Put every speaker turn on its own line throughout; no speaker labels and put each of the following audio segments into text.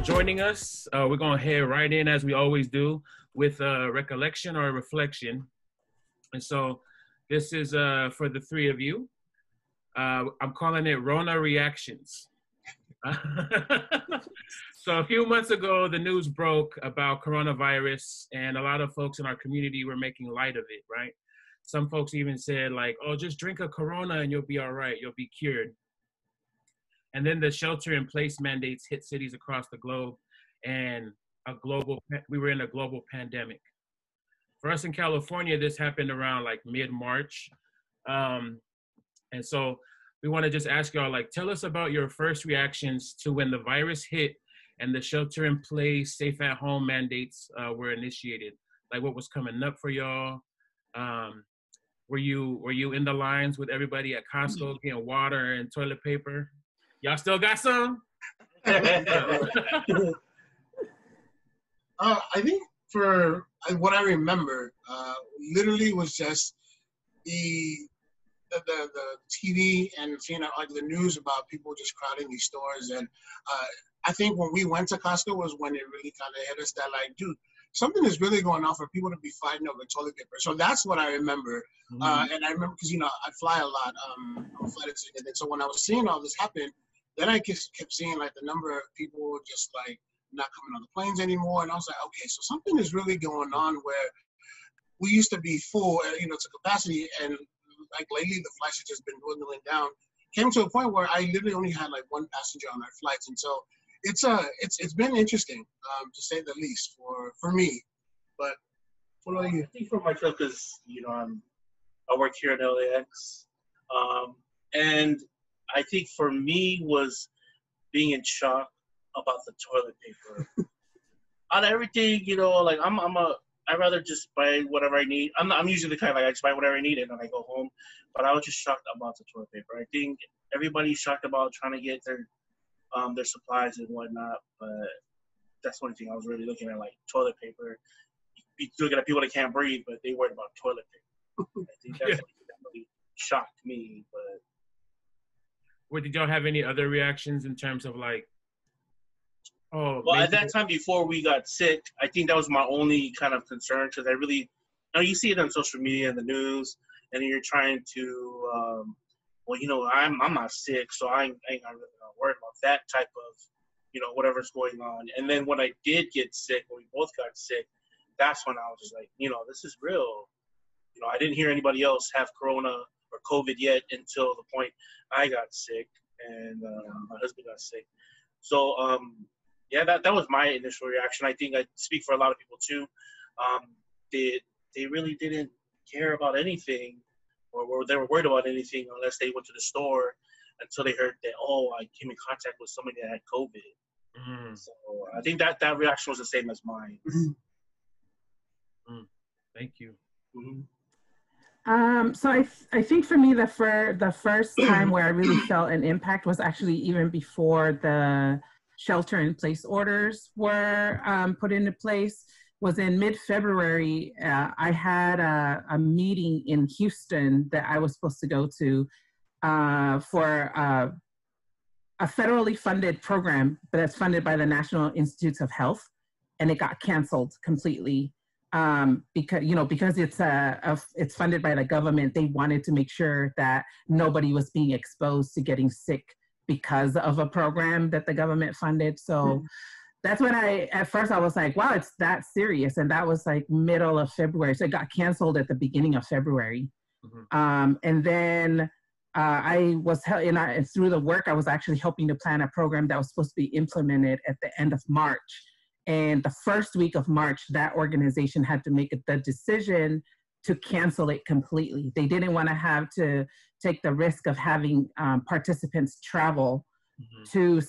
joining us. We're going to head right in as we always do with a recollection or a reflection. And so this is for the three of you. I'm calling it Rona Reactions. So a few months ago, the news broke about coronavirus, and a lot of folks in our community were making light of it, right? Some folks even said like, oh, just drink a Corona and you'll be all right, you'll be cured. And then the shelter-in-place mandates hit cities across the globe, and we were in a global pandemic. For us in California, this happened around like mid-March. And so we want to just ask y'all, like, tell us about your first reactions to when the virus hit and the shelter-in-place, safe-at-home mandates were initiated. Like, what was coming up for y'all? Were you in the lines with everybody at Costco getting water and toilet paper? Y'all still got some?
I think for what I remember, literally was just the TV and seeing like the news about people just crowding these stores. And I think when we went to Costco was when it really kind of hit us that like, dude, something is really going on for people to be fighting over toilet paper. So that's what I remember. And I remember because, I fly a lot. I'm a flight attendant. And so when I was seeing all this happen, then I just kept seeing like the number of people just like not coming on the planes anymore. And I was like, okay, so something is really going on where we used to be full, to capacity. And like lately the flights have just been dwindling down. Came to a point where I literally only had like one passenger on our flights. And so it's been interesting, to say the least for me. But what about you?
I think for myself, because, I work here at LAX. And I think for me was being in shock about the toilet paper. On everything, like I'd rather just buy whatever I need. I'm usually the kind of like I just buy whatever I need and then I go home. But I was just shocked about the toilet paper. I think everybody's shocked about trying to get their supplies and whatnot. But that's one thing I was really looking at, like toilet paper. You look at people that can't breathe, but they worried about toilet paper. I think that's something that really shocked me. But
did y'all have any other reactions in terms of like,
at that time before we got sick, I think that was my only kind of concern because you see it on social media and the news, and then you're trying to, I'm not sick, so I ain't really worried about that type of, whatever's going on. And then when I did get sick, when we both got sick, that's when I was just like, this is real. I didn't hear anybody else have Corona or COVID yet until the point I got sick and my husband got sick. So, that was my initial reaction. I think I speak for a lot of people too. They really didn't care about anything or they were worried about anything unless they went to the store until they heard that, I came in contact with somebody that had COVID. So I think that reaction was the same as mine.
Thank you.
So I think for me, the first time where I really felt an impact was actually even before the shelter-in-place orders were put into place. Was in mid-February. I had a meeting in Houston that I was supposed to go to for a federally funded program, but that's funded by the National Institutes of Health, and it got canceled completely. Because it's funded by the government, they wanted to make sure that nobody was being exposed to getting sick because of a program that the government funded. So that's when at first I was like, wow, it's that serious. And that was like middle of February. So it got canceled at the beginning of February. And then I was, through the work, I was actually helping to plan a program that was supposed to be implemented at the end of March. And the first week of March, that organization had to make the decision to cancel it completely. They didn't want to have to take the risk of having participants travel to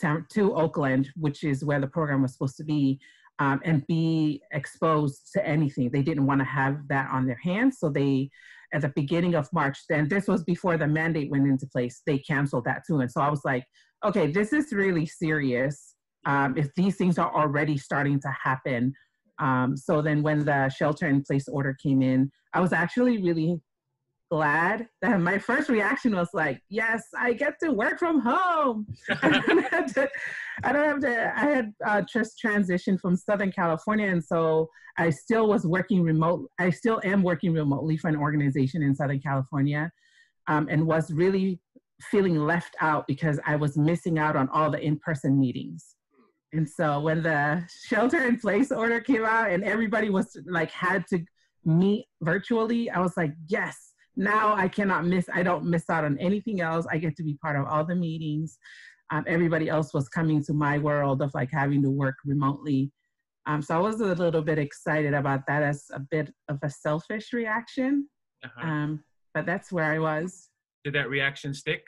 Oakland, which is where the program was supposed to be, and be exposed to anything. They didn't want to have that on their hands. So they, at the beginning of March, then this was before the mandate went into place, they canceled that too. And so I was like, okay, this is really serious. If these things are already starting to happen. So then when the shelter in place order came in, I was actually really glad that my first reaction was like, yes, I get to work from home. I had just transitioned from Southern California. And so I still was working remote. I still am working remotely for an organization in Southern California, and was really feeling left out because I was missing out on all the in-person meetings. And so when the shelter in place order came out and everybody was like, had to meet virtually, I was like, yes, now I don't miss out on anything else. I get to be part of all the meetings. Everybody else was coming to my world of like having to work remotely. So I was a little bit excited about that as a bit of a selfish reaction. But that's where I was.
Did that reaction stick?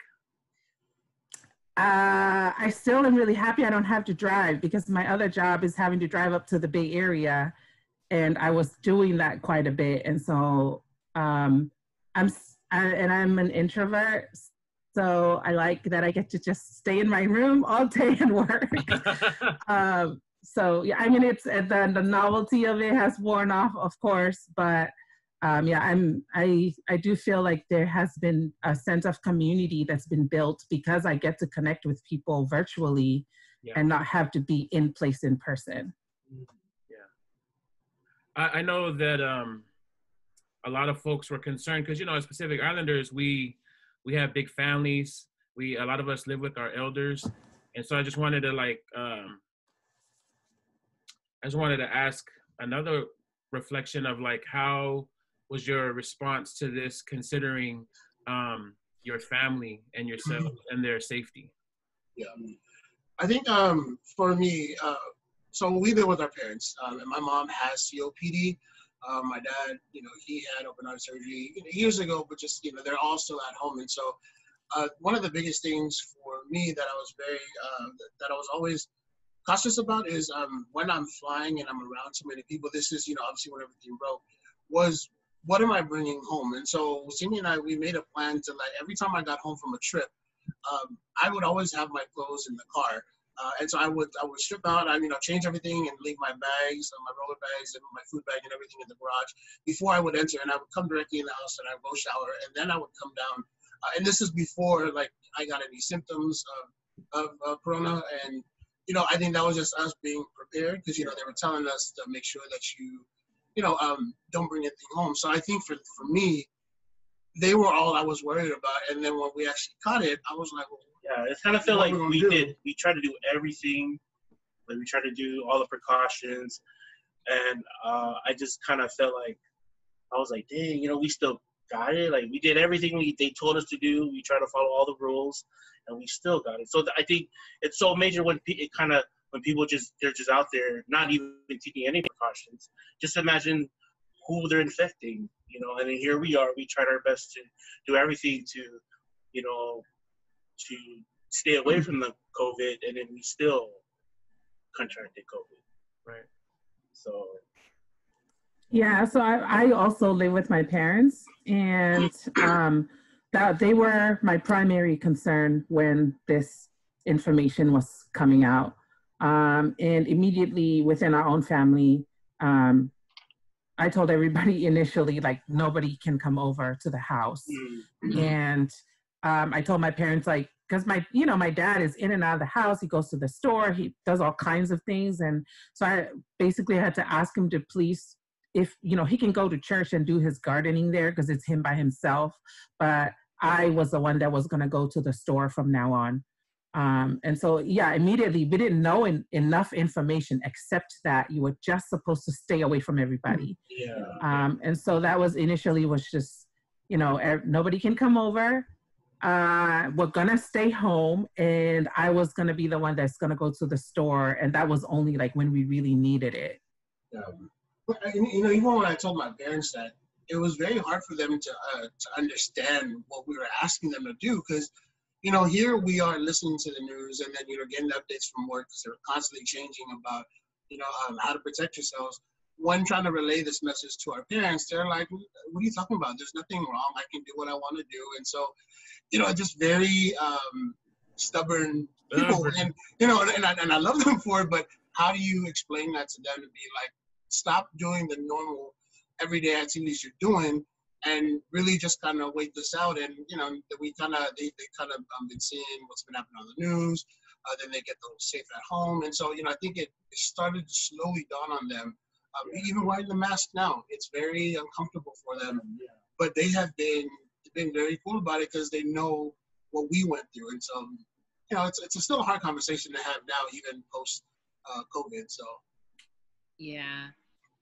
I still am really happy I don't have to drive, because my other job is having to drive up to the Bay Area, and I was doing that quite a bit. And so I'm an introvert, so I like that I get to just stay in my room all day and work. So yeah, I mean, it's the novelty of it has worn off, of course, but yeah, I do feel like there has been a sense of community that's been built because I get to connect with people virtually and not have to be in place in person.
Yeah, I know that a lot of folks were concerned because, you know, as Pacific Islanders, we have big families. A lot of us live with our elders, and so I just wanted to ask another reflection of like, how was your response to this, considering your family and yourself and their safety?
Yeah, I think for me, so we live with our parents, and my mom has COPD. My dad, you know, he had open heart surgery years ago, but just, you know, they're all still at home. And so one of the biggest things for me that I was that I was always cautious about is when I'm flying and I'm around too many people, this is, you know, obviously when everything broke, was what am I bringing home? And so Simi and I, we made a plan to, like, every time I got home from a trip, I would always have my clothes in the car. And so I would strip out, change everything and leave my bags, my roller bags and my food bag and everything in the garage before I would enter. And I would come directly in the house and I would go shower, and then I would come down. And this is before, like, I got any symptoms of Corona. And, you know, I think that was just us being prepared because, you know, they were telling us to make sure that don't bring anything home. So I think for me, they were all I was worried about. And then when we actually caught it, I was like, well,
yeah, it kind of felt like we tried to do everything. Like, we tried to do all the precautions. And I just kind of felt like, I was like, dang, you know, we still got it. Like, we did everything they told us to do. We tried to follow all the rules, and we still got it. So I think it's so major when people they're just out there not even taking any precautions. Just imagine who they're infecting, you know. And then here we are. We tried our best to do everything to, you know, to stay away from the COVID, and then we still contracted COVID.
Right.
So.
Yeah, so I also live with my parents, and that they were my primary concern when this information was coming out. And immediately within our own family, I told everybody initially, like, nobody can come over to the house. Mm-hmm. And I told my parents, like, because my dad is in and out of the house. He goes to the store. He does all kinds of things. And so I basically had to ask him to please, if, you know, he can go to church and do his gardening there because it's him by himself. But I was the one that was going to go to the store from now on. And so, yeah, immediately we didn't know enough information except that you were just supposed to stay away from everybody.
Yeah.
And so that was initially was just, you know, nobody can come over. We're going to stay home. And I was going to be the one that's going to go to the store. And that was only like when we really needed it.
You know, even when I told my parents that, it was very hard for them to understand what we were asking them to do because, you know, here we are listening to the news and then, you know, getting updates from work because they're constantly changing about, you know, how to protect yourselves. When trying to relay this message to our parents, they're like, what are you talking about? There's nothing wrong. I can do what I want to do. And so, you know, just very stubborn people. And, you know, and I love them for it, but how do you explain that to them to be like, stop doing the normal everyday activities you're doing and really just kind of wait this out. And, you know, they kind of been seeing what's been happening on the news. Then they get those safe at home. And so, you know, I think it started to slowly dawn on them. Even wearing the mask now, it's very uncomfortable for them. But they have been very cool about it because they know what we went through. And so, you know, it's still a hard conversation to have now, even post COVID. So.
Yeah.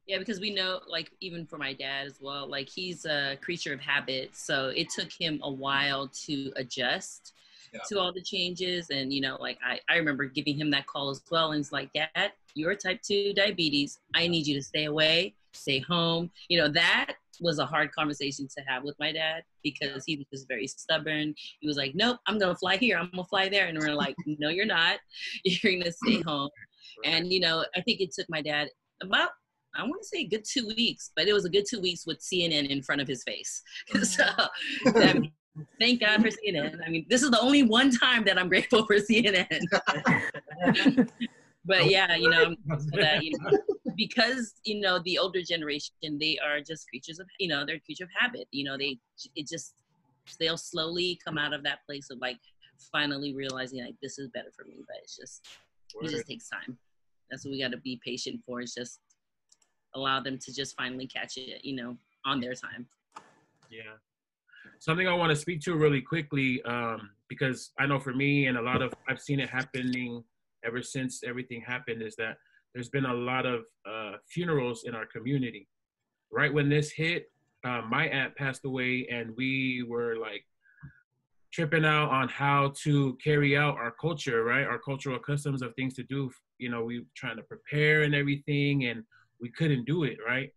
Yeah, because we know, like, even for my dad as well, like, he's a creature of habit. So it took him a while to adjust to all the changes. And, you know, like, I remember giving him that call as well. And he's like, Dad, you're type 2 diabetes. I need you to stay away, stay home. You know, that was a hard conversation to have with my dad because he was just very stubborn. He was like, nope, I'm going to fly here. I'm going to fly there. And we're like, no, you're not. You're going to stay home. And, you know, I think it took my dad about, I want to say a good 2 weeks, but it was a good 2 weeks with CNN in front of his face. So I mean, thank God for CNN. I mean, this is the only one time that I'm grateful for CNN. But yeah, you know, I'm grateful that, you know, because, you know, the older generation, they are just creatures of, you know, they're a creature of habit. You know, they'll slowly come out of that place of like finally realizing like this is better for me, but it just takes time. That's what we got to be patient for. It's just allow them to just finally catch it, you know, on their time.
Yeah. Something I want to speak to really quickly, because I know for me and I've seen it happening ever since everything happened, is that there's been a lot of funerals in our community. Right when this hit, my aunt passed away and we were like tripping out on how to carry out our culture, right? Our cultural customs of things to do. You know, we were trying to prepare and everything, and we couldn't do it, right?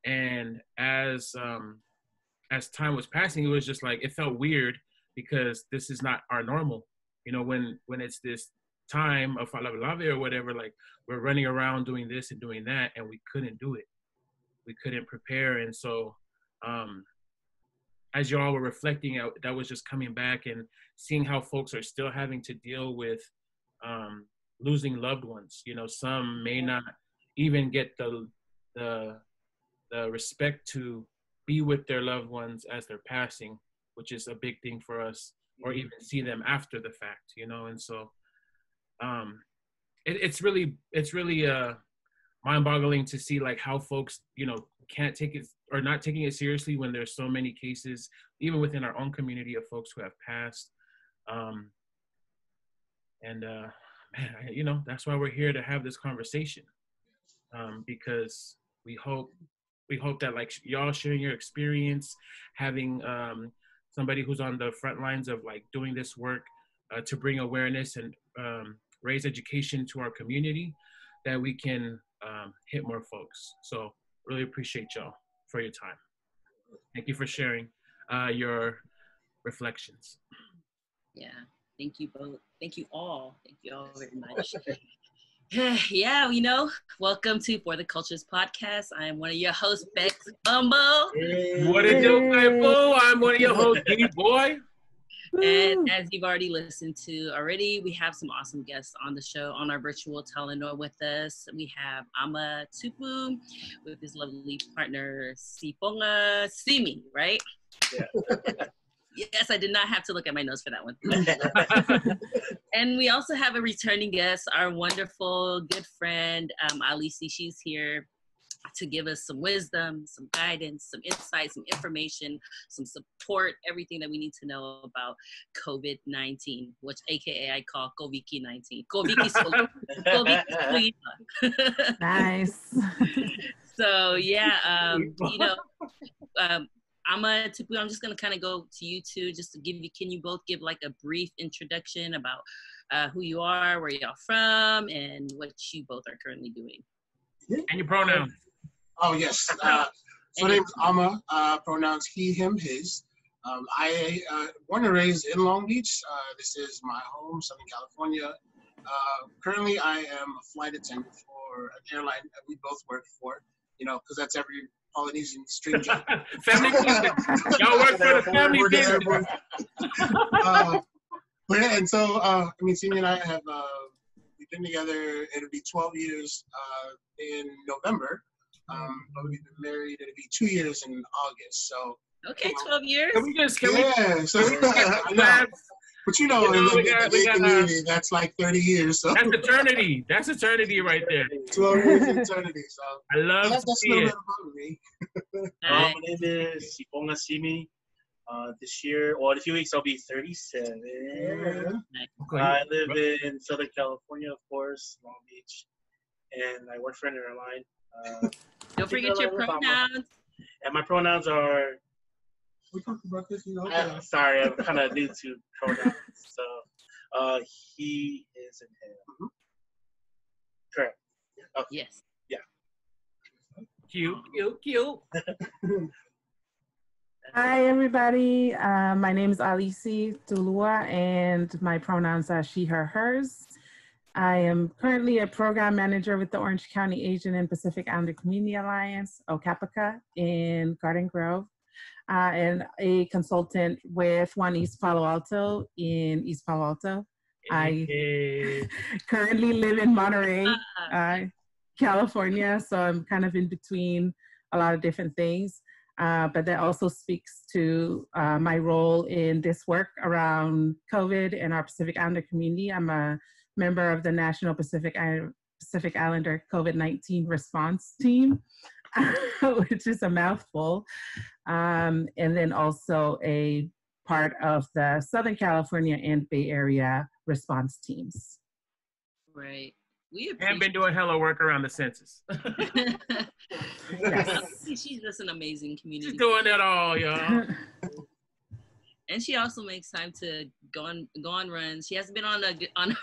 And as time was passing, it was just like, it felt weird because this is not our normal. You know, when it's this time of Falabalave or whatever, like we're running around doing this and doing that, and we couldn't do it. We couldn't prepare. And so as y'all were reflecting out, that was just coming back and seeing how folks are still having to deal with losing loved ones. You know, some may not even get the respect to be with their loved ones as they're passing, which is a big thing for us, or even see them after the fact, you know. And so it's really mind-boggling to see like how folks, you know, can't take it or not taking it seriously when there's so many cases, even within our own community, of folks who have passed. Man, you know, that's why we're here to have this conversation, because we hope that like y'all sharing your experience, having somebody who's on the front lines of like doing this work to bring awareness and raise education to our community, that we can hit more folks. So really appreciate y'all for your time. Thank you for sharing your reflections.
Yeah, thank you both. Thank you all. Thank you all very much. Yeah, you know, welcome to For the Cultures podcast. I am one of your hosts, Bex Bumbo.
What it do, my boo? I'm one of your hosts, D-Boy.
And as you've already listened to already, we have some awesome guests on the show, on our virtual Talanoa with us. We have Ama Tupu with his lovely partner, Sipoga Simi, right?
Yeah.
Yes, I did not have to look at my notes for that one. And we also have a returning guest, our wonderful good friend, Alisi. She's here to give us some wisdom, some guidance, some insight, some information, some support, everything that we need to know about COVID-19, which AKA I call COVID-19. COVID-19.
Nice.
So yeah, you know, I'm just gonna kind of go to you two, just to can you both give like a brief introduction about who you are, where y'all from, and what you both are currently doing.
And your pronouns.
Oh, yes. So name's Ama, pronouns he, him, his. I born and raised in Long Beach. This is my home, Southern California. Currently, I am a flight attendant for an airline that we both work for, you know, because that's every Polynesian stranger.
Family business. Y'all work for the family business.
But yeah, and so, I mean, Simi and I have, we've been together, it'll be 12 years in November. But we've been married, it'll be 2 years in August. So
Okay, 12 years.
Can we just
But in the gay community, that's like 30 years. So
that's eternity. That's eternity right there.
12 years eternity. So
I love
that's a little bit about me.
My name is Sipoga Simi. This year, or in a few weeks, I'll be 37.
Okay.
I live in Southern California, of course, Long Beach, and I work for an airline.
Don't forget your pronouns.
And my pronouns are.
We talked about this,
Sorry, I'm kind of new to pronouns. So, he is and him. Correct. Okay.
Yes.
Yeah.
Cute.
Hi, everybody. My name is Alisi, Tulua, and my pronouns are she, her, hers. I am currently a program manager with the Orange County Asian and Pacific Islander Community Alliance, OCAPACA, in Garden Grove, and a consultant with One East Palo Alto in East Palo Alto. I currently live in Monterey, California, so I'm kind of in between a lot of different things. But that also speaks to my role in this work around COVID and our Pacific Islander community. I'm a member of the National Pacific Islander COVID-19 response team, which is a mouthful. And then also a part of the Southern California and Bay Area response teams.
Right.
And been doing hella work around the census.
Yes.
She's just an amazing community.
She's doing it all, y'all.
And she also makes time to go on runs. She hasn't been on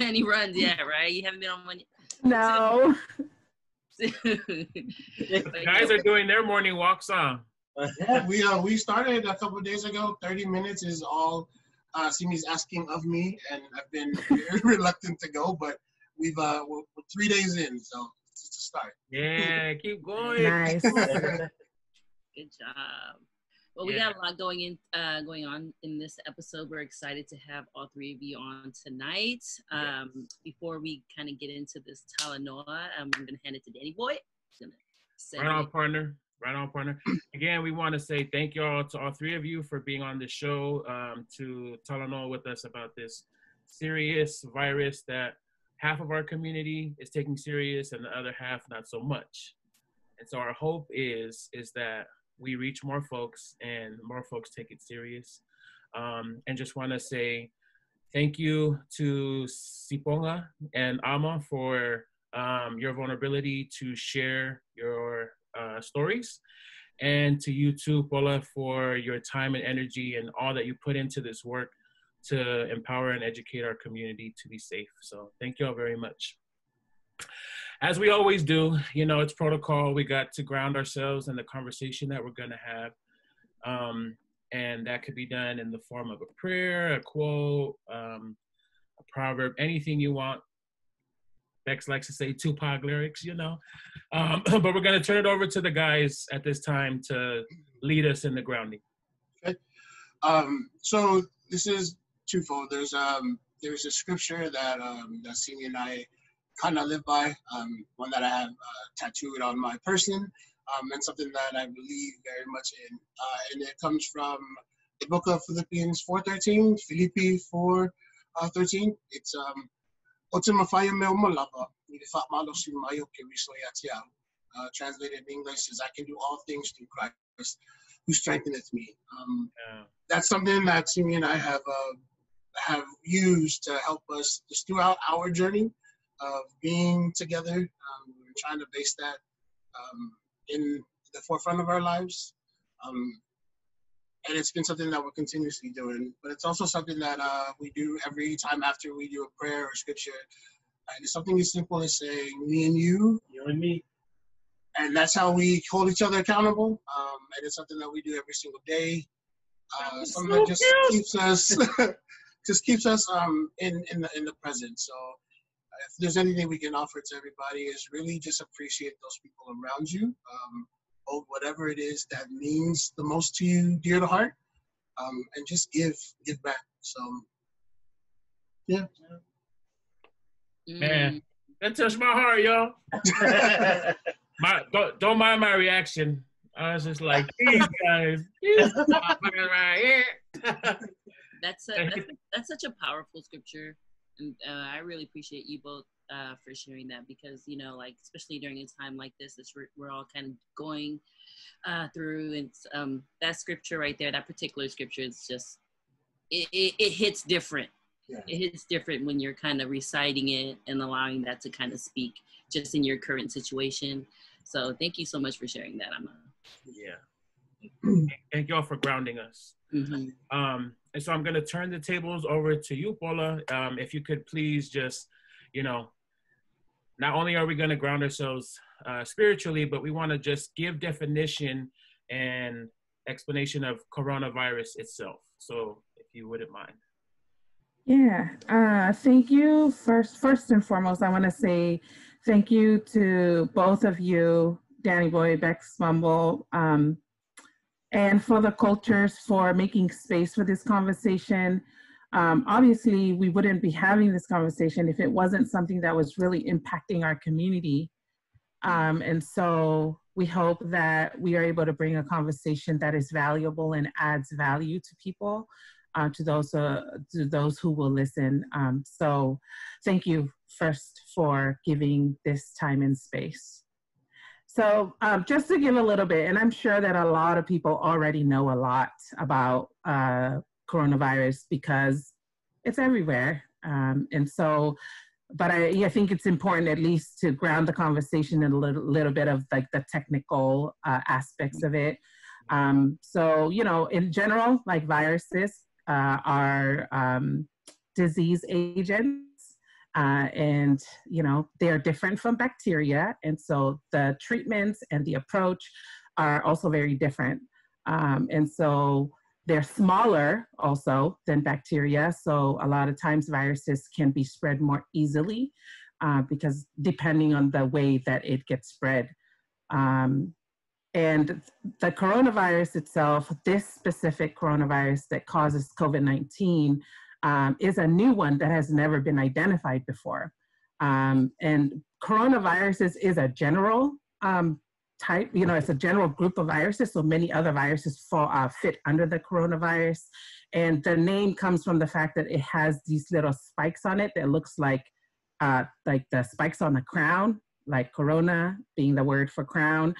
any runs yet, right? You haven't been on one yet?
No.
Guys are doing their morning walks on.
Yeah, we started a couple of days ago. 30 minutes is all Simi's asking of me, and I've been very reluctant to go, but we're 3 days in, so it's just a start.
Yeah, keep going.
Nice.
Good job. Well, we got a lot going on in this episode. We're excited to have all three of you on tonight. Before we kind of get into this Talanoa, I'm going to hand it to Danny Boy.
Right on, partner. Again, we want to say thank y'all to all three of you for being on the show, to Talanoa with us about this serious virus that half of our community is taking serious and the other half not so much. And so our hope is that we reach more folks and more folks take it serious. And just want to say thank you to Sipoga and Ama for your vulnerability to share your stories, and to you too, Paula, for your time and energy and all that you put into this work to empower and educate our community to be safe. So thank you all very much. As we always do, it's protocol. We got to ground ourselves in the conversation that we're going to have. And that could be done in the form of a prayer, a quote, a proverb, anything you want. Bex likes to say Tupac lyrics, But we're going to turn it over to the guys at this time to lead us in the grounding.
Okay. So this is twofold. There's a scripture that Simi and I kind of live by, one that I have tattooed on my person, and something that I believe very much in. And it comes from the book of Philippians 4:13, Philippi 4:13. It's translated in English is I can do all things through Christ who strengtheneth me. That's something that Simi and I have used to help us just throughout our journey of being together. We're trying to base that in the forefront of our lives. And it's been something that we're continuously doing. But it's also something that we do every time after we do a prayer or scripture. And it's something as simple as saying, me and you.
You and me.
And that's how we hold each other accountable. And it's something that we do every single day. Something that just keeps us in the present. So if there's anything we can offer to everybody is really just appreciate those people around you. Hold whatever it is that means the most to you, dear to heart, and just give back. So yeah.
Man, that touched my heart, y'all. Don't mind my reaction. I was just like, these guys, these motherfuckers right here.
That's such a powerful scripture, and I really appreciate you both for sharing that, because like especially during a time like this, we're all kind of going through, and that scripture right there, that particular scripture, is just it hits different. Yeah. It hits different when you're kind of reciting it and allowing that to kind of speak just in your current situation. So thank you so much for sharing that, Emma.
Yeah. Thank y'all for grounding us.
Mm-hmm.
And so I'm going to turn the tables over to you, Paula. If you could please just, not only are we going to ground ourselves spiritually, but we want to just give definition and explanation of coronavirus itself. So if you wouldn't mind.
Yeah, thank you. First and foremost, I want to say thank you to both of you, Danny Boy, Bex Mumble, and for the cultures for making space for this conversation. Obviously, we wouldn't be having this conversation if it wasn't something that was really impacting our community. And so we hope that we are able to bring a conversation that is valuable and adds value to people, to those who will listen. So thank you first for giving this time and space. So just to give a little bit, and I'm sure that a lot of people already know a lot about coronavirus because it's everywhere. And so, but I think it's important at least to ground the conversation in a little bit of like the technical aspects of it. So, in general, like viruses are disease agents. And they're different from bacteria, and so the treatments and the approach are also very different. And so they're smaller also than bacteria, so a lot of times viruses can be spread more easily because depending on the way that it gets spread. And the coronavirus itself, this specific coronavirus that causes COVID-19, is a new one that has never been identified before. And coronaviruses is a general type, it's a general group of viruses, so many other viruses fit under the coronavirus. And the name comes from the fact that it has these little spikes on it that looks like the spikes on a crown, like corona being the word for crown.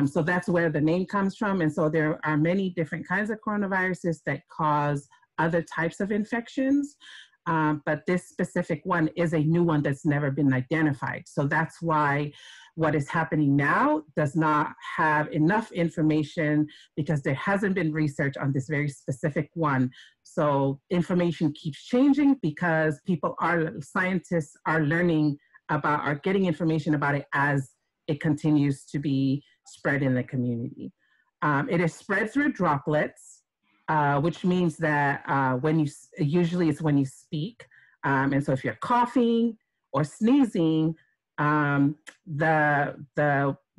So that's where the name comes from. And so there are many different kinds of coronaviruses that cause other types of infections, but this specific one is a new one that's never been identified. So that's why what is happening now does not have enough information because there hasn't been research on this very specific one. So information keeps changing because scientists are learning are getting information about it as it continues to be spread in the community. It is spread through droplets. Which means that usually it's when you speak. And so if you're coughing or sneezing, the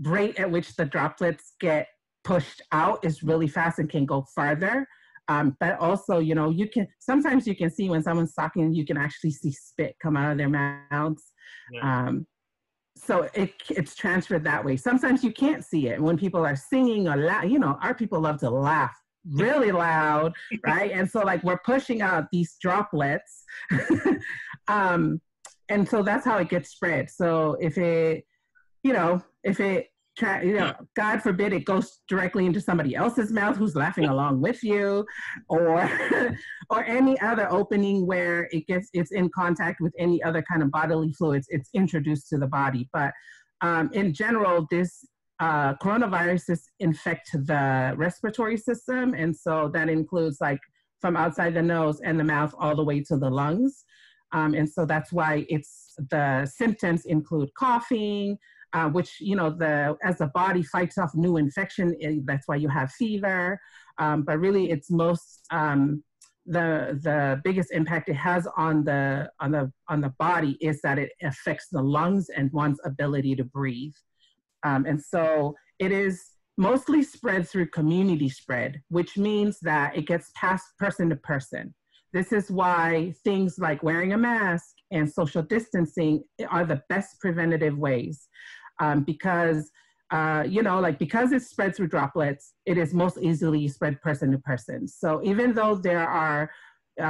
rate at which the droplets get pushed out is really fast and can go farther. But also, sometimes you can see when someone's talking, you can actually see spit come out of their mouths. Yeah. So it's transferred that way. Sometimes you can't see it. When people are singing or our people love to laugh really loud, right? And so we're pushing out these droplets. And so that's how it gets spread. So if it God forbid it goes directly into somebody else's mouth who's laughing along with you, or any other opening where it's in contact with any other kind of bodily fluids, it's introduced to the body. But in general, this coronaviruses infect the respiratory system. And so that includes from outside the nose and the mouth all the way to the lungs. And so that's why the symptoms include coughing, which, as the body fights off new infection, that's why you have fever. But really it's most, the biggest impact it has on the body is that it affects the lungs and one's ability to breathe. And so it is mostly spread through community spread, which means that it gets passed person to person. This is why things like wearing a mask and social distancing are the best preventative ways, because like because it spreads through droplets, it is most easily spread person to person. So even though there are,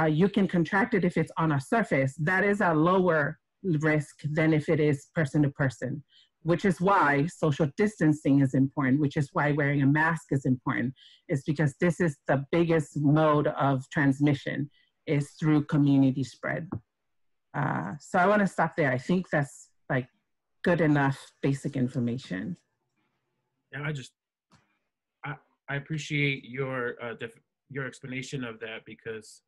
you can contract it if it's on a surface, that is a lower risk than if it is person to person, which is why social distancing is important, which is why wearing a mask is important, is because this is the biggest mode of transmission, is through community spread. So I want to stop there. I think that's like good enough basic information.
Yeah, I appreciate your explanation of that, because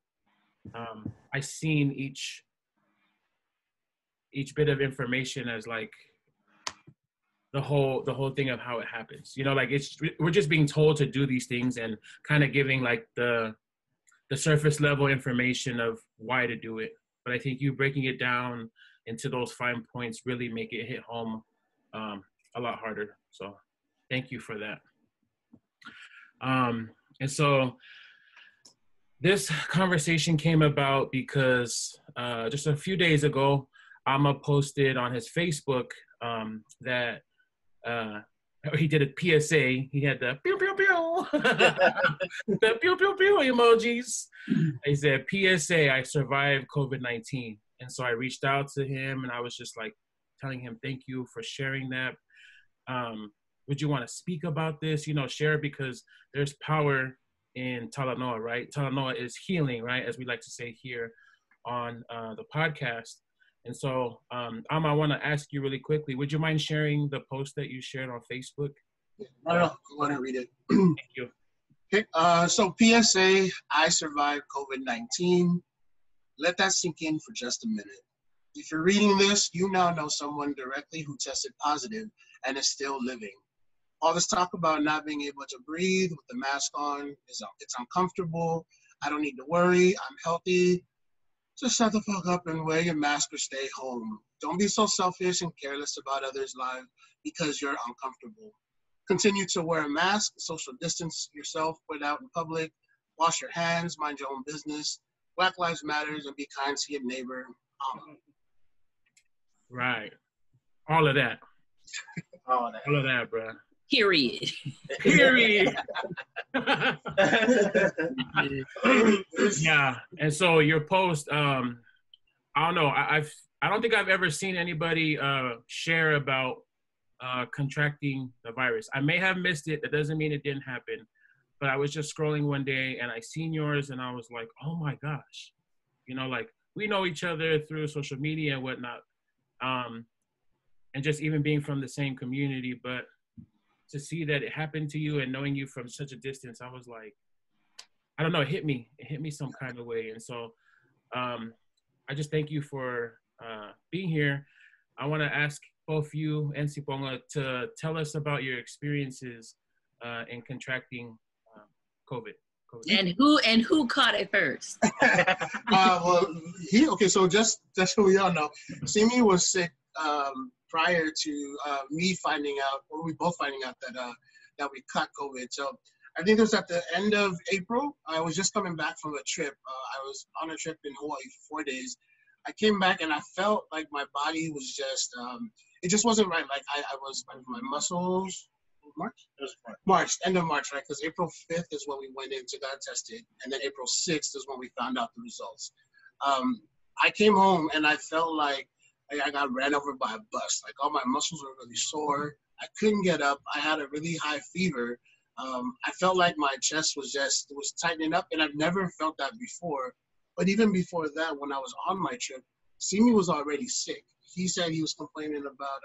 I seen each bit of information as like the whole thing of how it happens. Like we're just being told to do these things and kind of giving like the surface level information of why to do it. But I think you breaking it down into those fine points really make it hit home a lot harder. So thank you for that. And so this conversation came about because just a few days ago, Amma posted on his Facebook that he did a PSA. He had the pew pew pew, the pew pew pew emojis. He said, "PSA, I survived COVID-19." And so I reached out to him, and I was just like telling him, "Thank you for sharing that. Would you want to speak about this? Share, because there's power in Talanoa, right? Talanoa is healing, right? As we like to say here on the podcast." And so, Amma, I want to ask you really quickly, would you mind sharing the post that you shared on Facebook?
No, go ahead and read it.
Thank you.
Okay, so PSA, I survived COVID-19. Let that sink in for just a minute. If you're reading this, you now know someone directly who tested positive and is still living. All this talk about not being able to breathe with the mask on, it's uncomfortable. I don't need to worry. I'm healthy. Just shut the fuck up and wear your mask or stay home. Don't be so selfish and careless about others' lives because you're uncomfortable. Continue to wear a mask, social distance yourself when out in public, wash your hands, mind your own business. Black Lives Matters, and be kind to your neighbor.
Right. All of that.
All of that,
bro.
Period.
Yeah. And so your post, I don't know. I don't think I've ever seen anybody share about contracting the virus. I may have missed it. That doesn't mean it didn't happen. But I was just scrolling one day and I seen yours and I was like, oh my gosh. Like we know each other through social media and whatnot. And just even being from the same community, but to see that it happened to you and knowing you from such a distance, I was like, I don't know, it hit me some kind of way. And so I just thank you for being here. I want to ask both you and Sipoga to tell us about your experiences in contracting COVID.
And who caught it first?
So just so we all know, Simi was sick prior to me finding out, or we both finding out that we caught COVID. So I think it was at the end of April. I was just coming back from a trip. I was on a trip in Hawaii for 4 days. I came back and I felt like my body was just, it just wasn't right. Like my muscles, March? It was March, end of March, right? Because April 5th is when we went in to got tested. And then April 6th is when we found out the results. I came home and I felt like I got ran over by a bus. Like all my muscles were really sore. I couldn't get up. I had a really high fever. I felt like my chest was tightening up, and I've never felt that before. But even before that, when I was on my trip, Simi was already sick. He said he was complaining about,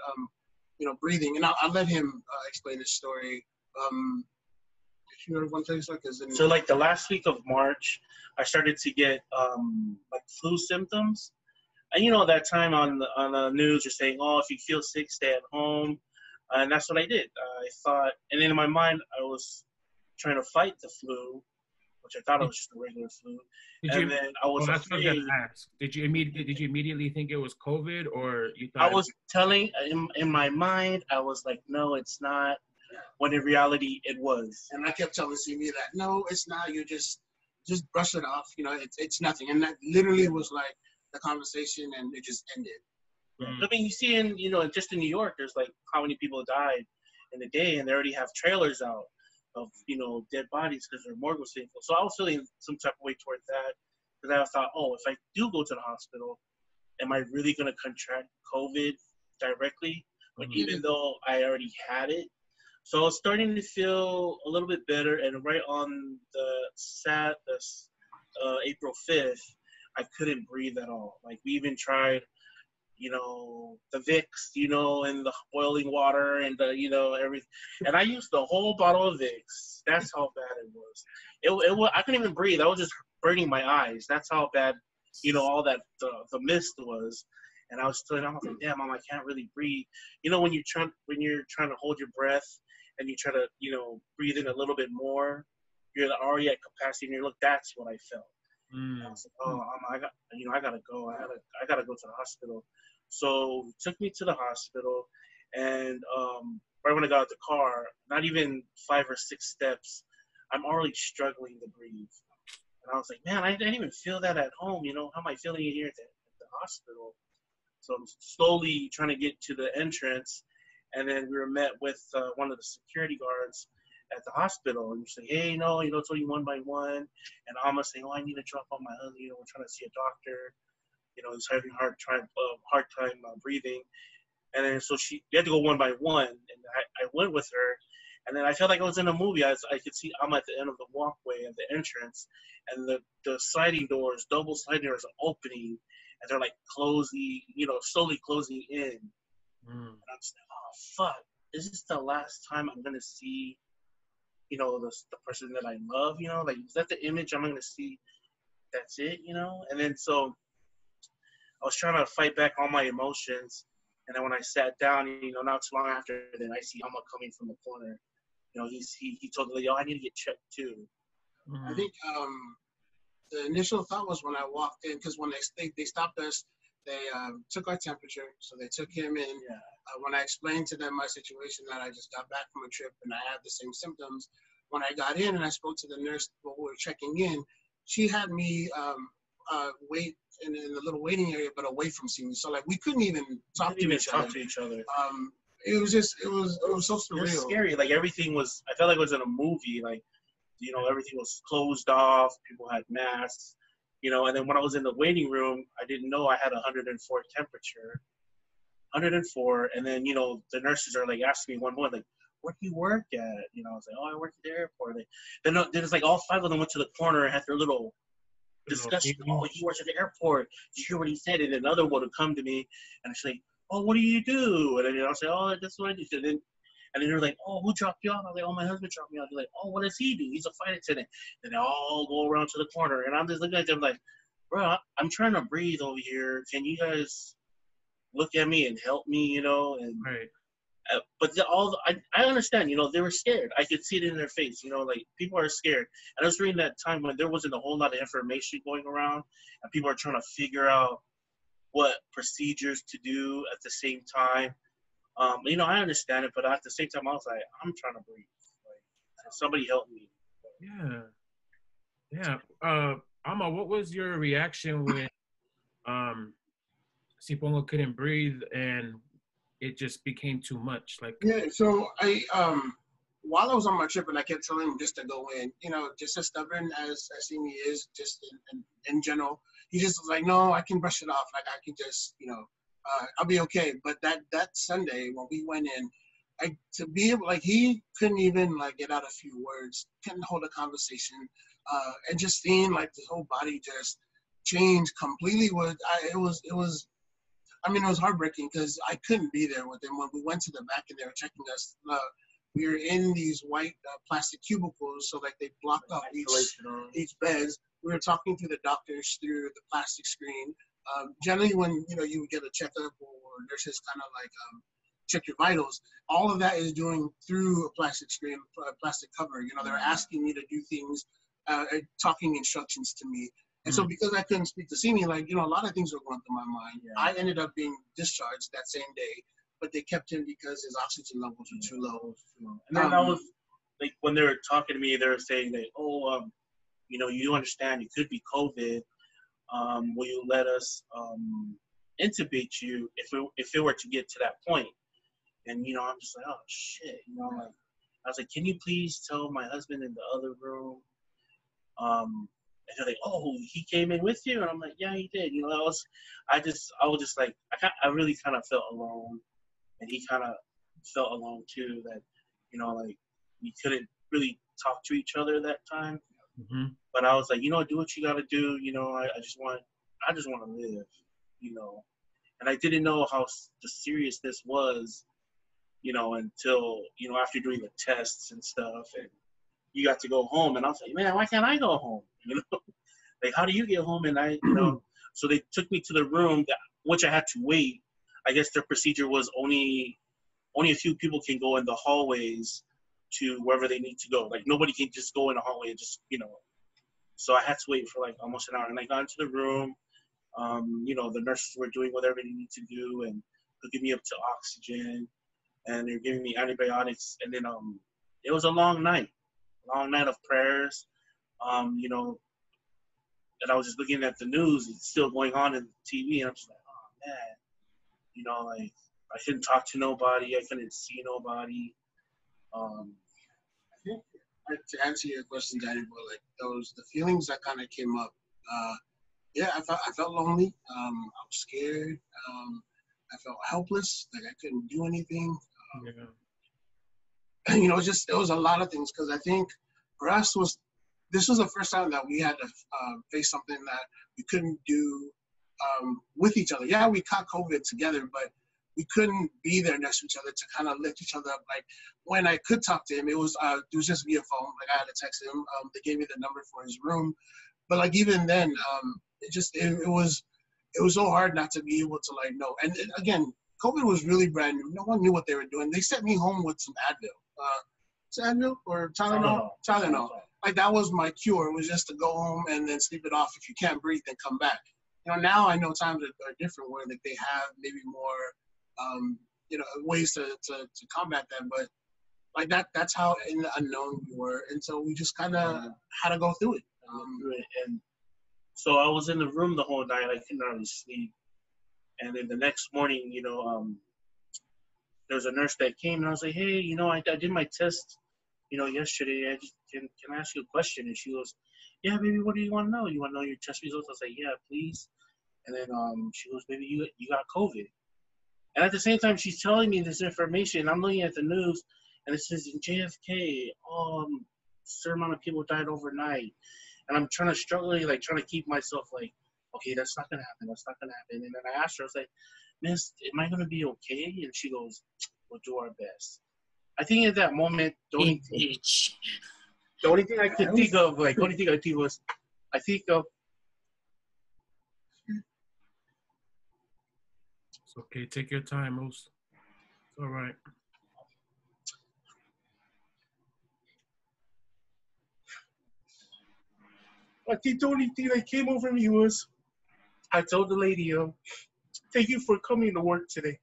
breathing, and I'll let him explain his story. If you want to tell your story,
so like the last week of March, I started to get like flu symptoms. And that time on the news, you're saying, oh, if you feel sick, stay at home. And that's what I did. I thought, and then in my mind, I was trying to fight the flu, which I thought it was just a regular flu. Then I was afraid.
Did you immediately think it was COVID, or you thought?
I was telling, in my mind, I was like, no, it's not. When in reality, it was.
And I kept telling Simi that, no, it's not. You just brush it off. It's nothing. And that literally was like the conversation, and it just ended.
I mean, you see just in New York, there's like how many people died in the day, and they already have trailers out of, you know, dead bodies because their morgue was full. So I was feeling some type of way towards that, because I thought, oh, if I do go to the hospital, am I really going to contract COVID directly? But even though I already had it. So I was starting to feel a little bit better, and right on the April 5th, I couldn't breathe at all. Like, we even tried, you know, the Vicks, you know, and the boiling water and the, you know, everything. And I used the whole bottle of Vicks. That's how bad it was. It was, I couldn't even breathe. I was just burning my eyes. That's how bad, you know, all that the mist was. And I was telling, I was like, damn, Mom, I can't really breathe. You know, when you're trying to hold your breath and you try to, you know, breathe in a little bit more, you're already at capacity, and you're like, that's what I felt. And I was like, oh, I gotta go. I gotta go to the hospital. So he took me to the hospital, and right when I got out the car, not even 5 or 6 steps, I'm already struggling to breathe. And I was like, man, I didn't even feel that at home. You know, how am I feeling it here at the hospital? So I'm slowly trying to get to the entrance, and then we were met with one of the security guards at the hospital, and you say, hey, no, you know, it's only one by one. And I'm gonna say, oh, I need to drop off my husband. You know, we're trying to see a doctor. You know, he's having a hard time breathing. And then so we had to go one by one, and I went with her. And then I felt like I was in a movie. I could see I'm at the end of the walkway at the entrance, and the sliding doors, double sliding doors are opening, and they're like closing, you know, slowly closing in. And I'm just like, oh, fuck. Is this the last time I'm going to see, you know, the person that I love, you know? Like, is that the image I'm going to see? That's it, you know? And then so I was trying to fight back all my emotions. And then when I sat down, you know, not too long after, then I see Alma coming from the corner. You know, he told the lady, oh, I need to get checked too.
I think the initial thought was when I walked in, because when they stopped us, they took our temperature, so they took him in.
Yeah.
When I explained to them my situation, that I just got back from a trip and I had the same symptoms, when I got in and I spoke to the nurse while we were checking in, she had me wait in the little waiting area, but away from Simi. So like we couldn't even talk to each other. It was so surreal. It was
scary. Like everything was, I felt like it was in a movie. Like, you know, everything was closed off. People had masks. You know, and then when I was in the waiting room, I didn't know I had 104 temperature. 104, and then, you know, the nurses are like asking me one more, like, where do you work at? You know, I was like, oh, I work at the airport. Then it's like all 5 of them went to the corner and had their little discussion. Oh, he works at the airport. Did you hear what he said? And another one would come to me and she's like, oh, what do you do? And then, you know, I'll say, oh, that's what I do. And then they're like, oh, who dropped you off? I was like, oh, my husband dropped me off. They're like, oh, what does he do? He's a flight attendant. And they all go around to the corner. And I'm just looking at them like, bro, I'm trying to breathe over here. Can you guys look at me and help me, you know? And
right.
But I understand, you know, they were scared. I could see it in their face, you know, like people are scared. And I was during that time when there wasn't a whole lot of information going around, and people are trying to figure out what procedures to do at the same time. You know, I understand it, but at the same time, I was like, I'm trying to breathe. Like, somebody help me.
Yeah. Alma, what was your reaction when Sipoga couldn't breathe and it just became too much? Like,
yeah, so I while I was on my trip, and I kept telling him just to go in, you know, just as stubborn as Simi is, just in general, he just was like, no, I can brush it off. Like I can just, you know, I'll be okay. But that Sunday when we went in, to be able, like, he couldn't even like get out a few words, couldn't hold a conversation, and just seeing like his whole body just change completely it was I mean, it was heartbreaking because I couldn't be there with him. When we went to the back and they were checking us, we were in these white plastic cubicles, so like they blocked off each bed. We were talking to the doctors through the plastic screen. Generally, when you know you would get a checkup or nurses kind of like check your vitals, all of that is doing through a plastic screen, a plastic cover. You know, they're asking me to do things, talking instructions to me. And so because I couldn't speak to Simi, like, you know, a lot of things were going through my mind. Yeah. I ended up being discharged that same day, but they kept him because his oxygen levels were too low.
And then I was, like, when they were talking to me, they were saying that, oh, you know, you understand it could be COVID. Will you let us intubate you if it were to get to that point? And, you know, I'm just like, oh, shit. You know, like, I was like, can you please tell my husband in the other room? And they're like, oh, he came in with you? And I'm like, yeah, he did. You know, I was just like, I really kind of felt alone. And he kind of felt alone too, that, you know, like, we couldn't really talk to each other that time.
Mm-hmm.
But I was like, you know, do what you got to do. You know, I just want to live, you know. And I didn't know how the serious this was, you know, until, you know, after doing the tests and stuff, and you got to go home. And I was like, man, why can't I go home? You know, like, how do you get home? And I, you know, so they took me to the room, which I had to wait. I guess their procedure was only a few people can go in the hallways to wherever they need to go. Like, nobody can just go in the hallway and just, you know. So I had to wait for like almost an hour. And I got into the room. You know, the nurses were doing whatever they need to do and hooking me up to oxygen. And they're giving me antibiotics. And then it was a long night of prayers. You know, and I was just looking at the news. It's still going on in the TV. And I'm just like, oh, man. You know, like, I couldn't talk to nobody. I couldn't see nobody.
I think, to answer your question, Daniel, like the feelings that kind of came up. Yeah, I felt lonely. I was scared. I felt helpless, like I couldn't do anything. You know, it was a lot of things, because I think for us this was the first time that we had to face something that we couldn't do with each other. Yeah, we caught COVID together, but we couldn't be there next to each other to kind of lift each other up. Like, when I could talk to him, it was just via phone. Like, I had to text him. They gave me the number for his room, but like, even then, it was so hard not to be able to, like, know. And again, COVID was really brand new. No one knew what they were doing. They sent me home with some Advil. Is it Advil or Talanoa? Talanoa. Like, that was my cure. It was just to go home and then sleep it off. If you can't breathe, then come back. You know, now I know times are different, where like they have maybe more, you know, ways to combat that. But like that's how in the unknown we were, and so we just kind of had to go through it.
And so I was in the room the whole night. I couldn't really sleep. And then the next morning, you know, there was a nurse that came, and I was like, hey, you know, I did my test, you know, yesterday. Can I ask you a question? And she goes, yeah, baby, what do you want to know? You want to know your test results? I was like, yeah, please. And then she goes, baby, you got COVID. And at the same time, she's telling me this information. I'm looking at the news, and it says in JFK, a certain amount of people died overnight. And I'm trying to keep myself like, okay, that's not going to happen. That's not going to happen. And then I asked her, I was like, miss, am I going to be okay? And she goes, we'll do our best. I think at that moment, the only thing I could think of, was, I think of,
it's okay. Take your time, Moose. It's all right.
I think the only thing that came over me was, I told the lady, thank you for coming to work today.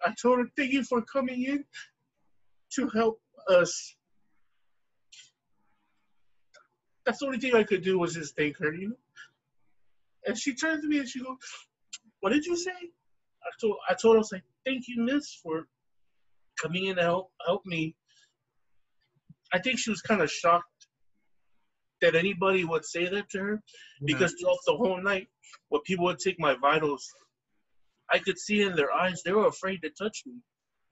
I told her, thank you for coming in to help us. That's the only thing I could do, was just thank her, you know? And she turned to me and she goes, what did you say? I told her, I was like, thank you, miss, for coming in to help me. I think she was kind of shocked that anybody would say that to her, because throughout the whole night, when people would take my vitals, I could see in their eyes, they were afraid to touch me.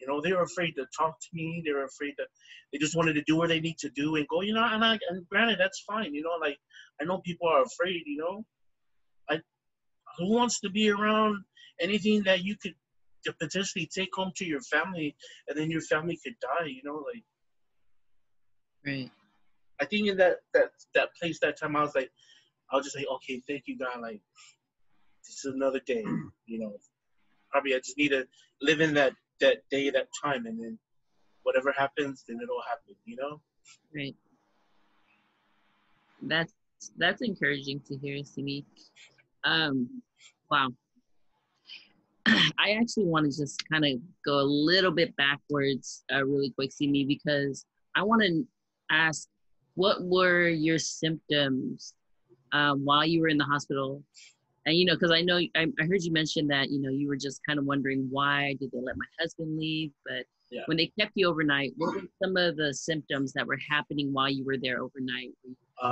You know, they were afraid to talk to me. They were afraid they just wanted to do what they need to do and go, you know, and granted, that's fine. You know, like, I know people are afraid, you know. Who wants to be around anything that you could potentially take home to your family, and then your family could die, you know, like.
Right.
I think in that place, that time, I was just like, okay, thank you, God. Like, this is another day, you know. Probably I just need to live in that day, that time, and then whatever happens, then it'll happen, you know.
Right. That's encouraging to hear, Simi. Wow. I actually want to just kind of go a little bit backwards, really quick, Simi, because I want to ask, what were your symptoms while you were in the hospital? And, you know, because I know, I heard you mention that, you know, you were just kind of wondering why did they let my husband leave? But when they kept you overnight, what were some of the symptoms that were happening while you were there overnight?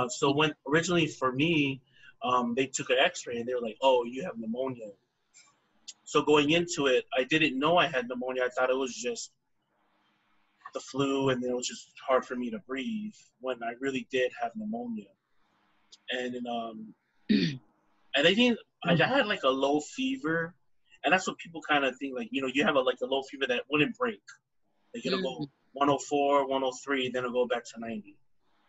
So when originally for me, they took an x-ray and they were like, oh, you have pneumonia. So going into it, I didn't know I had pneumonia. I thought it was just the flu and it was just hard for me to breathe when I really did have pneumonia. And and I think I had like a low fever, and that's what people kind of think, like, you know, you have a low fever that wouldn't break. Like it'll go 104, 103, then it'll go back to 90.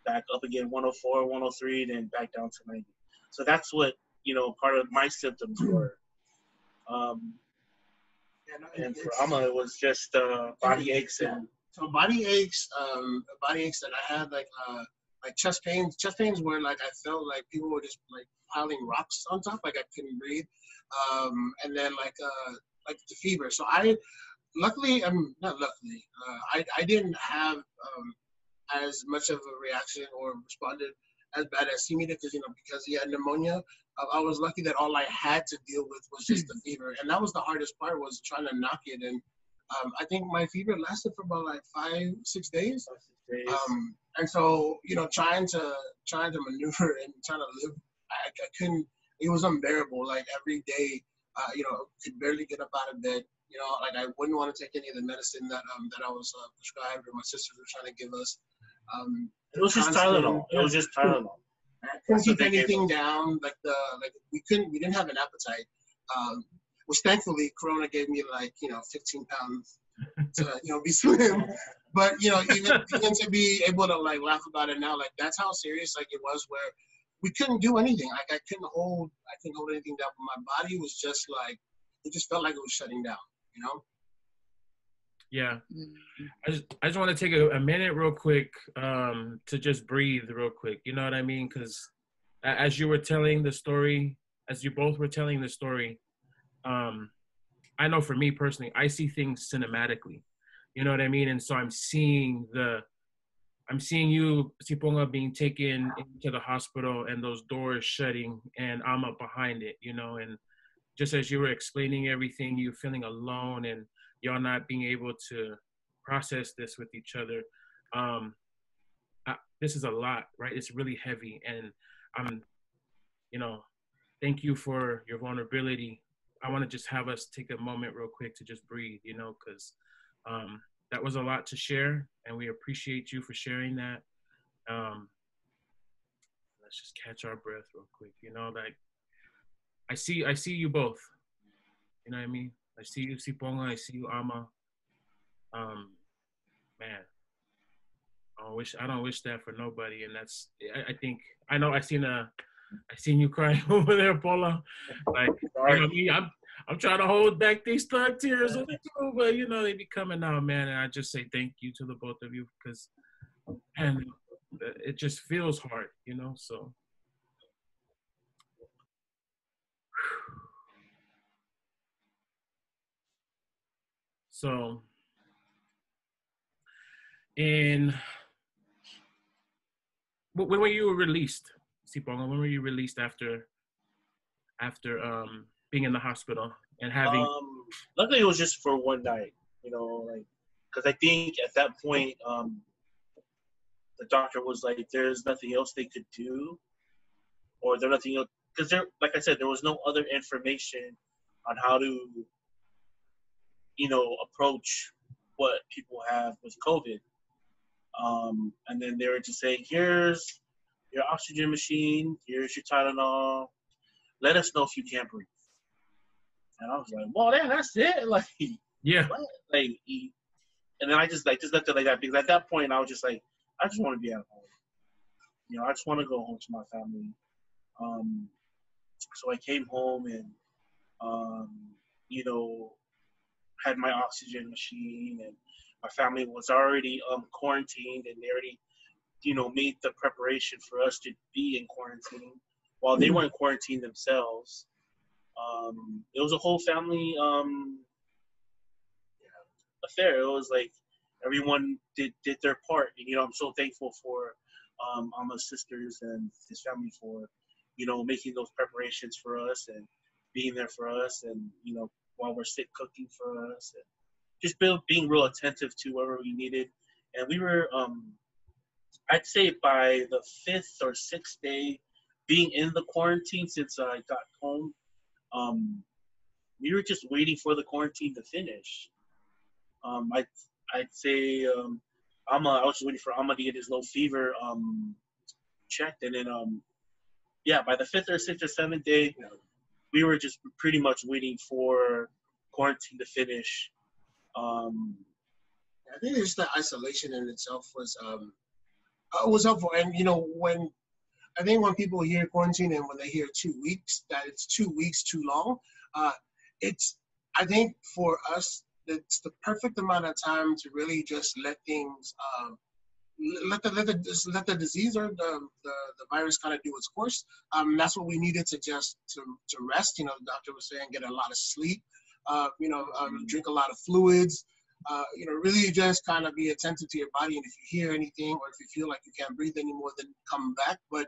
Back up again, 104, 103, then back down to 90. So that's what, you know, part of my symptoms were. And for Amma, it was just body aches and.
So body aches that I had, like chest pains. Chest pains where like I felt like people were just like piling rocks on top, like I couldn't breathe. And then like the fever. So luckily, not luckily, I didn't have as much of a reaction or responded as bad as Simi did, because he had pneumonia. I was lucky that all I had to deal with was just the fever, and that was the hardest part, was trying to knock it. And I think my fever lasted for about like 5-6 days. And so, you know, trying to maneuver and trying to live, I couldn't. It was unbearable. Like every day, you know, could barely get up out of bed. You know, like I wouldn't want to take any of the medicine that I was prescribed or my sisters were trying to give us.
It was just Tylenol. It was just Tylenol.
I couldn't keep anything down. We didn't have an appetite. Which thankfully Corona gave me, like, you know, 15 pounds to, you know, be slim. But, you know, even to be able to like laugh about it now, like that's how serious like it was, where we couldn't do anything. Like I couldn't hold anything down. But my body was just like, it just felt like it was shutting down, you know?
Yeah. I just want to take a minute real quick to just breathe real quick. You know what I mean? Because as you were telling the story, as you both were telling the story, I know for me personally, I see things cinematically. You know what I mean? And so I'm seeing you, Sipoga, being taken into the hospital and those doors shutting and I'm up behind it, you know, and just as you were explaining everything, you feeling alone and y'all not being able to process this with each other. This is a lot, right? It's really heavy. And you know, thank you for your vulnerability. I want to just have us take a moment real quick to just breathe, you know, because that was a lot to share, and we appreciate you for sharing that. Let's just catch our breath real quick, you know, like I see you both, you know what I mean? I see you, Sipoga, I see you, Amma. Man, I don't wish that for nobody, and that's, I think, I know I seen you crying over there, Paula. Like, you know me, I'm trying to hold back these stuck tears too, but you know they be coming out, man. And I just say thank you to the both of you, because, and it just feels hard, you know. So, when were you released, Sipoga? When were you released after being in the hospital and having?
Luckily, it was just for one night, you know, like, because I think at that point, the doctor was like, "There's nothing else they could do, or there's nothing else," because like I said, there was no other information on how to, you know, approach what people have with COVID. And then they were just saying, "Here's your oxygen machine. Here's your Talanoa. Let us know if you can't breathe." And I was like, "Well, that's it." Like,
yeah,
what? Like, and then I just left it like that, because at that point I was just like, I just want to be at home. You know, I just want to go home to my family. So I came home and, you know, had my oxygen machine, and my family was already quarantined, and they already, you know, made the preparation for us to be in quarantine while they weren't quarantined themselves. It was a whole family affair. It was like everyone did their part. And, you know, I'm so thankful for Amma's sisters and his family for, making those preparations for us and being there for us, and while we're sick, cooking for us, and just being real attentive to wherever we needed. And we were, I'd say by the 5th or 6th day being in the quarantine, since I got home, we were just waiting for the quarantine to finish. I'd say I was just waiting for Amma to get his low fever checked, and then by the 5th or 6th or 7th day, we were just pretty much waiting for quarantine to finish.
I think just the isolation in itself was helpful, and when people hear quarantine and when they hear 2 weeks, that it's 2 weeks too long, I think for us, it's the perfect amount of time to really just let things, let the disease or the virus kind of do its course. That's what we needed to rest. The doctor was saying get a lot of sleep, drink a lot of fluids. Really just kind of be attentive to your body, and if you hear anything or if you feel like you can't breathe anymore, then come back. But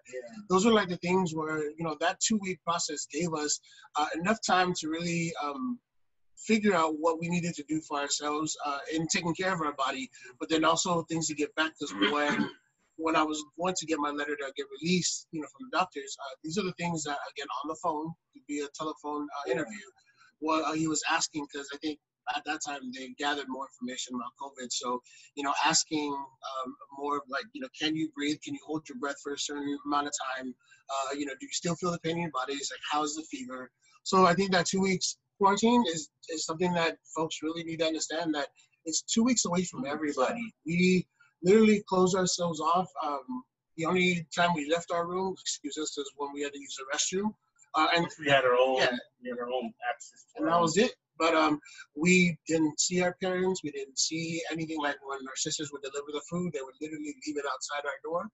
those are like the things where that 2-week process gave us enough time to really figure out what we needed to do for ourselves in taking care of our body, but then also things to get back. Because when I was going to get my letter to get released, from the doctors, these are the things that, again, on the phone, could be a telephone interview. Well, he was asking, because I think at that time they gathered more information about COVID. So, asking more of like, can you breathe? Can you hold your breath for a certain amount of time? Do you still feel the pain in your body? It's like, how's the fever? So I think that 2 weeks quarantine is something that folks really need to understand, that it's 2 weeks away from everybody. We literally closed ourselves off. The only time we left our room, excuse us, is when we had to use the restroom. And
we had our own, access to
and that was it. But we didn't see our parents. We didn't see anything. Like when our sisters would deliver the food, they would literally leave it outside our door,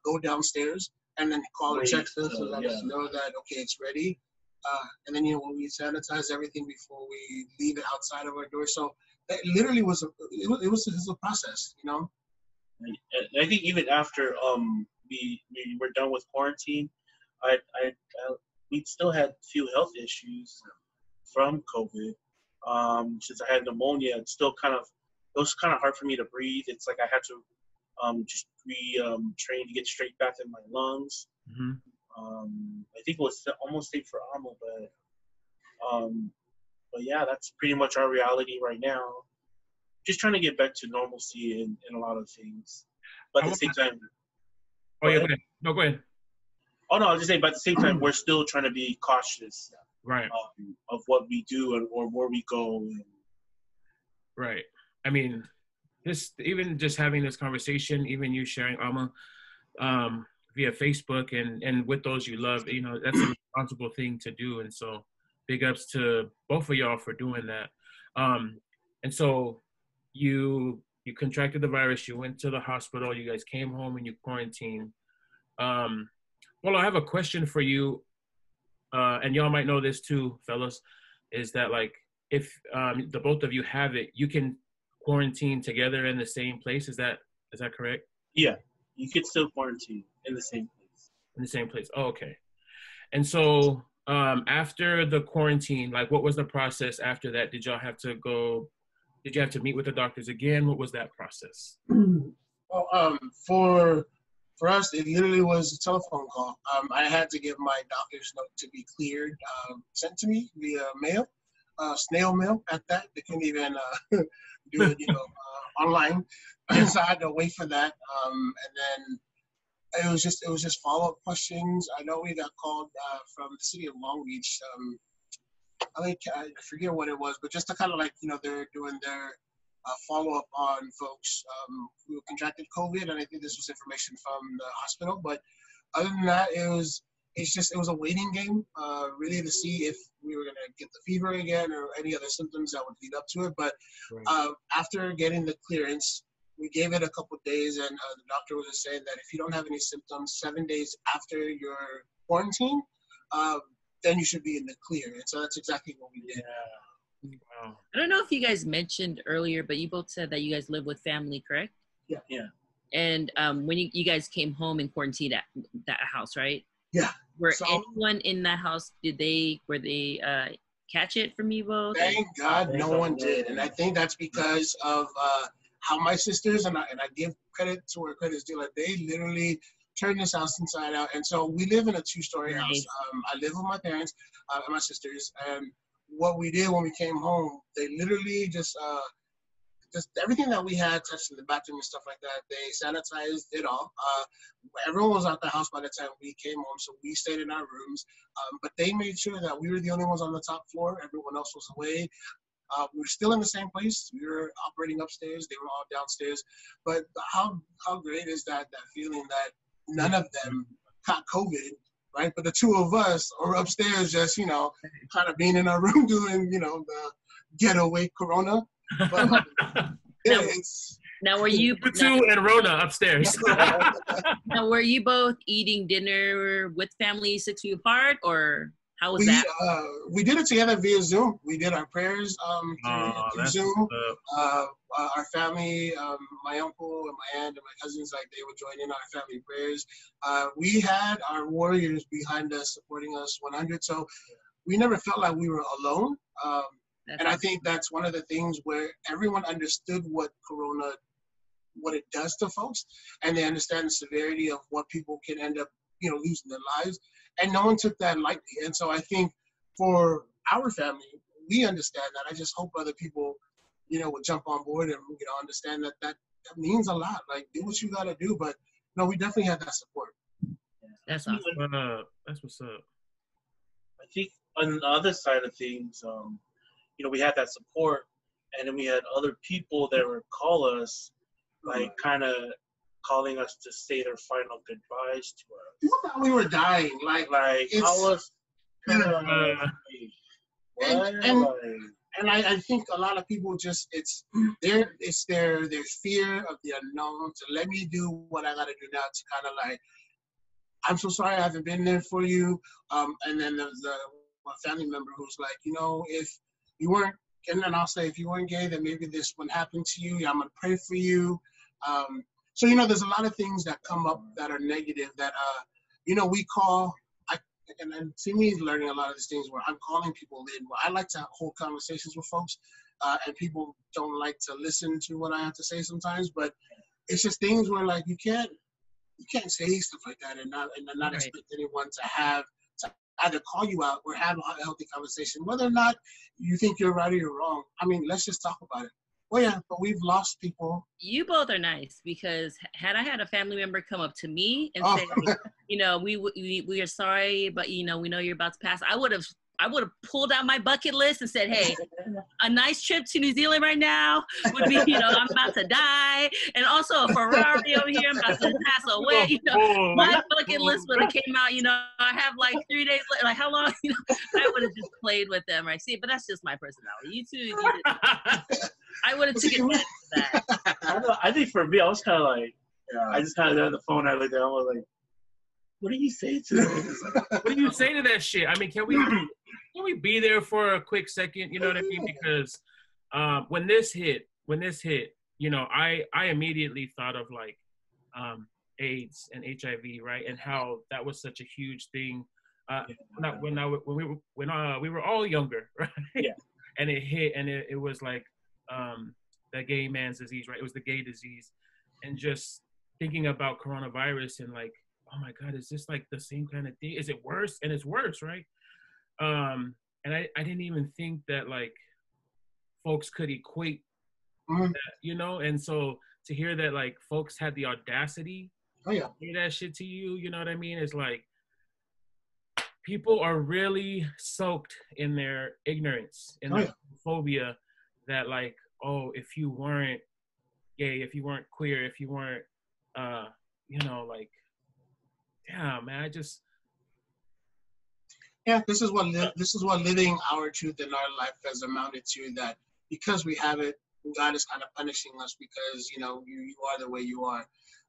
go downstairs, and then call or text us and let us know that, okay, it's ready. And then, when we sanitize everything before we leave it outside of our door. So it literally was a process,
I think even after we were done with quarantine, we still had a few health issues from COVID. Since I had pneumonia, it was kind of hard for me to breathe. It's like I had to just train to get straight back in my lungs.
Mm-hmm.
I think it was almost safe for Alma, but yeah, that's pretty much our reality right now. Just trying to get back to normalcy in a lot of things, but at the same time.
Oh yeah, go ahead. No, go ahead.
Oh no, I was just saying, but at the same time, we're still trying to be cautious,
right,
of what we do or where we go.
Right. I mean, even just having this conversation, even you sharing Alma, via Facebook and with those you love, that's a responsible thing to do. And so big ups to both of y'all for doing that. And so you contracted the virus, you went to the hospital, you guys came home and you quarantined. Well, I have a question for you, and y'all might know this too, fellas, is that like, if the both of you have it, you can quarantine together in the same place. Is that correct?
Yeah. You could still quarantine in the same place.
In the same place. Oh, okay. And so after the quarantine, like what was the process after that? Did you have to meet with the doctors again? What was that process?
Well, for us, it literally was a telephone call. I had to get my doctor's note to be cleared, sent to me via mail, snail mail at that. They couldn't even do it, online. So I had to wait for that, and then it was just follow-up questions. I know we got called from the city of Long Beach. I forget what it was, but just to kind of they're doing their follow-up on folks who contracted COVID, and I think this was information from the hospital. But other than that, it was a waiting game, really, to see if we were gonna get the fever again or any other symptoms that would lead up to it. But after getting the clearance, we gave it a couple of days, and the doctor was just saying that if you don't have any symptoms 7 days after your quarantine, then you should be in the clear. And so that's exactly what we did.
Wow.
I don't know if you guys mentioned earlier, but you both said that you guys live with family, correct?
Yeah.
And when you guys came home and quarantined at that house, right?
Yeah.
Were anyone in that house, were they catch it from you both?
Thank God no one did. And I think that's because of how my sisters, and I give credit to where credit is due, like they literally turned this house inside out. And so we live in a 2-story house. I live with my parents and my sisters. And what we did when we came home, they literally just everything that we had touched in the bathroom and stuff like that, they sanitized it all. Everyone was out the house by the time we came home, so we stayed in our rooms. But they made sure that we were the only ones on the top floor. Everyone else was away. We were still in the same place. We were operating upstairs. They were all downstairs. But how great is that feeling that none of them caught COVID, right? But the two of us are upstairs just, kind of being in our room doing, the getaway corona. But
now were you
two and Rona upstairs?
Now were you both eating dinner with family 6 feet apart, or how was that?
We did it together via Zoom. We did our prayers through Zoom. Our family, my uncle and my aunt and my cousins, like they would join in our family prayers. We had our warriors behind us, supporting us 100. So we never felt like we were alone. And I think that's one of the things where everyone understood what Corona, what it does to folks, and they understand the severity of what people can end up, losing their lives. And no one took that lightly. And so I think for our family, we understand that. I just hope other people, would jump on board and, understand that means a lot. Like, do what you got to do. But, no, we definitely had that support.
That's awesome.
That's what's up.
I think on the other side of things, we had that support, and then we had other people that would call us, like kind of calling us to say their final goodbyes to us.
People thought we were dying. Like
I was kind of
and I think a lot of people just their fear of the unknown to let me do what I gotta do now to kind of like, I'm so sorry I haven't been there for you. And then there's a family member who's like, if you weren't, and then I'll say, if you weren't gay, then maybe this wouldn't happen to you. I'm going to pray for you. So, there's a lot of things that come up that are negative that, we call, and Simi is learning a lot of these things where I'm calling people in, where I like to hold conversations with folks, and people don't like to listen to what I have to say sometimes, but it's just things where, like, you can't say stuff like that and not expect anyone to either call you out or have a healthy conversation, whether or not you think you're right or you're wrong. I mean, let's just talk about it. Well, yeah, but we've lost people.
You both are nice, because had I had a family member come up to me and say, we are sorry, but we know you're about to pass, I would have pulled out my bucket list and said, hey, a nice trip to New Zealand right now would be, I'm about to die. And also a Ferrari over here, I'm about to pass away. My bucket list would have came out, I have like 3 days later, like how long, I would have just played with them, right? See, but that's just my personality. You two, I would have taken advantage of that.
I think for me, I was kind of like, I just kind of on the phone, I looked at, I was like, what do you say to that?
What do you say to that shit? I mean, can we be there for a quick second? You know what I mean? Because when this hit, I immediately thought of like AIDS and HIV, right? And how that was such a huge thing. When we were all younger, right?
Yeah.
And it hit, and it was like the gay man's disease, right? It was the gay disease, and just thinking about coronavirus and like, oh my God, is this like the same kind of thing? Is it worse? And it's worse, right? And I didn't even think that like folks could equate that, and so to hear that like folks had the audacity to say that shit to you, you know what I mean? It's like people are really soaked in their ignorance and their phobia that like, oh, if you weren't gay, if you weren't queer, if you weren't, like, damn, man, this is what living our truth in our life has amounted to, that because we have it, God is kind of punishing us because, you are the way you are.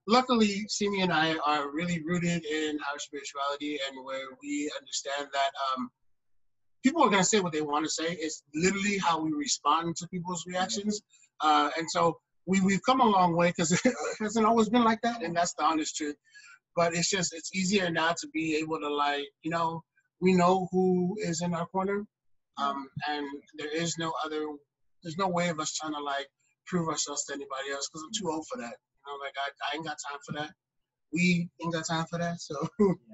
Luckily, Simi and I are really rooted in our spirituality, and where we understand that people are going to say what they want to say. It's literally how we respond to people's reactions. And so we've come a long way, because it hasn't always been like that, and that's the honest truth.
But it's easier now to be able to, like, you know, we know who is in our corner, and there's no way of us trying to, like, prove ourselves to anybody else, because I'm too old for that. You know, like, I ain't got time for that. We ain't got time for that. So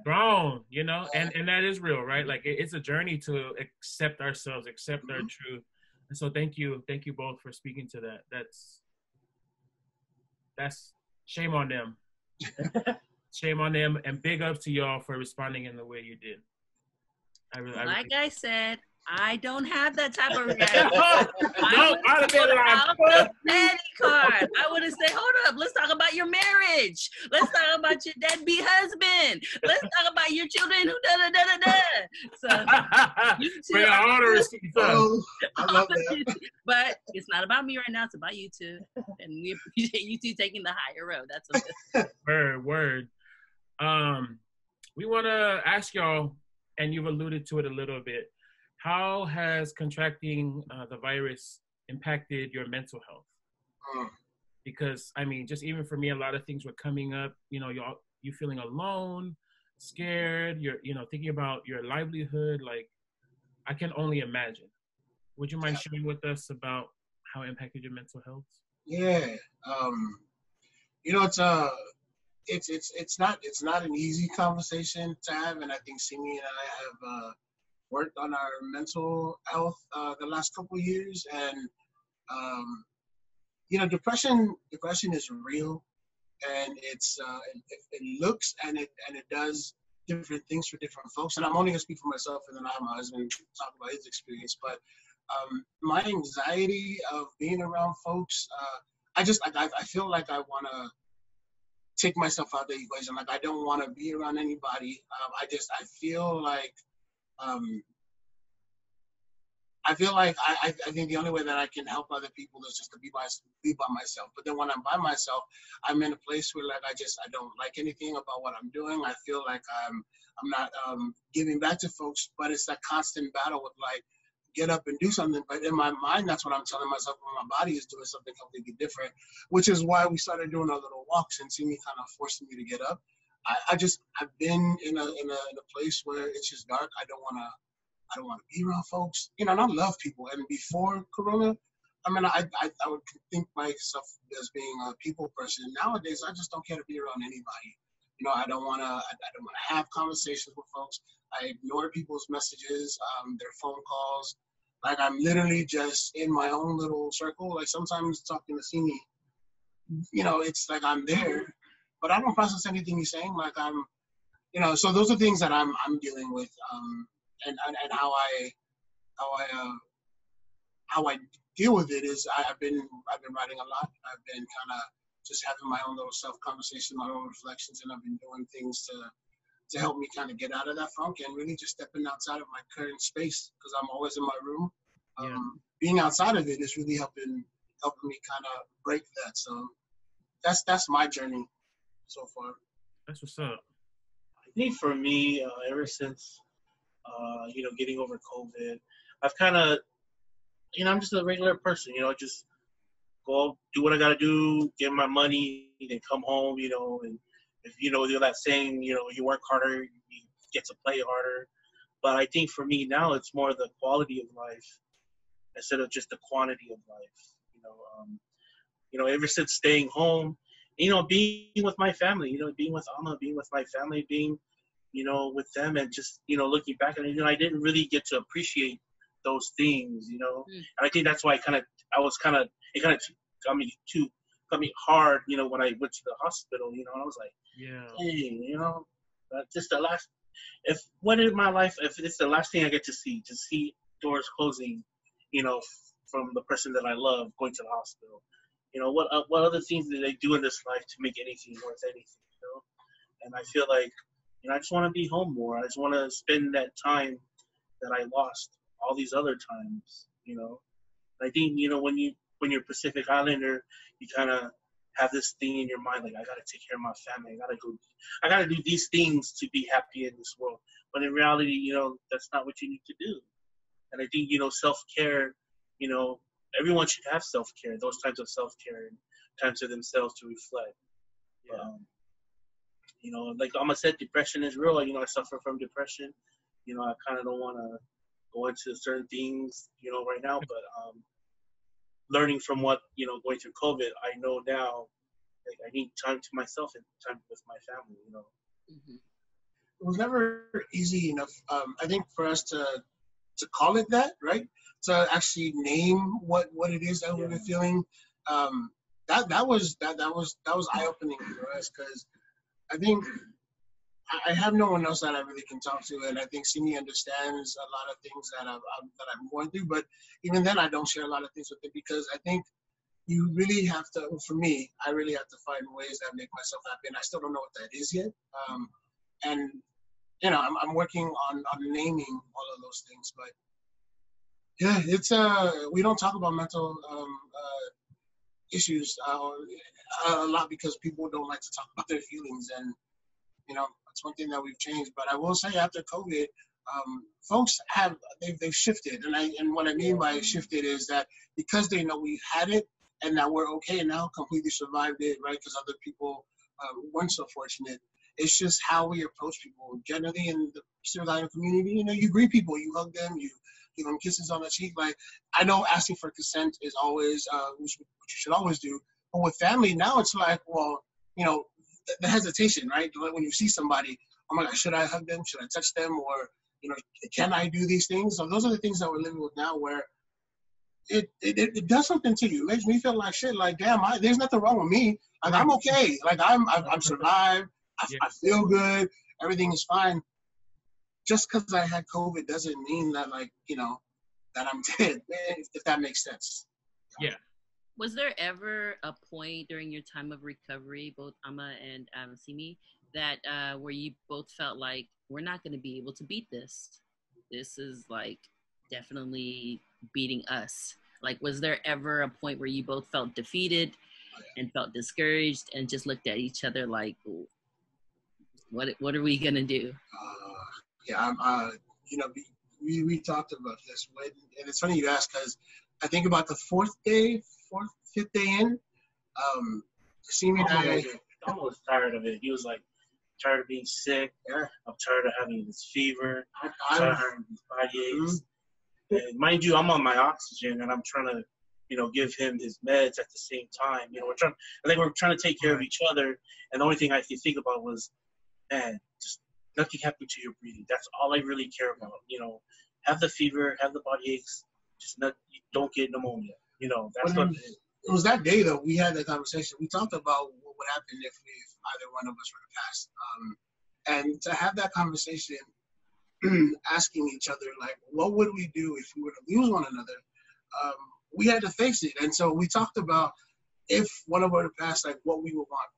grown, you know, and that is real, right? Like, it's a journey to accept ourselves, accept our truth. And so thank you both for speaking to that. That's shame on them. Shame on them, and big ups to y'all for responding in the way you did.
I said, I don't have that type of reaction.
I'd have been
like, petty card. I would have said, hold up, let's talk about your marriage. Let's talk about your deadbeat husband. Let's talk about your children who da-da-da-da-da. So, you two.
Bring all the receipts up.
I love that.
But it's not about me right now. It's about you two. And we appreciate you two taking the higher road. That's okay.
Word. We want to ask y'all, and you've alluded to it a little bit, how has contracting the virus impacted your mental health? Because, I mean, just even for me, a lot of things were coming up. You know, you feeling alone, scared. You're, you know, thinking about your livelihood. Like, I can only imagine. Would you mind sharing with us about how it impacted your mental health?
Yeah. You know, it's not an easy conversation to have, and I think Simi and I have worked on our mental health the last couple of years, and you know, depression is real, and it looks and it does different things for different folks. And I'm only gonna speak for myself, and then I have my husband talk about his experience. But my anxiety of being around folks, I feel like I wanna take myself out of the equation. Like, I don't want to be around anybody. I feel like I think the only way that I can help other people is just to be by myself. But then when I'm by myself, I'm in a place where, like, I don't like anything about what I'm doing. I feel like I'm not giving back to folks, but it's that constant battle with, like, get up and do something. But in my mind, that's what I'm telling myself when my body is doing something completely different, which is why we started doing our little walks and Simi kind of forcing me to get up. I've been in a place where it's just dark. I don't want to be around folks, you know, and I love people. And before Corona, I mean, I would think myself as being a people person. Nowadays, I just don't care to be around anybody. You know, I don't want to have conversations with folks. I ignore people's messages, their phone calls. Like, I'm literally just in my own little circle. Like, sometimes talking to Simi, you know, it's like I'm there, but I don't process anything he's saying. Like, I'm, you know, so those are things that I'm dealing with, and how I deal with it is I've been writing a lot. I've been kind of just having my own little self conversation, my own reflections, and I've been doing things to help me kind of get out of that funk and really just stepping outside of my current space, because I'm always in my room. Being outside of it is really helping me kind of break that. So that's my journey so far.
That's what's up.
I think for me, ever since you know, getting over COVID, I've kind of, you know, I'm just a regular person. You know, just go do what I gotta do, get my money, then come home. You know, and if you know, that saying, you know, you work harder, you get to play harder. But I think for me now, it's more the quality of life instead of just the quantity of life. You know, ever since staying home, you know, being with my family, you know, being with Alma, being with my family, being, you know, with them, and just, you know, looking back on it, you know, I didn't really get to appreciate those things, you know. And I think that's why it kind of got me hard, you know, when I went to the hospital, you know. I was like, hey, you know, just the last, if it's the last thing I get to see doors closing, you know, from the person that I love going to the hospital, you know, what other things do they do in this life to make anything worth anything, you know? And I feel like, you know, I just want to be home more. I just want to spend that time that I lost all these other times, you know. I think, you know, when you're Pacific Islander, you kind of have this thing in your mind, like, I got to take care of my family. I got to do these things to be happy in this world. But in reality, you know, that's not what you need to do. And I think, you know, self-care, you know, everyone should have self-care, those types of self-care, and time to themselves to reflect. You know, like Amma said, depression is real. You know, I suffer from depression. You know, I kind of don't want to go into certain things, you know, right now. But learning from what, you know, going through COVID, I know now, like, I need time to myself and time with my family, you know.
Mm-hmm. It was never easy enough, I think, for us to call it that, right? To actually name what it is that we were feeling. That was eye opening for us, because I think I have no one else that I really can talk to, and I think Simi understands a lot of things that I'm going through. But even then, I don't share a lot of things with him, because I think you really have to. For me, I really have to find ways that make myself happy, and I still don't know what that is yet. And you know, I'm working on naming all of those things, but yeah, it's we don't talk about mental issues a lot, because people don't like to talk about their feelings, and you know, that's one thing that we've changed. But I will say, after COVID, folks they've shifted, and what I mean by shifted is that because they know we had it and that we're okay now, completely survived it, right? Because other people weren't so fortunate. It's just how we approach people generally in the Sri Lankan community. You know, you greet people, you hug them, you give them kisses on the cheek. Like, I know asking for consent is always which you should always do, but with family now, it's like, well, you know, the hesitation, right? When you see somebody, oh my God, should I hug them? Should I touch them? Or, you know, can I do these things? So those are the things that we're living with now, where it does something to you. It makes me feel like shit. Like, damn, there's nothing wrong with me. Like, I'm okay. Like, I'm survived. I feel good. Everything is fine. Just because I had COVID doesn't mean that, like, you know, that I'm dead, if that makes sense.
Yeah.
Was there ever a point during your time of recovery, both Amma and Simi, that where you both felt like, we're not going to be able to beat this? This is like definitely beating us. Like, was there ever a point where you both felt defeated and felt discouraged and just looked at each other like, what are we going to do?
You know, we talked about this, and it's funny you ask, because I think about the fifth day in, Simi and I
was tired of it. He was like, tired of being sick. Yeah. I'm tired of having this fever. I'm tired of having these body aches. Mm-hmm. And mind you, I'm on my oxygen, and I'm trying to, you know, give him his meds at the same time. You know, we're trying to take care of each other. And the only thing I could think about was, man, just nothing happened to your breathing. That's all I really care about. You know, have the fever, have the body aches, don't get pneumonia. You know, that's what it is.
It was that day, though, we had that conversation. We talked about what would happen if either one of us were to pass. And to have that conversation, asking each other, like, what would we do if we were to lose one another? We had to face it. And so we talked about, if one of us were to pass, like, what we would want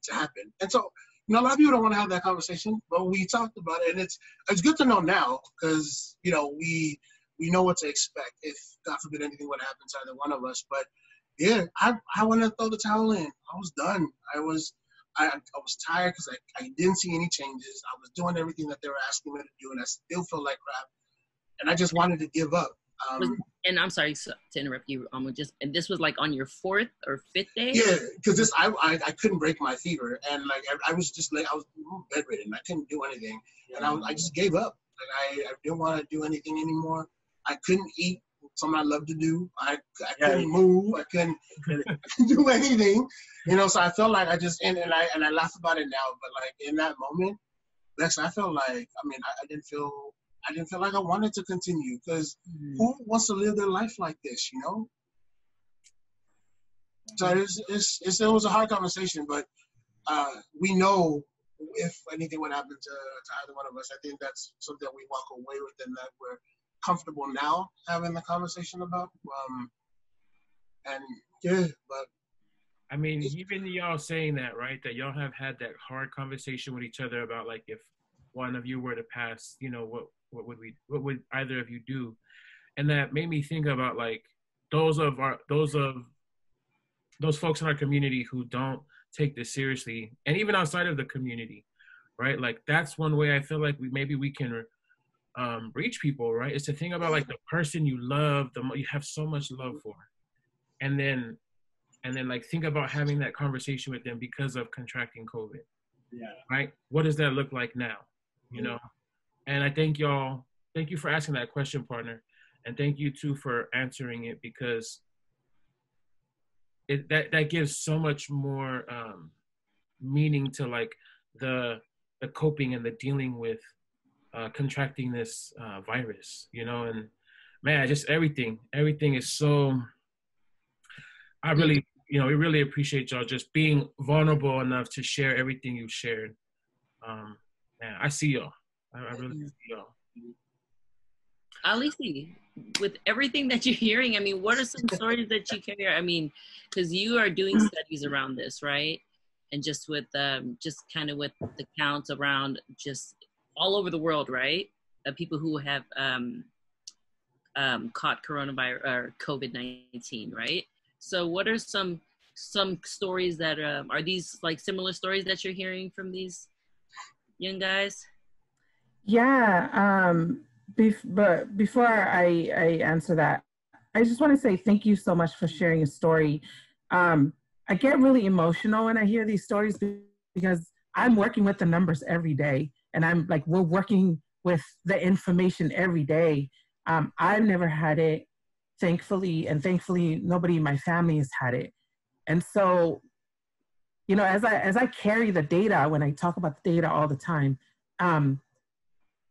to happen. And so, you know, a lot of people don't want to have that conversation, but we talked about it. And it's good to know now, because, you know, we know what to expect if, God forbid, anything would happen to either one of us. But yeah, I want to throw the towel in. I was done. I was tired, because I didn't see any changes. I was doing everything that they were asking me to do, and I still feel like crap. And I just wanted to give up.
And I'm sorry to interrupt you. And this was like on your 4th or 5th day?
Yeah, because I couldn't break my fever, and like I was just like, I was bedridden. I couldn't do anything, and I just gave up. Like I didn't want to do anything anymore. I couldn't eat. Something I love to do. I couldn't move. I couldn't do anything, you know. So I felt like I just and I laugh about it now, but like in that moment, Lex, I felt like, I mean, I didn't feel like I wanted to continue, because who wants to live their life like this, you know? So it was a hard conversation, but we know if anything would happen to either one of us, I think that's something we walk away with, and that we're comfortable now having the conversation about. And yeah, but
I mean, even y'all saying that, right? That y'all have had that hard conversation with each other about, like, if one of you were to pass, you know, what would either of you do? And that made me think about, like, those folks in our community who don't take this seriously, and even outside of the community, right? Like, that's one way I feel like we can reach people, right? Is to think about, like, the person you love, you have so much love for, and then like think about having that conversation with them because of contracting COVID,
Yeah.
Right? What does that look like now? You know? And I thank y'all. Thank you for asking that question, partner. And thank you too for answering it, because that gives so much more meaning to like the coping and the dealing with contracting this virus, you know. And man, just everything is so, I really, you know, we really appreciate y'all just being vulnerable enough to share everything you shared. Man, I see y'all. I really see y'all.
Alisi, with everything that you're hearing, I mean, what are some stories that you can hear? I mean, because you are doing studies around this, right? And just with just kind of with the counts around just all over the world, right? People who have caught coronavirus or COVID-19, right? So what are some stories that are these like similar stories that you're hearing from these young guys?
Yeah. But before I answer that, I just want to say thank you so much for sharing your story. I get really emotional when I hear these stories because I'm working with the numbers every day, and I'm like, we're working with the information every day. I've never had it, thankfully, and thankfully nobody in my family has had it. And so, you know, as I carry the data, when I talk about the data all the time,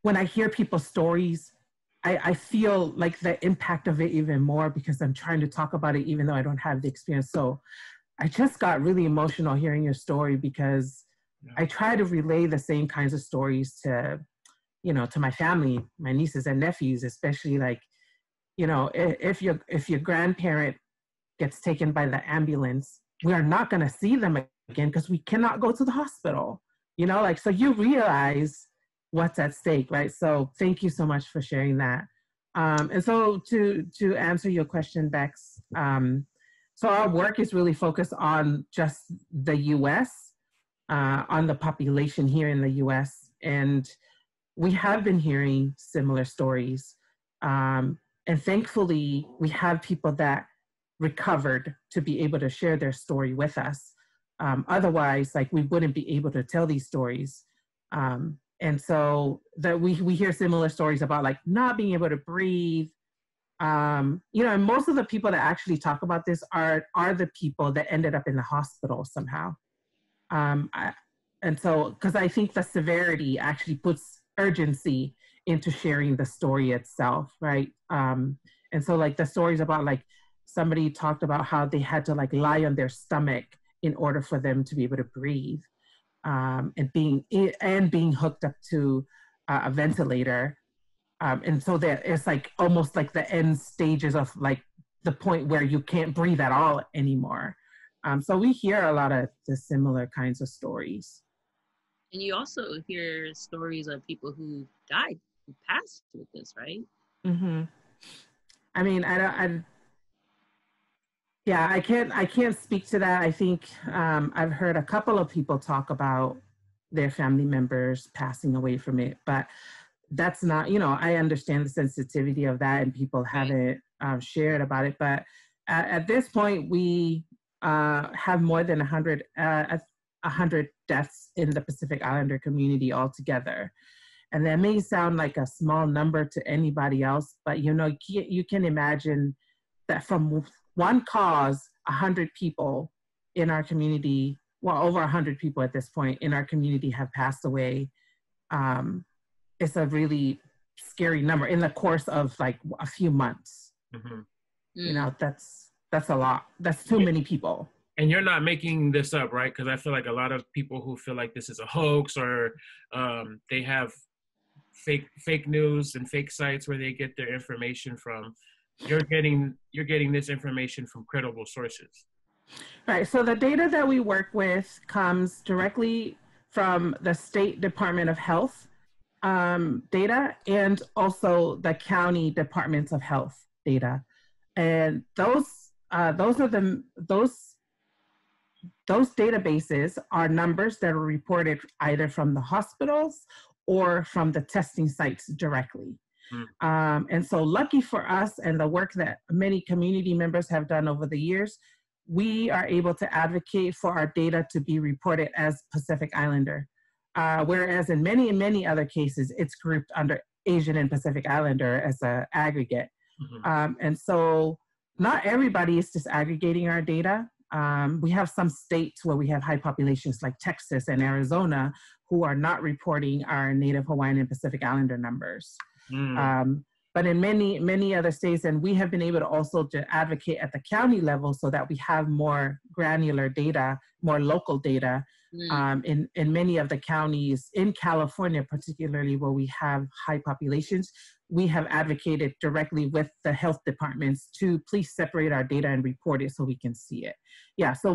when I hear people's stories, I feel like the impact of it even more because I'm trying to talk about it even though I don't have the experience. So I just got really emotional hearing your story because I try to relay the same kinds of stories to, you know, to my family, my nieces and nephews, especially like, you know, if your grandparent gets taken by the ambulance, we are not going to see them again because we cannot go to the hospital, you know, like, so you realize what's at stake, right? So thank you so much for sharing that. And so to answer your question, Bex, so our work is really focused on just the US, on the population here in the US. And we have been hearing similar stories. And thankfully, we have people that recovered to be able to share their story with us. Otherwise, like, we wouldn't be able to tell these stories. And so that we hear similar stories about like not being able to breathe. You know, and most of the people that actually talk about this are the people that ended up in the hospital somehow. And so, because I think the severity actually puts urgency into sharing the story itself, right? And so like the stories about like somebody talked about how they had to like lie on their stomach in order for them to be able to breathe. And being hooked up to a ventilator, and so that it's like almost like the end stages of like the point where you can't breathe at all anymore. So we hear a lot of the similar kinds of stories.
And you also hear stories of people who died, who passed with this, right?
Mm-hmm. I mean, I can't speak to that. I think I've heard a couple of people talk about their family members passing away from it, but that's not, you know, I understand the sensitivity of that and people haven't shared about it. But at this point, we have more than 100 deaths in the Pacific Islander community altogether. And that may sound like a small number to anybody else, but you know, you can imagine that from one cause, 100 people in our community, well, over 100 people at this point in our community have passed away. It's a really scary number in the course of like a few months.
Mm-hmm.
You know, that's a lot. That's too many people.
And you're not making this up, right? Because I feel like a lot of people who feel like this is a hoax or they have fake news and fake sites where they get their information from. You're getting this information from credible sources.
Right. So the data that we work with comes directly from the State Department of Health data and also the county departments of health data. And those databases are numbers that are reported either from the hospitals or from the testing sites directly. And so lucky for us and the work that many community members have done over the years, we are able to advocate for our data to be reported as Pacific Islander. Whereas in many other cases, it's grouped under Asian and Pacific Islander as an aggregate. And so not everybody is just aggregating our data. We have some states where we have high populations like Texas and Arizona who are not reporting our Native Hawaiian and Pacific Islander numbers. But in many other states, and we have been able to also to advocate at the county level so that we have more granular data, more local data in many of the counties in California, particularly where we have high populations. We have advocated directly with the health departments to please separate our data and report it so we can see it. Yeah, so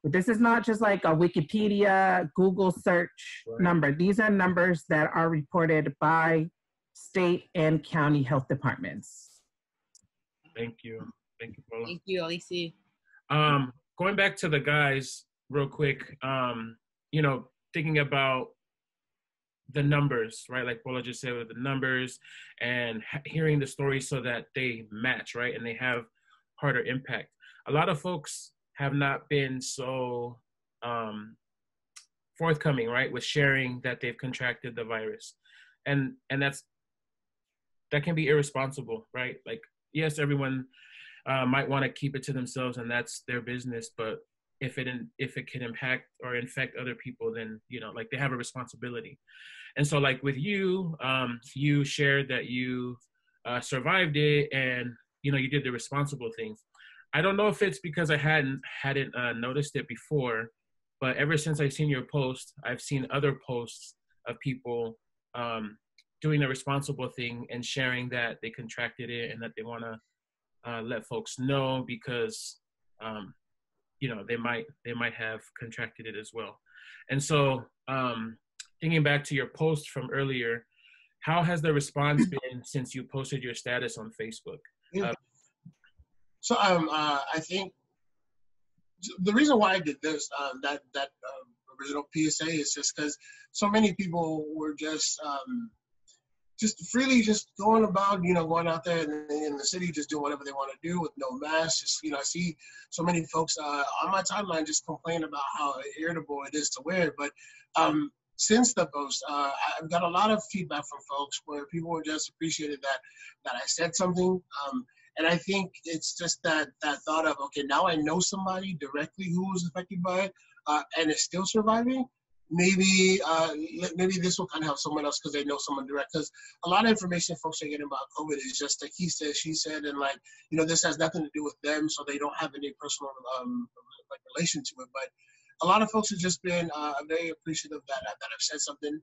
this is not just like a Wikipedia, Google search number. These are numbers that are reported by state and county health departments.
Thank you, Paula.
Thank you, Alisi.
Going back to the guys real quick, thinking about the numbers, right? Like Paula just said, with the numbers and hearing the stories so that they match, right? And they have harder impact. A lot of folks have not been so forthcoming, right, with sharing that they've contracted the virus. And that can be irresponsible, right? Like, yes, everyone might want to keep it to themselves and that's their business, but if it can impact or infect other people, then, like they have a responsibility. And so like with you, you shared that you survived it and, you did the responsible things. I don't know if it's because I hadn't noticed it before, but ever since I've seen your post, I've seen other posts of people doing the responsible thing and sharing that they contracted it and that they want to let folks know because, they might have contracted it as well. And so thinking back to your post from earlier, how has the response been since you posted your status on Facebook?
I think the reason why I did this, that original PSA is just because so many people were just freely just going about, going out there in the city, just doing whatever they want to do with no mask. Just, I see so many folks on my timeline just complain about how irritable it is to wear it. But since the post, I've got a lot of feedback from folks where people were just appreciated that I said something. And I think it's just that thought of, okay, now I know somebody directly who was affected by it and is still surviving. Maybe this will kind of help someone else because they know someone direct. Because a lot of information folks are getting about COVID is just like he said, she said, and like, this has nothing to do with them, so they don't have any personal relation to it. But a lot of folks have just been very appreciative that I've said something.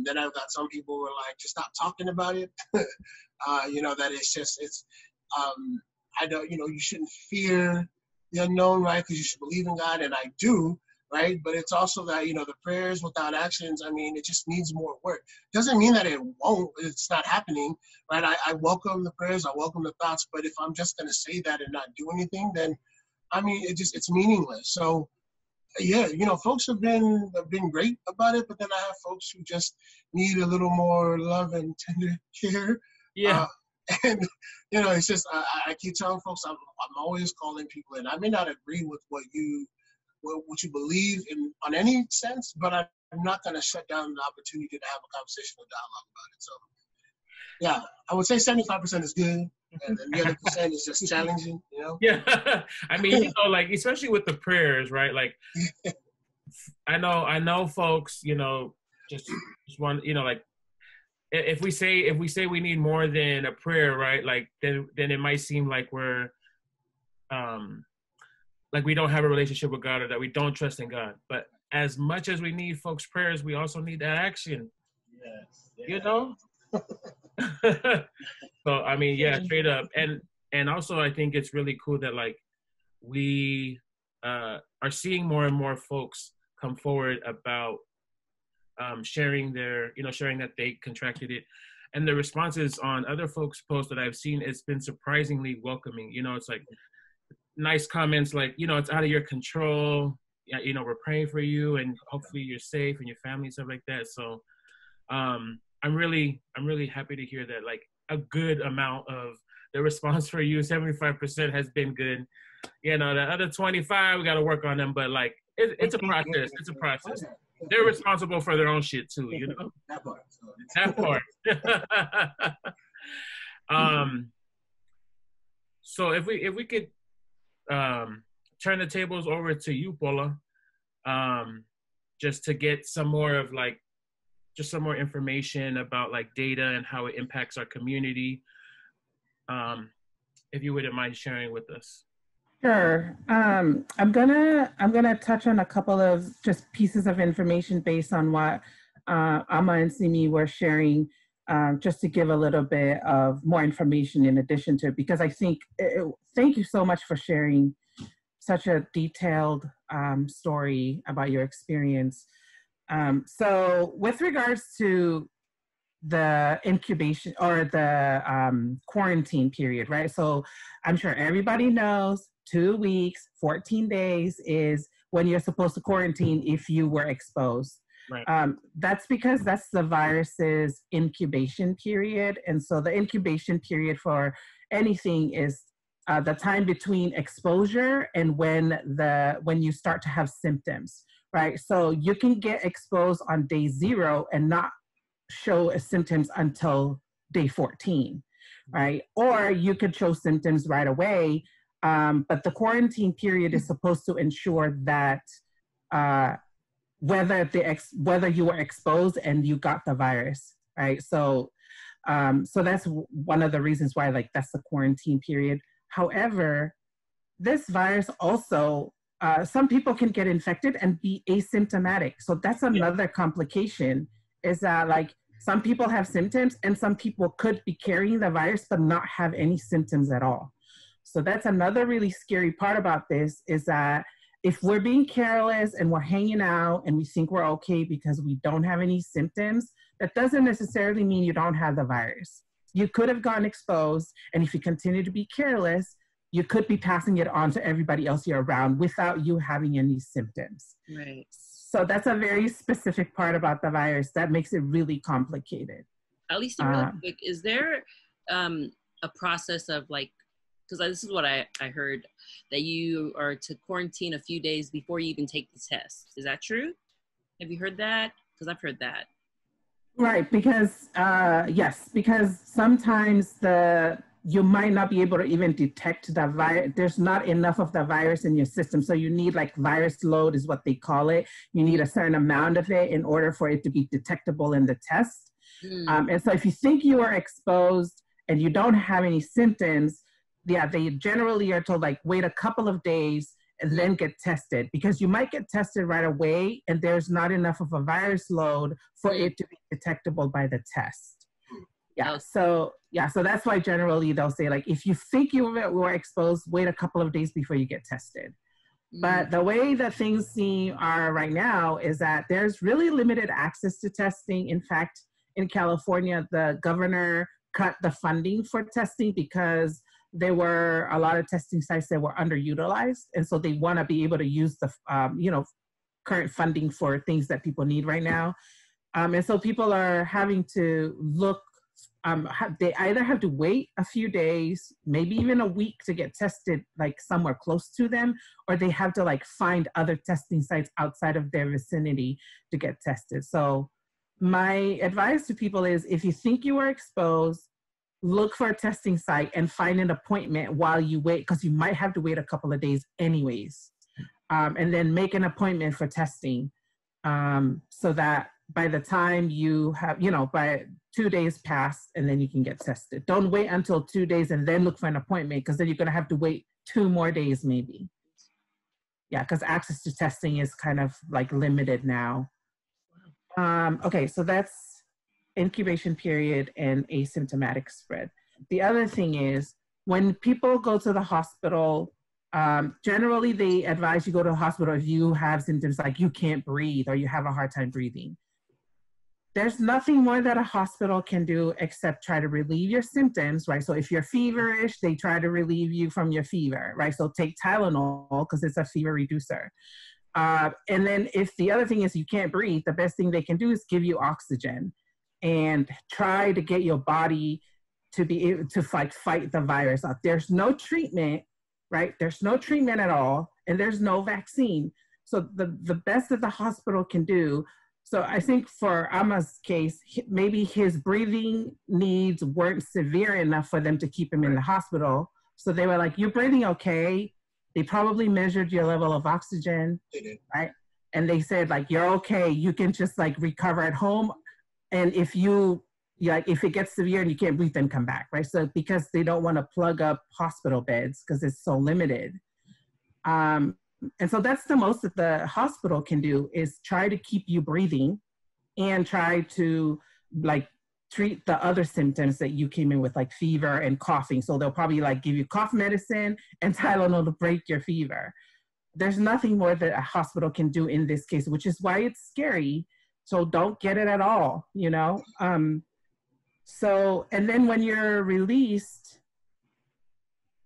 Then I've got some people who are like, just stop talking about it. That it's I don't, you shouldn't fear the unknown, right? Because you should believe in God, and I do, right? But it's also that, the prayers without actions, it just needs more work. Doesn't mean that it's not happening, right? I welcome the prayers, I welcome the thoughts, but if I'm just going to say that and not do anything, then, it's meaningless. So, yeah, folks have been great about it, but then I have folks who just need a little more love and tender care.
Yeah.
And it's just I keep telling folks I'm always calling people in. I may not agree with what you believe in on any sense, but I'm not going to shut down the opportunity to have a conversation or dialogue about it. So yeah, I would say 75% is good, and then the other percent is just challenging.
Yeah, like especially with the prayers, right? Like I know folks, just want, like. If we say we need more than a prayer, right? Like then it might seem like we're like we don't have a relationship with God or that we don't trust in God. But as much as we need folks' prayers, we also need that action. Yes. So yeah, straight up. And also I think it's really cool that like we are seeing more and more folks come forward about sharing that they contracted it, and the responses on other folks' posts that I've seen, it's been surprisingly welcoming. It's like nice comments like, it's out of your control. We're praying for you, and hopefully you're safe and your family and stuff like that. So, I'm really happy to hear that like a good amount of the response for you, 75% has been good. You know, the other 25, we got to work on them. But like, it's a process. It's a process. They're responsible for their own shit too, you know.
That part.
That part. So if we could turn the tables over to you, Paula, just to get some more information about like data and how it impacts our community. If you wouldn't mind sharing with us.
Sure. I'm gonna touch on a couple of just pieces of information based on what Ama and Simi were sharing, just to give a little bit of more information in addition to it, because I think, thank you so much for sharing such a detailed story about your experience. So with regards to the incubation or the quarantine period, right? So I'm sure everybody knows 2 weeks, 14 days is when you're supposed to quarantine if you were exposed.
Right.
That's because that's the virus's incubation period. And so the incubation period for anything is the time between exposure and when you start to have symptoms, right? So you can get exposed on day 0 and not show symptoms until day 14, right? Or you could show symptoms right away, but the quarantine period is supposed to ensure that whether you were exposed and you got the virus, right? So that's one of the reasons why, like, that's the quarantine period. However, this virus also, some people can get infected and be asymptomatic. So that's another complication, is that like some people have symptoms and some people could be carrying the virus but not have any symptoms at all. So that's another really scary part about this, is that if we're being careless and we're hanging out and we think we're okay because we don't have any symptoms, that doesn't necessarily mean you don't have the virus. You could have gotten exposed, and if you continue to be careless, you could be passing it on to everybody else you're around without you having any symptoms.
Right.
So that's a very specific part about the virus that makes it really complicated.
Alisi, really quick, is there a process of like, because this is what I heard, that you are to quarantine a few days before you even take the test. Is that true? Have you heard that? Because I've heard that.
Right, because yes, because sometimes you might not be able to even detect the virus. There's not enough of the virus in your system. So you need, like, virus load is what they call it. You need a certain amount of it in order for it to be detectable in the test. And so if you think you are exposed and you don't have any symptoms, they generally are told, like, wait a couple of days and then get tested, because you might get tested right away and there's not enough of a virus load for it to be detectable by the test. So that's why generally they'll say, like, if you think you were exposed, wait a couple of days before you get tested. But the way that things are right now is that there's really limited access to testing. In fact, in California, the governor cut the funding for testing because there were a lot of testing sites that were underutilized. And so they want to be able to use the, current funding for things that people need right now. And so people are having to look, they either have to wait a few days, maybe even a week to get tested, like somewhere close to them, or they have to like find other testing sites outside of their vicinity to get tested. So my advice to people is, if you think you are exposed, look for a testing site and find an appointment while you wait, because you might have to wait a couple of days anyways. And then make an appointment for testing, so that by the time you have, by 2 days pass and then you can get tested. Don't wait until 2 days and then look for an appointment, because then you're going to have to wait 2 more days maybe. Yeah, because access to testing is kind of like limited now. Okay, so that's incubation period and asymptomatic spread. The other thing is, when people go to the hospital, generally they advise you go to the hospital if you have symptoms like you can't breathe or you have a hard time breathing. There's nothing more that a hospital can do except try to relieve your symptoms, right? So if you're feverish, they try to relieve you from your fever, right? So take Talanoa because it's a fever reducer. And then if the other thing is you can't breathe, the best thing they can do is give you oxygen and try to get your body to be able to fight the virus out. There's no treatment right? There's no treatment at all, and there's no vaccine. So the best that the hospital can do, so I think for Ama's case, maybe his breathing needs weren't severe enough for them to keep him in the hospital. So they were like, you're breathing okay. They probably measured your level of oxygen, right? And they said, like, you're okay. You can just like recover at home. And if it gets severe and you can't breathe, then come back, right? So because they don't want to plug up hospital beds because it's so limited. And so that's the most that the hospital can do, is try to keep you breathing and try to like treat the other symptoms that you came in with, like fever and coughing. So they'll probably like give you cough medicine and Tylenol to break your fever. There's nothing more that a hospital can do in this case, which is why it's scary. So don't get it at all, you know? So, and then when you're released,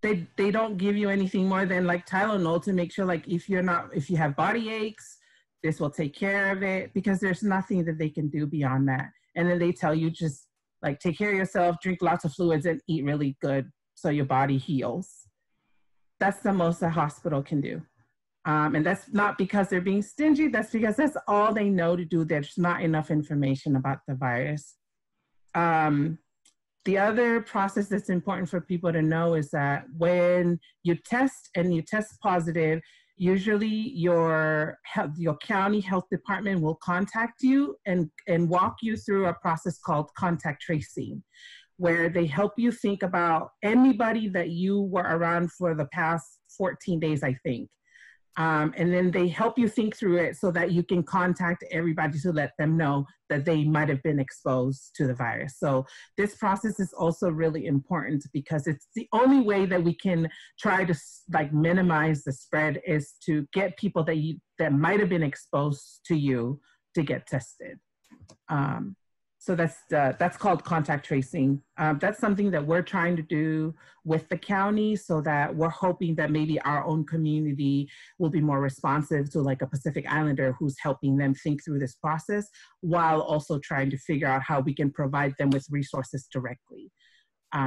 they don't give you anything more than like Tylenol to make sure, like, if you have body aches, this will take care of it, because there's nothing that they can do beyond that. And then they tell you just like, take care of yourself, drink lots of fluids and eat really good so your body heals. That's the most the hospital can do. And that's not because they're being stingy, that's because that's all they know to do. There's not enough information about the virus. The other process that's important for people to know is that when you test and you test positive, usually your county health department will contact you and walk you through a process called contact tracing, where they help you think about anybody that you were around for the past 14 days, I think. And then they help you think through it so that you can contact everybody to let them know that they might have been exposed to the virus. So this process is also really important, because it's the only way that we can try to like minimize the spread, is to get people that might have been exposed to you to get tested. So that's called contact tracing. That's something that we're trying to do with the county, so that we're hoping that maybe our own community will be more responsive to like a Pacific Islander who's helping them think through this process, while also trying to figure out how we can provide them with resources directly.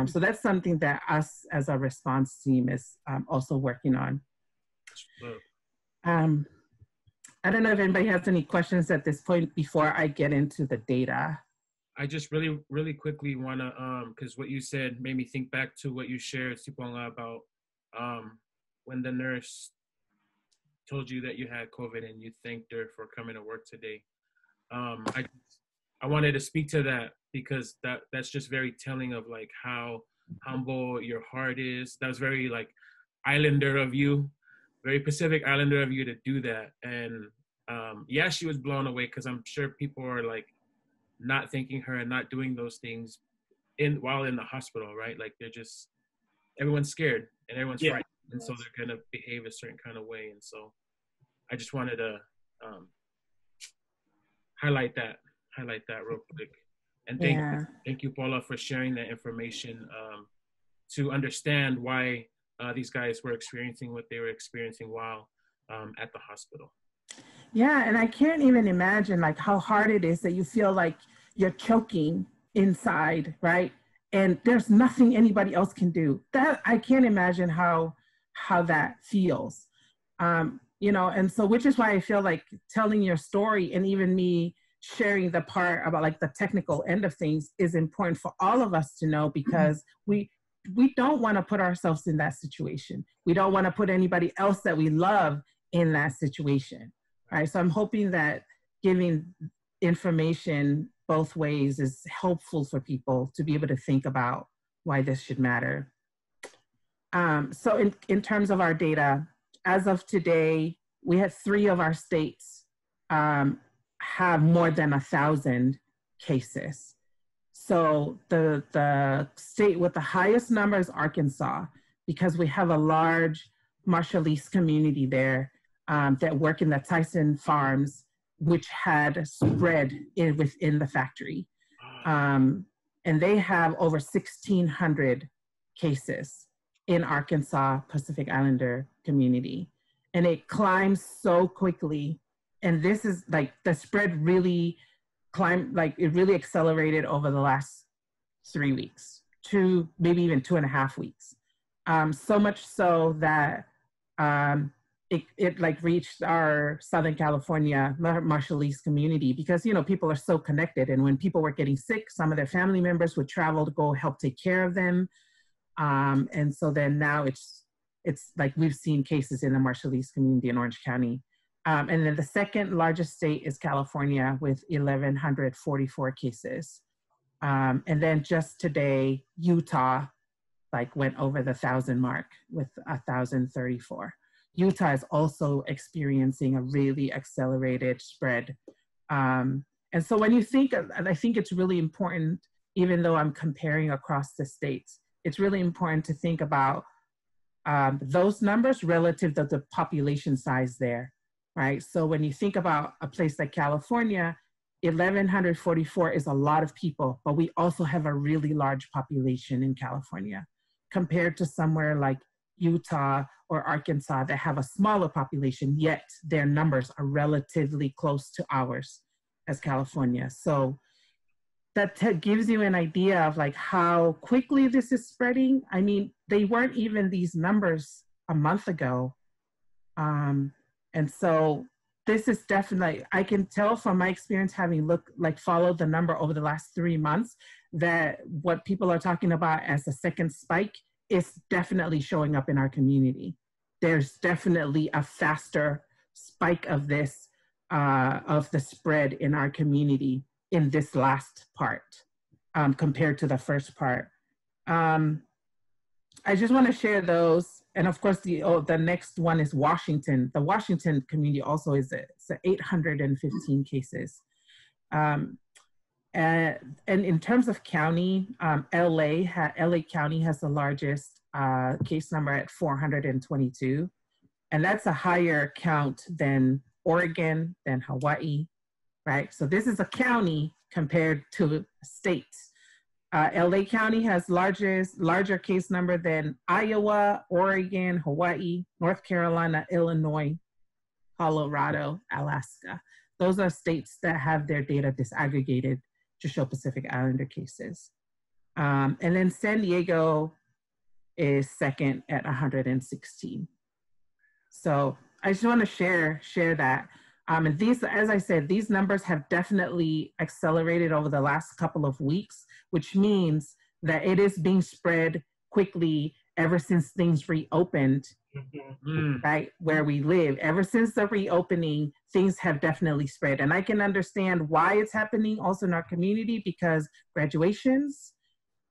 So that's something that us as a response team is also working on. I don't know if anybody has any questions at this point before I get into the data.
I just really, really quickly want to, because what you said made me think back to what you shared, Sipoga, about when the nurse told you that you had COVID and you thanked her for coming to work today. I wanted to speak to that, because that's just very telling of like how humble your heart is. That was very like Islander of you, very Pacific Islander of you to do that. And yeah, she was blown away, because I'm sure people are like not thanking her and not doing those things while in the hospital, right? Like everyone's scared and everyone's frightened, and so they're gonna behave a certain kind of way. And so I just wanted to highlight that real quick. And thank you, Paula, for sharing that information to understand why these guys were experiencing what they were experiencing while at the hospital.
Yeah, and I can't even imagine like how hard it is that you feel like you're choking inside, right? And there's nothing anybody else can do. That I can't imagine how that feels. You know, and so which is why I feel like telling your story, and even me sharing the part about like the technical end of things, is important for all of us to know, because we don't want to put ourselves in that situation. We don't want to put anybody else that we love in that situation. Right, so I'm hoping that giving information both ways is helpful for people to be able to think about why this should matter. So in terms of our data, as of today, we had 3 of our states have more than 1,000 cases. So the state with the highest number is Arkansas, because we have a large Marshallese community there that work in the Tyson farms, which had spread within the factory. And they have over 1,600 cases in Arkansas Pacific Islander community. And it climbs so quickly. And this is like, the spread really climbed, like it really accelerated over the last 3 weeks, maybe even 2.5 weeks. So much so that it like reached our Southern California Marshallese community, because, you know, people are so connected. And when people were getting sick, some of their family members would travel to go help take care of them. And so then now it's like we've seen cases in the Marshallese community in Orange County. And then the second largest state is California with 1,144 cases. And then just today, Utah like went over the 1,000 mark with 1,034. Utah is also experiencing a really accelerated spread. And so when you think, and I think it's really important, even though I'm comparing across the states, it's really important to think about those numbers relative to the population size there, right? So when you think about a place like California, 1,144 is a lot of people, but we also have a really large population in California compared to somewhere like Utah or Arkansas that have a smaller population, yet their numbers are relatively close to ours as California. So that gives you an idea of like how quickly this is spreading. I mean, they weren't even these numbers a month ago. And so this is definitely, I can tell from my experience having followed the number over the last 3 months, that what people are talking about as a second spike is definitely showing up in our community. There's definitely a faster spike of this, of the spread in our community in this last part compared to the first part. I just want to share those. And of course, the next one is Washington. The Washington community also is 815 cases. And in terms of county, LA County has the largest case number at 422. And that's a higher count than Oregon, than Hawaii, right? So this is a county compared to states. LA County has larger case number than Iowa, Oregon, Hawaii, North Carolina, Illinois, Colorado, Alaska. Those are states that have their data disaggregated to show Pacific Islander cases. And then San Diego is second at 116. So I just want to share that. And these, as I said, these numbers have definitely accelerated over the last couple of weeks, which means that it is being spread quickly ever since things reopened, right, where we live. Ever since the reopening, things have definitely spread. And I can understand why it's happening also in our community, because graduations,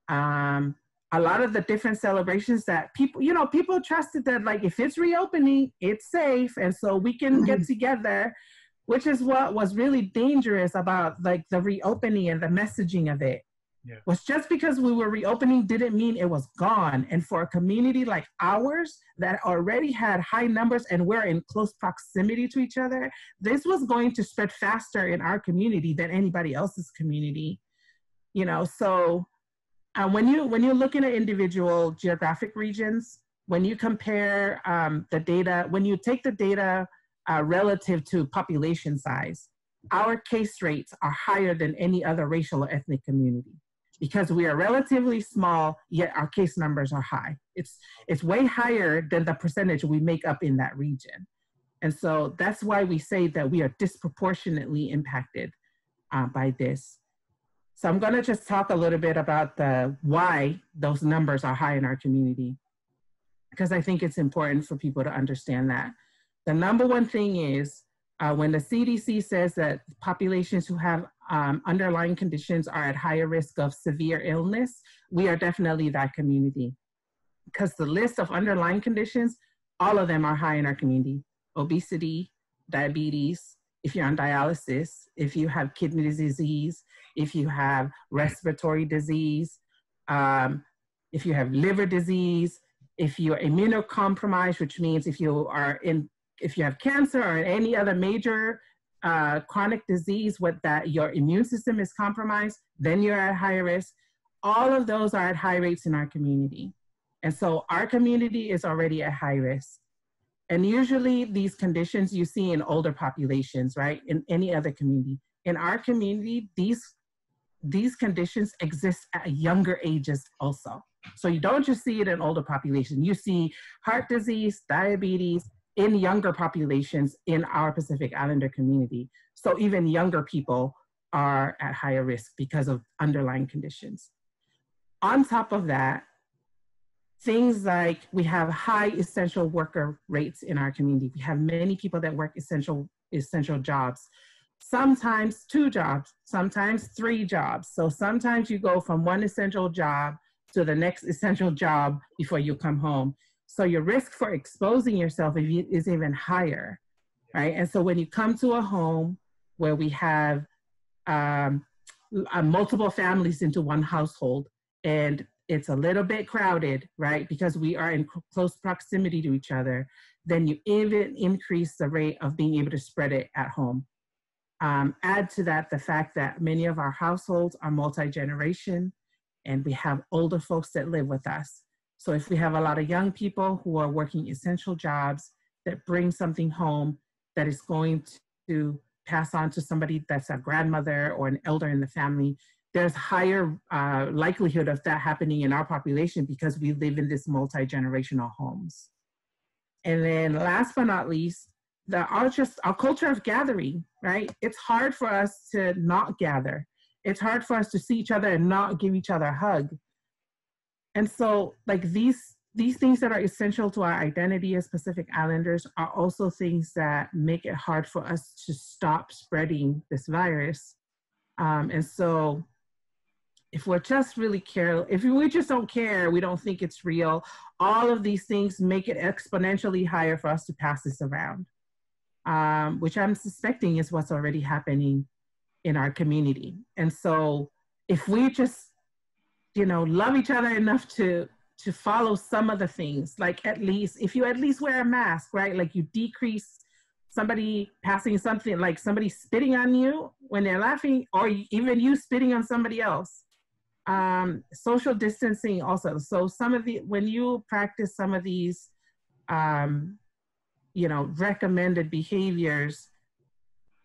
a lot of the different celebrations that people trusted that, like, if it's reopening, it's safe. And so we can get together, which is what was really dangerous about like the reopening and the messaging of it. Yeah. Was just because we were reopening didn't mean it was gone. And for a community like ours that already had high numbers and we're in close proximity to each other, this was going to spread faster in our community than anybody else's community. So when you're looking at individual geographic regions, when you compare the data, when you take the data relative to population size, our case rates are higher than any other racial or ethnic community because we are relatively small, yet our case numbers are high. It's way higher than the percentage we make up in that region. And so that's why we say that we are disproportionately impacted by this. So I'm gonna just talk a little bit about why those numbers are high in our community, because I think it's important for people to understand that. The number one thing is when the CDC says that populations who have underlying conditions are at higher risk of severe illness, we are definitely that community. Because the list of underlying conditions, all of them are high in our community. Obesity, diabetes, if you're on dialysis, if you have kidney disease, if you have respiratory disease, if you have liver disease, if you're immunocompromised, which means if you have cancer or any other major chronic disease that your immune system is compromised, then you're at higher risk. All of those are at high rates in our community. And so our community is already at high risk. And usually these conditions you see in older populations, right? In any other community. In our community, these conditions exist at younger ages also. So you don't just see it in older population. You see heart disease, diabetes in younger populations in our Pacific Islander community. So even younger people are at higher risk because of underlying conditions. On top of that, things like we have high essential worker rates in our community. We have many people that work essential jobs, sometimes 2 jobs, sometimes 3 jobs. So sometimes you go from one essential job to the next essential job before you come home. So your risk for exposing yourself is even higher, right? And so when you come to a home where we have multiple families into one household, and it's a little bit crowded, right? Because we are in close proximity to each other, then you even increase the rate of being able to spread it at home. Add to that the fact that many of our households are multi-generation, and we have older folks that live with us. So if we have a lot of young people who are working essential jobs that bring something home that is going to pass on to somebody that's a grandmother or an elder in the family, there's higher likelihood of that happening in our population because we live in this multi-generational homes. And then last but not least, our culture of gathering, right? It's hard for us to not gather. It's hard for us to see each other and not give each other a hug. And so like these things that are essential to our identity as Pacific Islanders are also things that make it hard for us to stop spreading this virus. And so if we're just really careful, if we just don't care, we don't think it's real, all of these things make it exponentially higher for us to pass this around, which I'm suspecting is what's already happening in our community. And so if we just, love each other enough to follow some of the things, like at least, if you at least wear a mask, right? Like you decrease somebody passing something, like somebody spitting on you when they're laughing, or even you spitting on somebody else. Social distancing also. So when you practice some of these, recommended behaviors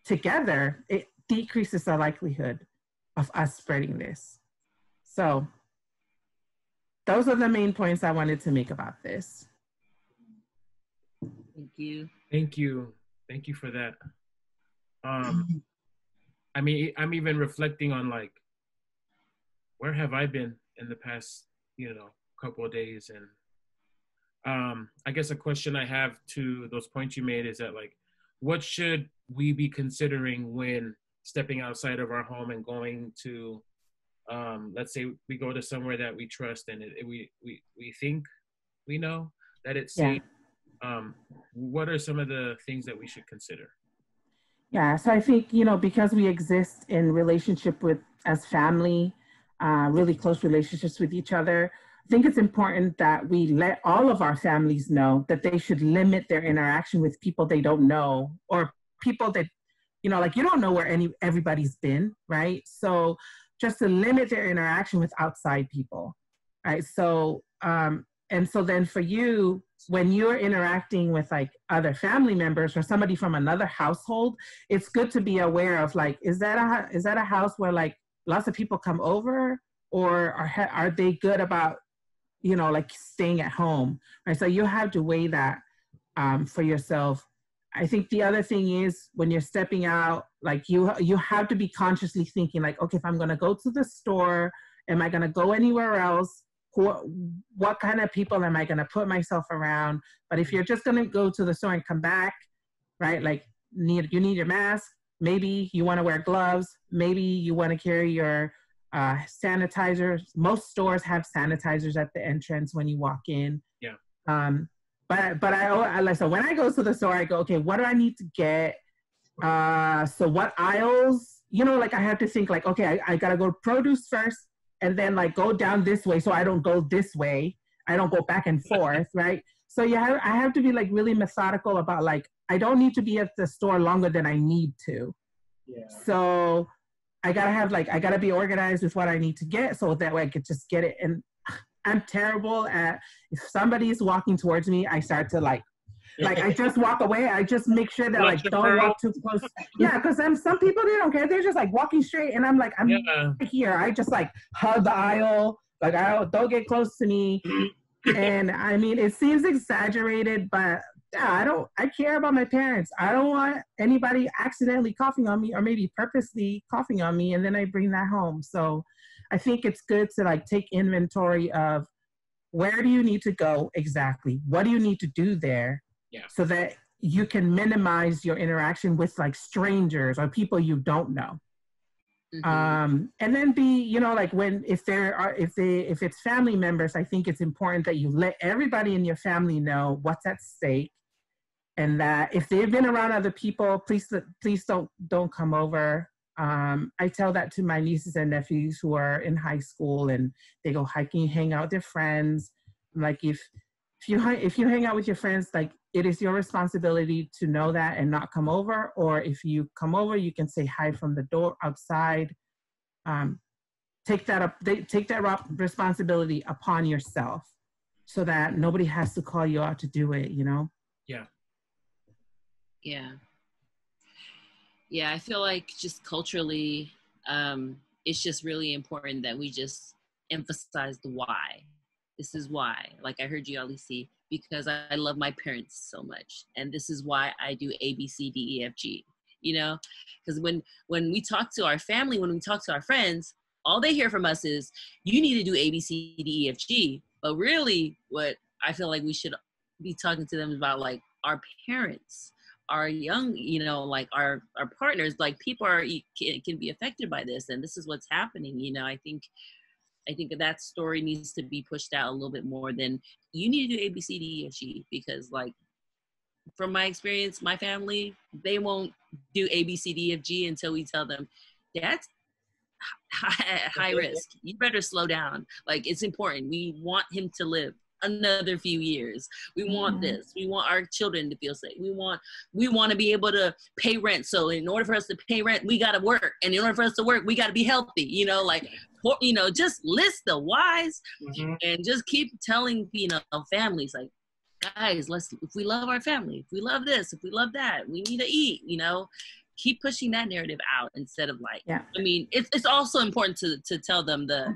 together, it decreases the likelihood of us spreading this. So those are the main points I wanted to make about this.
Thank you.
Thank you. Thank you for that. I mean, I'm even reflecting on like, where have I been in the past, couple of days? And I guess a question I have to those points you made is that like, what should we be considering when stepping outside of our home and going to, let's say we go to somewhere that we trust and we think we know that it's safe. What are some of the things that we should consider?
Yeah, so I think, because we exist in relationship as family, really close relationships with each other, I think it's important that we let all of our families know that they should limit their interaction with people they don't know, or people that, like you don't know where everybody's been, right? So just to limit their interaction with outside people, right? So, and so then for you, when you're interacting with like other family members or somebody from another household, it's good to be aware of like, is that a house where like lots of people come over, or are they good about, like staying at home, right? So you have to weigh that for yourself. I think the other thing is when you're stepping out, like you have to be consciously thinking like, okay, if I'm going to go to the store, am I going to go anywhere else? What kind of people am I going to put myself around? But if you're just going to go to the store and come back, right? Like you need your mask. Maybe you want to wear gloves. Maybe you want to carry your sanitizers. Most stores have sanitizers at the entrance when you walk in.
Yeah.
But I so when I go to the store, I go, okay, what do I need to get? So what aisles? Like I have to think like, okay, I gotta go produce first, and then like go down this way, so I don't go this way. I don't go back and forth, right? So I have to be like really methodical about like, I don't need to be at the store longer than I need to. Yeah. So I gotta be organized with what I need to get, so that way I could just get it. And I'm terrible at, if somebody's walking towards me, I start to like I just walk away. I just make sure that like don't walk too close. Yeah, because some people, they don't care. They're just like walking straight, and I'm like, I'm here. I just like hug the aisle. Like, don't get close to me. And I mean, it seems exaggerated, but yeah, I care about my parents. I don't want anybody accidentally coughing on me or maybe purposely coughing on me, and then I bring that home. So I think it's good to like take inventory of where do you need to go exactly? What do you need to do there?
Yeah.
So that you can minimize your interaction with like strangers or people you don't know. Mm-hmm. And then like if it's family members, I think it's important that you let everybody in your family know what's at stake, and that if they've been around other people, please don't come over. I tell that to my nieces and nephews who are in high school and they go hiking, hang out with their friends. Like if you hang out with your friends, like it is your responsibility to know that and not come over. Or if you come over, you can say hi from the door outside. Take that responsibility upon yourself, so that nobody has to call you out to do it.
Yeah.
Yeah. Yeah, I feel like just culturally, it's just really important that we just emphasize the why. This is why. Like I heard you, Alisi, because I love my parents so much. And this is why I do A, B, C, D, E, F, G, Because when we talk to our family, when we talk to our friends, all they hear from us is, you need to do A, B, C, D, E, F, G. But really what I feel like we should be talking to them about, like our parents, our young, like our partners, like people can be affected by this. And this is what's happening. I think that story needs to be pushed out a little bit more than you need to do A, B, C, D, E, F, G, because like from my experience, my family, they won't do A, B, C, D, F, G until we tell them that's high risk. You better slow down. Like it's important. We want him to live another few years. We want this. We want our children to feel safe. We want to be able to pay rent. So in order for us to pay rent, we got to work. And in order for us to work, we got to be healthy, just list the whys and just keep telling, families like, guys, if we love our family, if we love this, if we love that, we need to eat, keep pushing that narrative out instead of like, I mean, it's also important to tell them the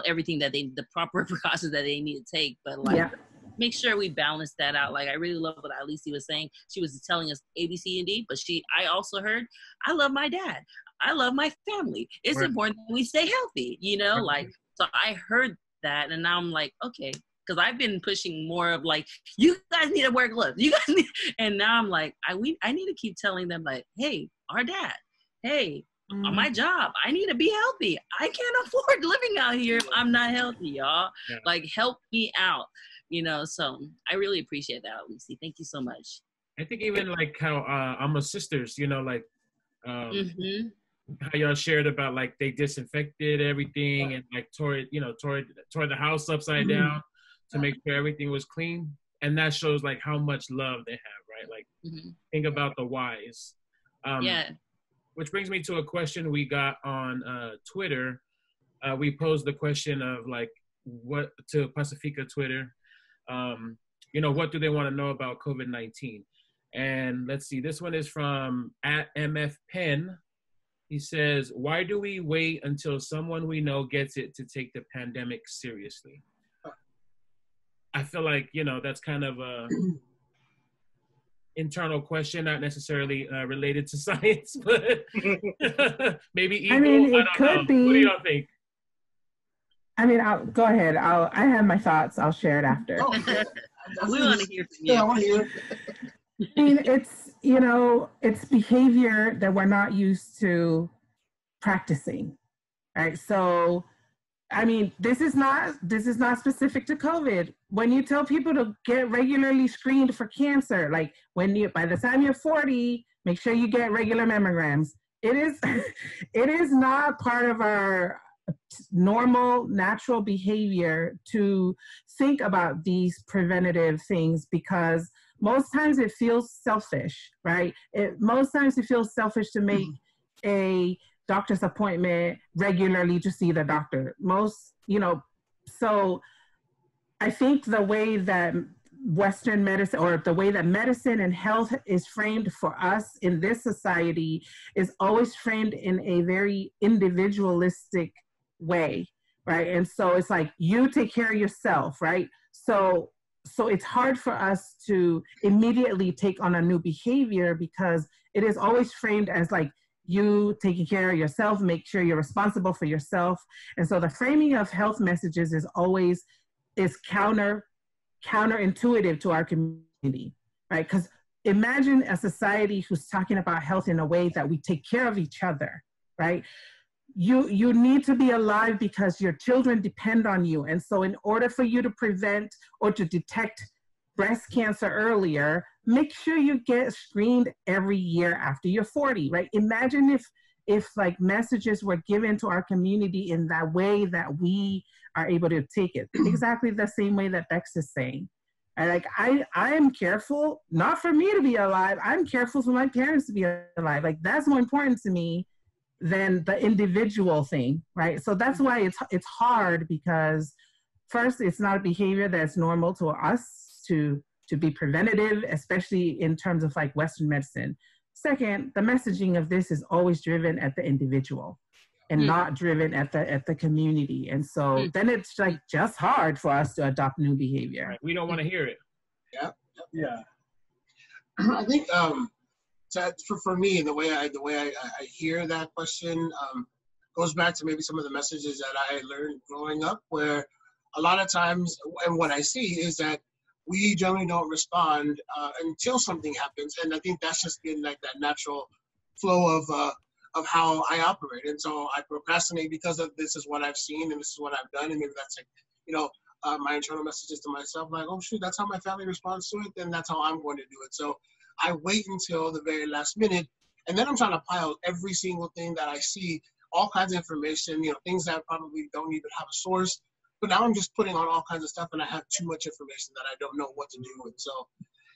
everything that the proper precautions that they need to take, but like make sure we balance that out. Like I really love what Alisi was saying. She was telling us A, B, C, and D, but I also heard, I love my dad. I love my family. It's important that we stay healthy, like, so I heard that and now I'm like, okay, because I've been pushing more of like, you guys need to wear gloves. You guys need, and now I'm like, I need to keep telling them like, hey, our dad, hey, on my job, I need to be healthy. I can't afford living out here if I'm not healthy, y'all. Yeah. Like, help me out, so I really appreciate that, Alisi. Thank you so much.
I think even like how I'm a sisters, like how y'all shared about like they disinfected everything and like tore the house upside down to make sure everything was clean. And that shows like how much love they have, right? Like think about the whys. Which brings me to a question we got on Twitter. We posed the question of like, what to Pacifica Twitter, what do they want to know about COVID-19? And let's see, this one is from @MFPen. He says, why do we wait until someone we know gets it to take the pandemic seriously? I feel like, that's kind of a internal question, not necessarily related to science, but maybe ego.
I mean, it could be.
What do y'all think?
I mean, go ahead. I have my thoughts. I'll share it after.
We want to hear from you.
Yeah, I want to hear.
I mean, it's behavior that we're not used to practicing, right? So, I mean, this is not specific to COVID. When you tell people to get regularly screened for cancer, like by the time you're 40, make sure you get regular mammograms. It is not part of our normal, natural behavior to think about these preventative things, because most times it feels selfish, right? Most times it feels selfish to make a doctor's appointment regularly to see the doctor. So I think the way that Western medicine, or the way that medicine and health is framed for us in this society, is always framed in a very individualistic way. right? And so it's like, you take care of yourself, right? So it's hard for us to immediately take on a new behavior because it is always framed as like, you taking care of yourself, make sure you're responsible for yourself. And so the framing of health messages is always counterintuitive to our community, right? Because imagine a society who's talking about health in a way that we take care of each other, right? You need to be alive because your children depend on you. And so in order for you to prevent or to detect breast cancer earlier, make sure you get screened every year after you're 40, right? Imagine if like messages were given to our community in that way that we are able to take it. Exactly the same way that Bex is saying. And like, I am careful, not for me to be alive, I'm careful for my parents to be alive. Like, that's more important to me than the individual thing, right? So that's why it's hard, because first, it's not a behavior that's normal to us to be preventative, especially in terms of like Western medicine. Second, the messaging of this is always driven at the individual and not driven at the community. And so then it's like just hard for us to adopt new behavior.
Right. We don't want to hear it.
Yeah. I think so for me, the way I hear that question goes back to maybe some of the messages that I learned growing up, where a lot of times, and what I see is that we generally don't respond until something happens. And I think that's just been like that natural flow of how I operate. And so I procrastinate because of this is what I've seen and this is what I've done. And maybe that's like, my internal messages to myself, like, oh shoot, that's how my family responds to it, then that's how I'm going to do it. So I wait until the very last minute, and then I'm trying to pile every single thing that I see, all kinds of information, things that probably don't even have a source. But now I'm just putting on all kinds of stuff, and I have too much information that I don't know what to do with. So,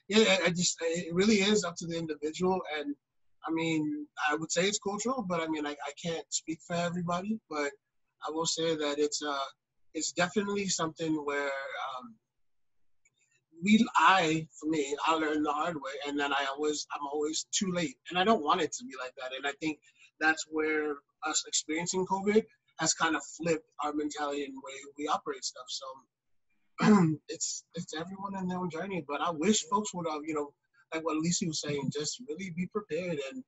yeah, it really is up to the individual. And I mean, I would say it's cultural, but I mean, I can't speak for everybody. But I will say that it's definitely something where I learned the hard way, and then I'm always too late, and I don't want it to be like that. And I think that's where us experiencing COVID has kind of flipped our mentality and way we operate stuff. So it's everyone in their own journey, but I wish folks would have, like what Alisi was saying, just really be prepared and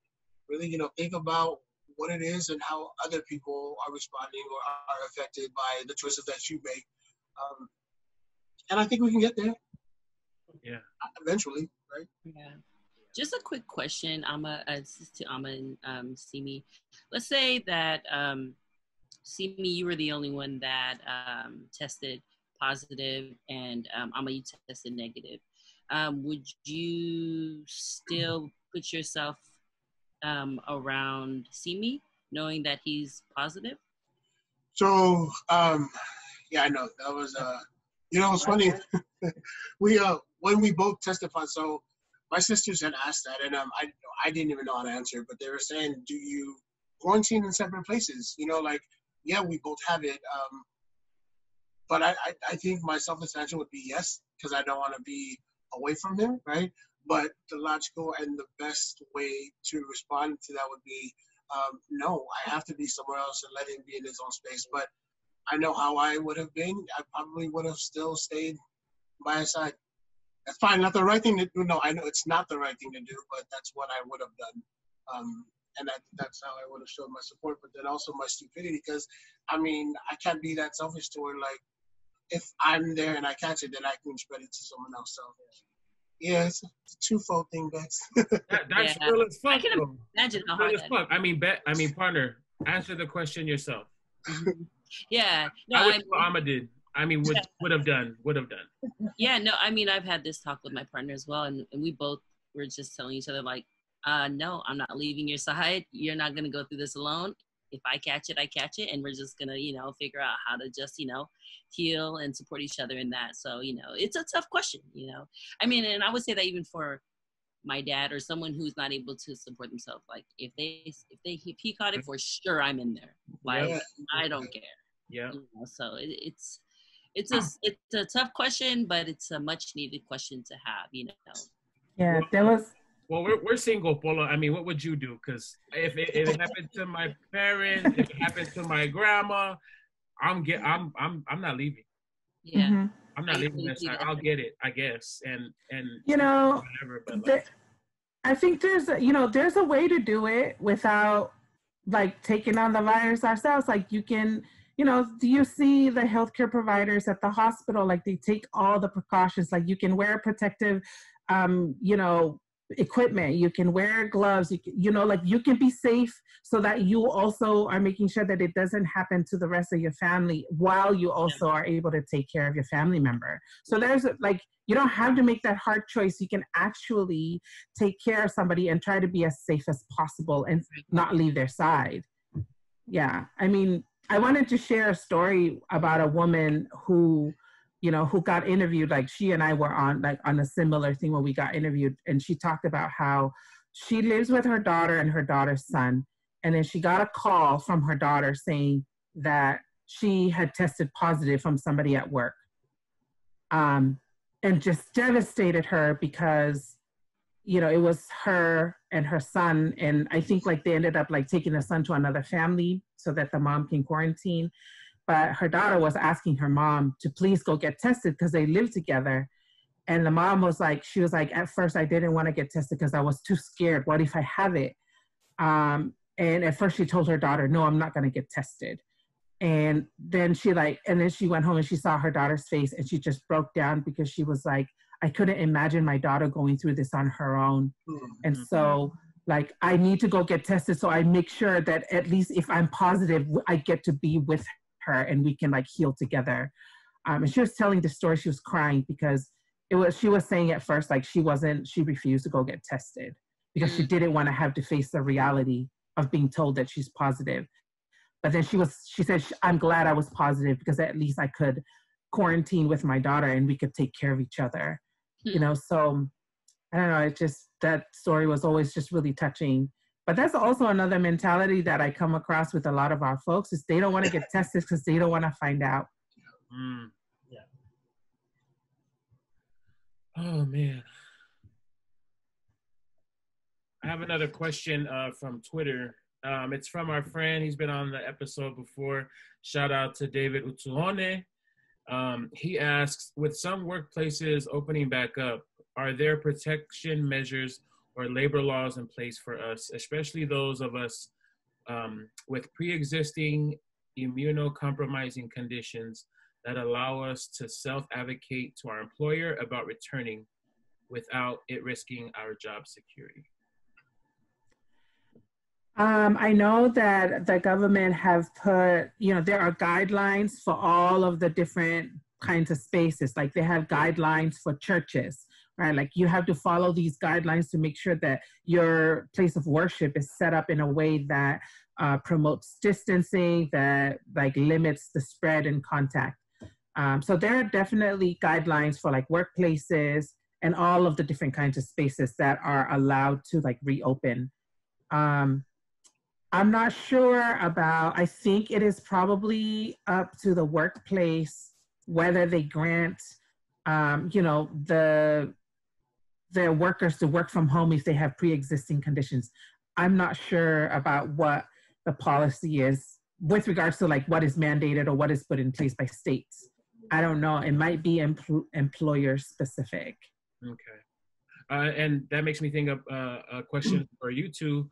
really, think about what it is and how other people are responding or are affected by the choices that you make. And I think we can get there.
Yeah.
Eventually, right?
Yeah. Just a quick question, to Amma and Simi. Let's say that Simi, you were the only one that tested positive, and Amma, you tested negative. Would you still put yourself around Simi, knowing that he's positive?
So, yeah, I know that was it's funny. When we both testified, so my sisters had asked that, and I didn't even know how to answer, but they were saying, do you quarantine in separate places? Yeah, we both have it. But I think my selfish answer would be yes, because I don't want to be away from him, right? But the logical and the best way to respond to that would be, no, I have to be somewhere else and let him be in his own space. But I know how I would have been. I probably would have still stayed by his side. That's probably not the right thing to do. No, I know it's not the right thing to do, but that's what I would have done. And that's how I would have showed my support, but then also my stupidity, because, I mean, I can't be that selfish to where, like, if I'm there and I catch it, then I can spread it to someone else. So, yeah, it's a twofold thing, Bex.
That's real as fuck.
I can imagine how hard that is.
I mean, partner, answer the question yourself.
Yeah. No,
I would do what Amma did. I mean, would have done.
Yeah, no, I mean, I've had this talk with my partner as well, and we both were just telling each other, like, no, I'm not leaving your side. You're not going to go through this alone. If I catch it, I catch it. And we're just going to, figure out how to just, heal and support each other in that. So, it's a tough question, I mean, and I would say that even for my dad or someone who's not able to support themselves, like if he caught it, for sure I'm in there. Like, yeah. I don't care.
Yeah.
So it's a tough question, but it's a much needed question to have,
Yeah, there was.
Well, we're single, Polo. I mean, what would you do? Because if it happened to my parents, if it happened to my grandma, I'm not leaving.
Yeah.
Mm-hmm.
I'm not leaving this. I'll get it, I guess. And
you know,
whatever, but like,
I think there's a way to do it without like taking on the virus ourselves. Like you can, do you see the healthcare providers at the hospital? Like they take all the precautions. Like you can wear protective, equipment. You can wear gloves. Like you can be safe so that you also are making sure that it doesn't happen to the rest of your family while you also are able to take care of your family member. So there's like, you don't have to make that hard choice. You can actually take care of somebody and try to be as safe as possible and not leave their side. Yeah. I mean, I wanted to share a story about a woman who got interviewed. Like she and I were on a similar thing when we got interviewed, and she talked about how she lives with her daughter and her daughter's son. And then she got a call from her daughter saying that she had tested positive from somebody at work. And just devastated her because, it was her and her son. And I think like they ended up like taking the son to another family so that the mom can quarantine. But her daughter was asking her mom to please go get tested because they live together. And the mom was like, at first I didn't want to get tested because I was too scared. What if I have it? And at first she told her daughter, no, I'm not going to get tested. And then she went home and she saw her daughter's face and she just broke down because she was like, I couldn't imagine my daughter going through this on her own. And so like, I need to go get tested so I make sure that at least if I'm positive, I get to be with her and we can like heal together. And she was telling the story, she was crying because she was saying at first, like she refused to go get tested because she didn't want to have to face the reality of being told that she's positive. But then she said, I'm glad I was positive because at least I could quarantine with my daughter and we could take care of each other. So I don't know, it just, that story was always just really touching. But that's also another mentality that I come across with a lot of our folks is they don't want to get tested because they don't want to find out.
Yeah.
Oh man. I have another question from Twitter. It's from our friend. He's been on the episode before. Shout out to David Utuone. He asks, with some workplaces opening back up, are there protection measures or labor laws in place for us, especially those of us with pre-existing immunocompromising conditions that allow us to self-advocate to our employer about returning without it risking our job security?
I know that the government have put, there are guidelines for all of the different kinds of spaces. Like they have guidelines for churches, right? Like you have to follow these guidelines to make sure that your place of worship is set up in a way that promotes distancing, that like limits the spread and contact. So there are definitely guidelines for like workplaces and all of the different kinds of spaces that are allowed to like reopen. I'm not sure about, I think it is probably up to the workplace whether they grant, their workers to work from home if they have pre-existing conditions. I'm not sure about what the policy is with regards to like what is mandated or what is put in place by states. I don't know. It might be employer specific.
Okay. And that makes me think of a question for you two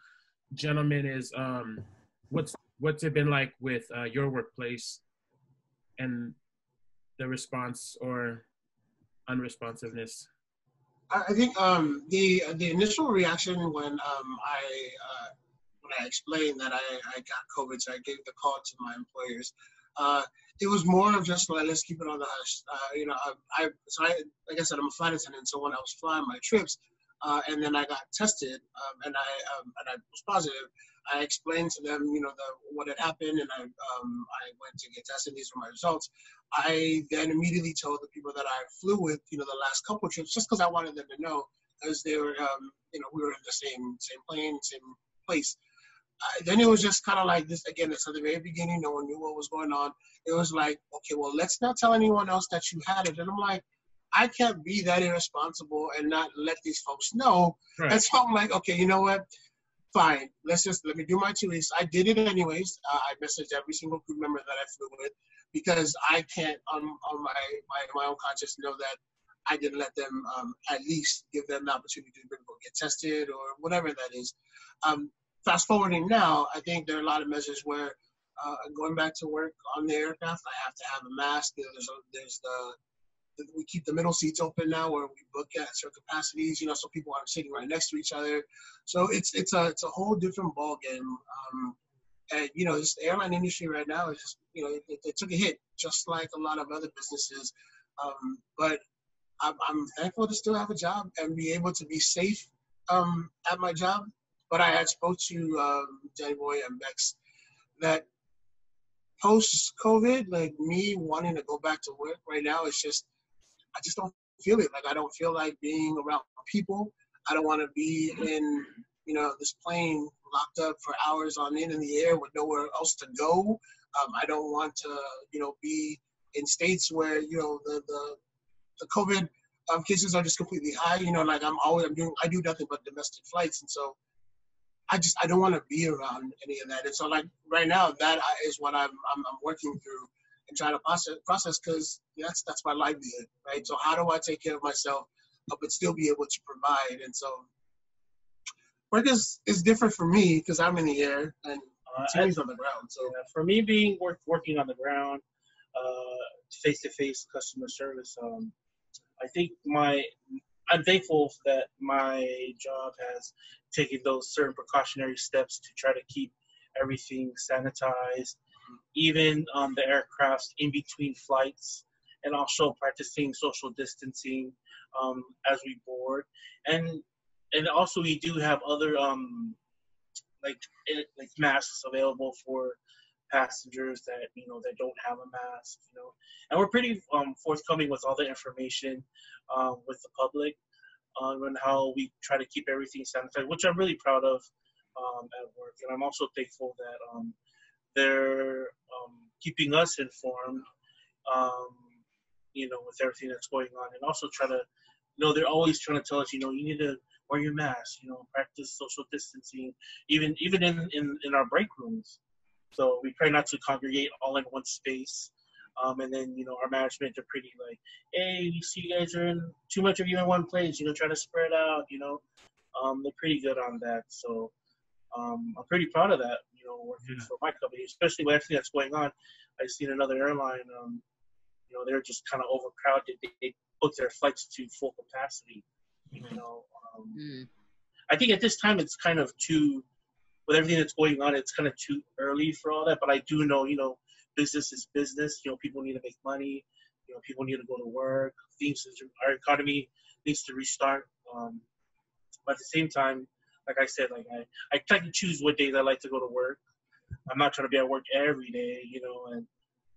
gentlemen is what's it been like with your workplace and the response or unresponsiveness?
I think the initial reaction when I explained that I got COVID, so I gave the call to my employers. It was more of just like, let's keep it on the hush. Like I said, I'm a flight attendant, so when I was flying my trips, and then I got tested, and I was positive. I explained to them, what had happened, and I went to get tested. These were my results. I then immediately told the people that I flew with, the last couple of trips, just because I wanted them to know, because they were, we were in the same plane, same place. Then it was just kind of like this, again, it's at the very beginning, no one knew what was going on. It was like, okay, well, let's not tell anyone else that you had it. And I'm like, I can't be that irresponsible and not let these folks know. Right. And so I'm like, okay, you know what? fine, let me do my 2 weeks. I did it anyways. I messaged every single crew member that I flew with because I can't, on my own conscience, know that I didn't let them at least give them the opportunity to go get tested or whatever that is. Fast forwarding now, I think there are a lot of measures where going back to work on the aircraft, I have to have a mask. We keep the middle seats open now where we book at certain capacities, so people aren't sitting right next to each other. So it's a whole different ball game. And this airline industry right now is just, it took a hit just like a lot of other businesses. But I'm thankful to still have a job and be able to be safe at my job. But I had spoke to Danny Boy and Bex that post-COVID, like me wanting to go back to work right now, I just don't feel it. Like I don't feel like being around people. I don't want to be in, this plane locked up for hours on end in the air with nowhere else to go. I don't want to, be in states where, the COVID cases are just completely high. Like I do nothing but domestic flights. And so I don't want to be around any of that. And so like right now, that is what I'm working through and trying to process because that's my livelihood, right? So how do I take care of myself but still be able to provide? And so work is different for me because I'm in the air and Timmy's on the ground. So
for me, being working on the ground, face-to-face customer service, I think I'm thankful that my job has taken those certain precautionary steps to try to keep everything sanitized, even on the aircrafts in between flights, and also practicing social distancing as we board. And also we do have other like masks available for passengers that that don't have a mask, and we're pretty forthcoming with all the information with the public on how we try to keep everything sanitized, which I'm really proud of at work. And I'm also thankful that they're keeping us informed, with everything that's going on, and also try to, they're always trying to tell us, you need to wear your mask, practice social distancing, even in our break rooms. So we try not to congregate all in one space. And then, our management are pretty like, hey, we see you guys are in too much of you in one place, trying to spread out, they're pretty good on that. So I'm pretty proud of that, working for my company, especially with everything that's going on. I've seen another airline, they're just kind of overcrowded. They book their flights to full capacity, I think at this time it's kind of too, with everything that's going on, it's kind of too early for all that. But I do know, business is business. People need to make money. People need to go to work. Our economy needs to restart. But at the same time, like I said, like I try to choose what days I like to go to work. I'm not trying to be at work every day, and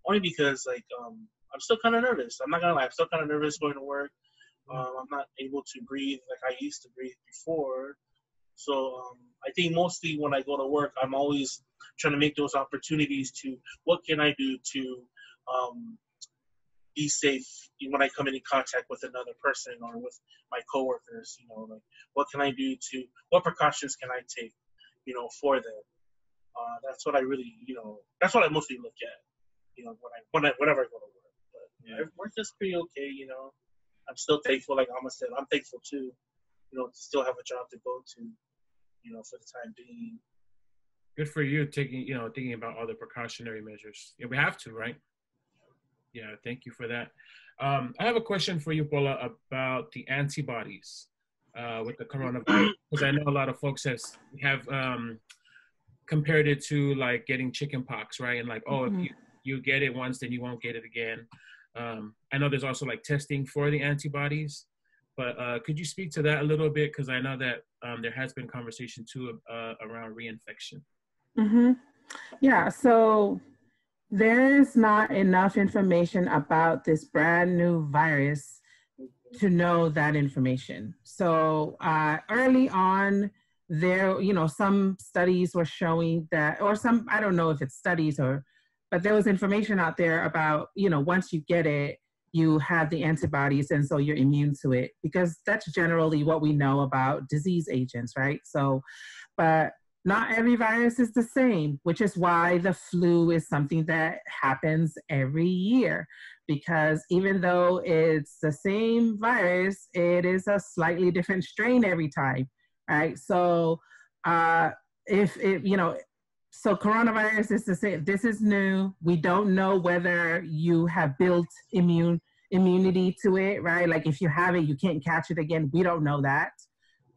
only because I'm still kind of nervous. I'm not gonna lie, I'm still kind of nervous going to work. I'm not able to breathe like I used to breathe before. So I think mostly when I go to work, I'm always trying to make those opportunities to what can I do to be safe when I come in contact with another person or with my coworkers. Like what can I do what precautions can I take, for them. That's what I really, that's what I mostly look at, whenever I go to work. But work is pretty okay, I'm still thankful, like Alma said, I'm thankful too, to still have a job to go to, for the time being.
Good for you thinking about all the precautionary measures. Yeah, we have to, right? Yeah, thank you for that. I have a question for you, Paula, about the antibodies with the coronavirus, because I know a lot of folks have compared it to like getting chickenpox, right? And like, if you get it once, then you won't get it again. I know there's also like testing for the antibodies, but could you speak to that a little bit? Because I know that there has been conversation too around reinfection.
Yeah, so there's not enough information about this brand new virus to know that information. So early on, there, some studies were showing that, or some, I don't know if it's studies but there was information out there about, once you get it, you have the antibodies, and so you're immune to it, because that's generally what we know about disease agents, right? So, but not every virus is the same, which is why the flu is something that happens every year. Because even though it's the same virus, it is a slightly different strain every time, right? So if it, you know, so coronavirus is the same. This is new. We don't know whether you have built immunity to it, right? Like if you have it, you can't catch it again. We don't know that.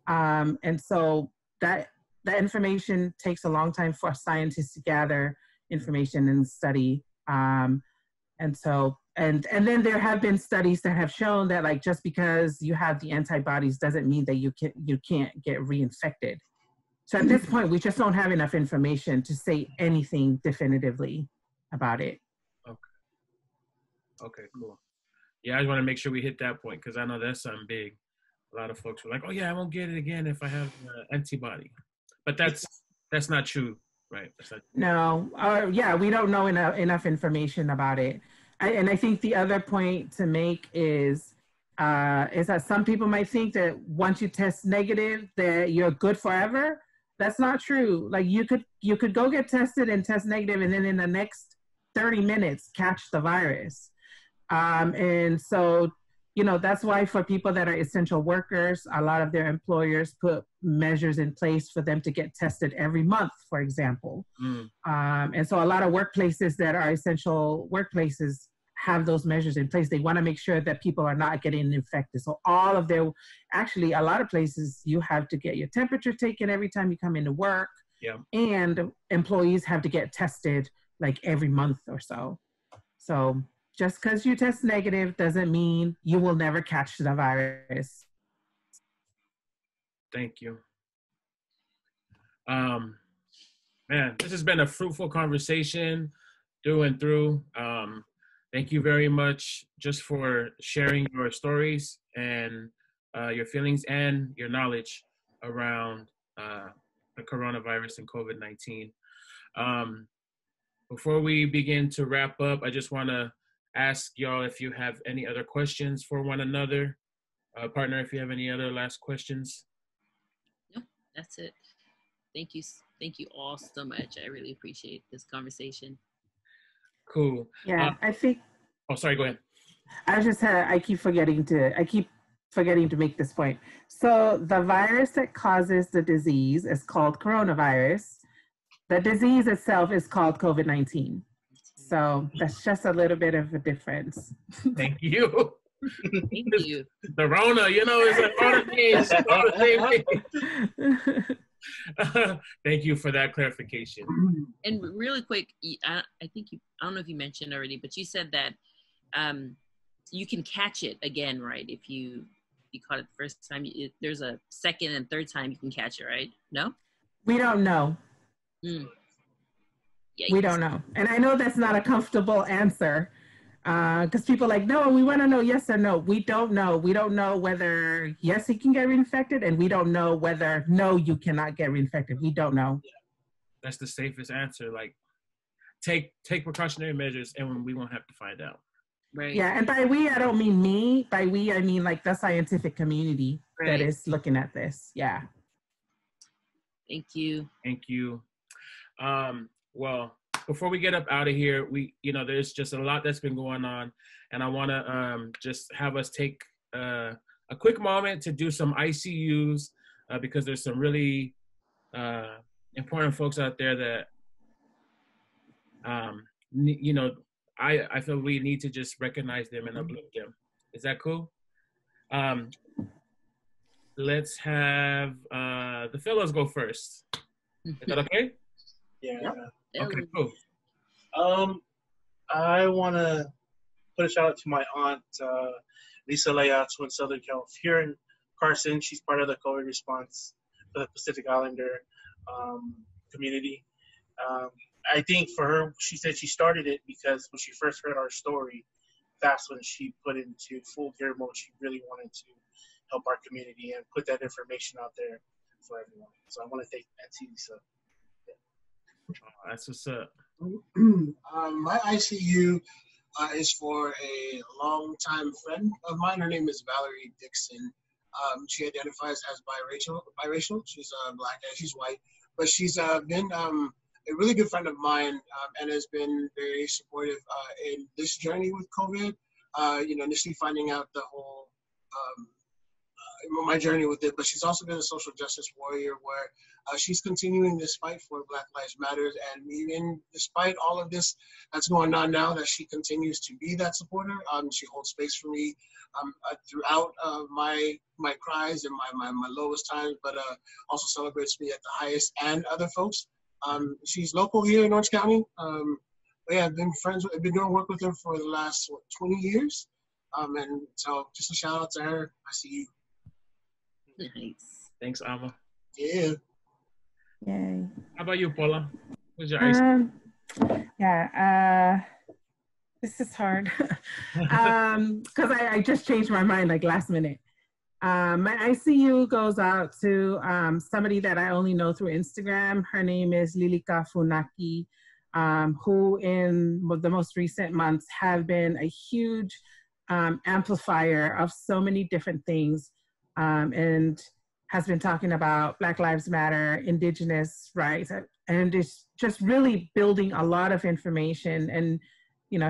And so that information takes a long time for scientists to gather information and study. And so, and then there have been studies that have shown that like just because you have the antibodies doesn't mean that you can't get reinfected. So at this point, we just don't have enough information to say anything definitively about it.
Okay, cool. Yeah, I just want to make sure we hit that point because I know that's something big. A lot of folks were like, "Oh yeah, I won't get it again if I have antibody," but that's not true, right? That's not true.
No, yeah, we don't know enough information about it. And I think the other point to make is that some people might think that once you test negative, that you're good forever. That's not true. Like you could go get tested and test negative, and then in the next 30 minutes catch the virus. And so, you know, that's why for people that are essential workers, a lot of their employers put measures in place for them to get tested every month, for example. And so a lot of workplaces that are essential workplaces have those measures in place. They want to make sure that people are not getting infected. So all of their, actually a lot of places you have to get your temperature taken every time you come into work.
Yeah.
And employees have to get tested like every month or so. So just because you test negative doesn't mean you will never catch the virus.
Thank you. Man, this has been a fruitful conversation through and through. Thank you very much just for sharing your stories and your feelings and your knowledge around the coronavirus and COVID-19. Before we begin to wrap up, I just want to ask y'all if you have any other questions for one another. Partner, if you have any other last questions.
No, that's it. Thank you all so much. I really appreciate this conversation.
Cool.
Yeah, I think.
Oh, sorry. Go ahead.
I keep forgetting to make this point. So the virus that causes the disease is called coronavirus. The disease itself is called COVID-19. So that's just a little bit of a difference.
Thank you.
Thank you.
The Rona, you know, it's all the same. Thank you for that clarification.
And really quick, I don't know if you mentioned already, but you said that you can catch it again, right? If you caught it the first time, there's a second and third time you can catch it, right? No?
We don't know.
Yeah,
we don't know. And I know that's not a comfortable answer because people are like, no, we want to know yes or no. We don't know. We don't know whether yes, he can get reinfected, and we don't know whether no, you cannot get reinfected. We don't know.
That's the safest answer. Like, take precautionary measures, and we won't have to find out.
Right.
Yeah, and by we, I don't mean me. By we, I mean like the scientific community that is looking at this. Yeah.
Thank you.
Thank you. Well, before we get up out of here, there's just a lot that's been going on, and I want to just have us take a quick moment to do some ICUs because there's some really important folks out there that I feel we need to just recognize them and uplift them. Is that cool? Let's have the fellows go first. Is that okay?
Yeah.
Okay, cool.
I want to put a shout out to my aunt, Lisa Layats, in Southern California. Here in Carson, she's part of the COVID response for the Pacific Islander community. I think for her, she said she started it because when she first heard our story, that's when she put into full gear mode. She really wanted to help our community and put that information out there for everyone. So I want to thank Auntie Lisa.
Oh, that's what's up.
My ICU is for a longtime friend of mine. Her name is Valerie Dixon. She identifies as biracial. She's black and she's white. but she's been a really good friend of mine and has been very supportive in this journey with COVID. Initially finding out the whole my journey with it, but she's also been a social justice warrior where she's continuing this fight for Black Lives Matter. And even despite all of this that's going on now, that she continues to be that supporter. She holds space for me throughout my cries and my lowest times, but also celebrates me at the highest and other folks. She's local here in Orange County. But yeah, I've been doing work with her for the last 20 years. And so just a shout out to her. I see you.
Nice.
Thanks, Ama.
Yeah.
Yay.
How about you, Paula? Who's your ice?
This is hard because I just changed my mind like last minute. My ICU goes out to somebody that I only know through Instagram. Her name is Lilika Funaki, who in the most recent months have been a huge amplifier of so many different things. And has been talking about Black Lives Matter, Indigenous rights, and is just really building a lot of information. And,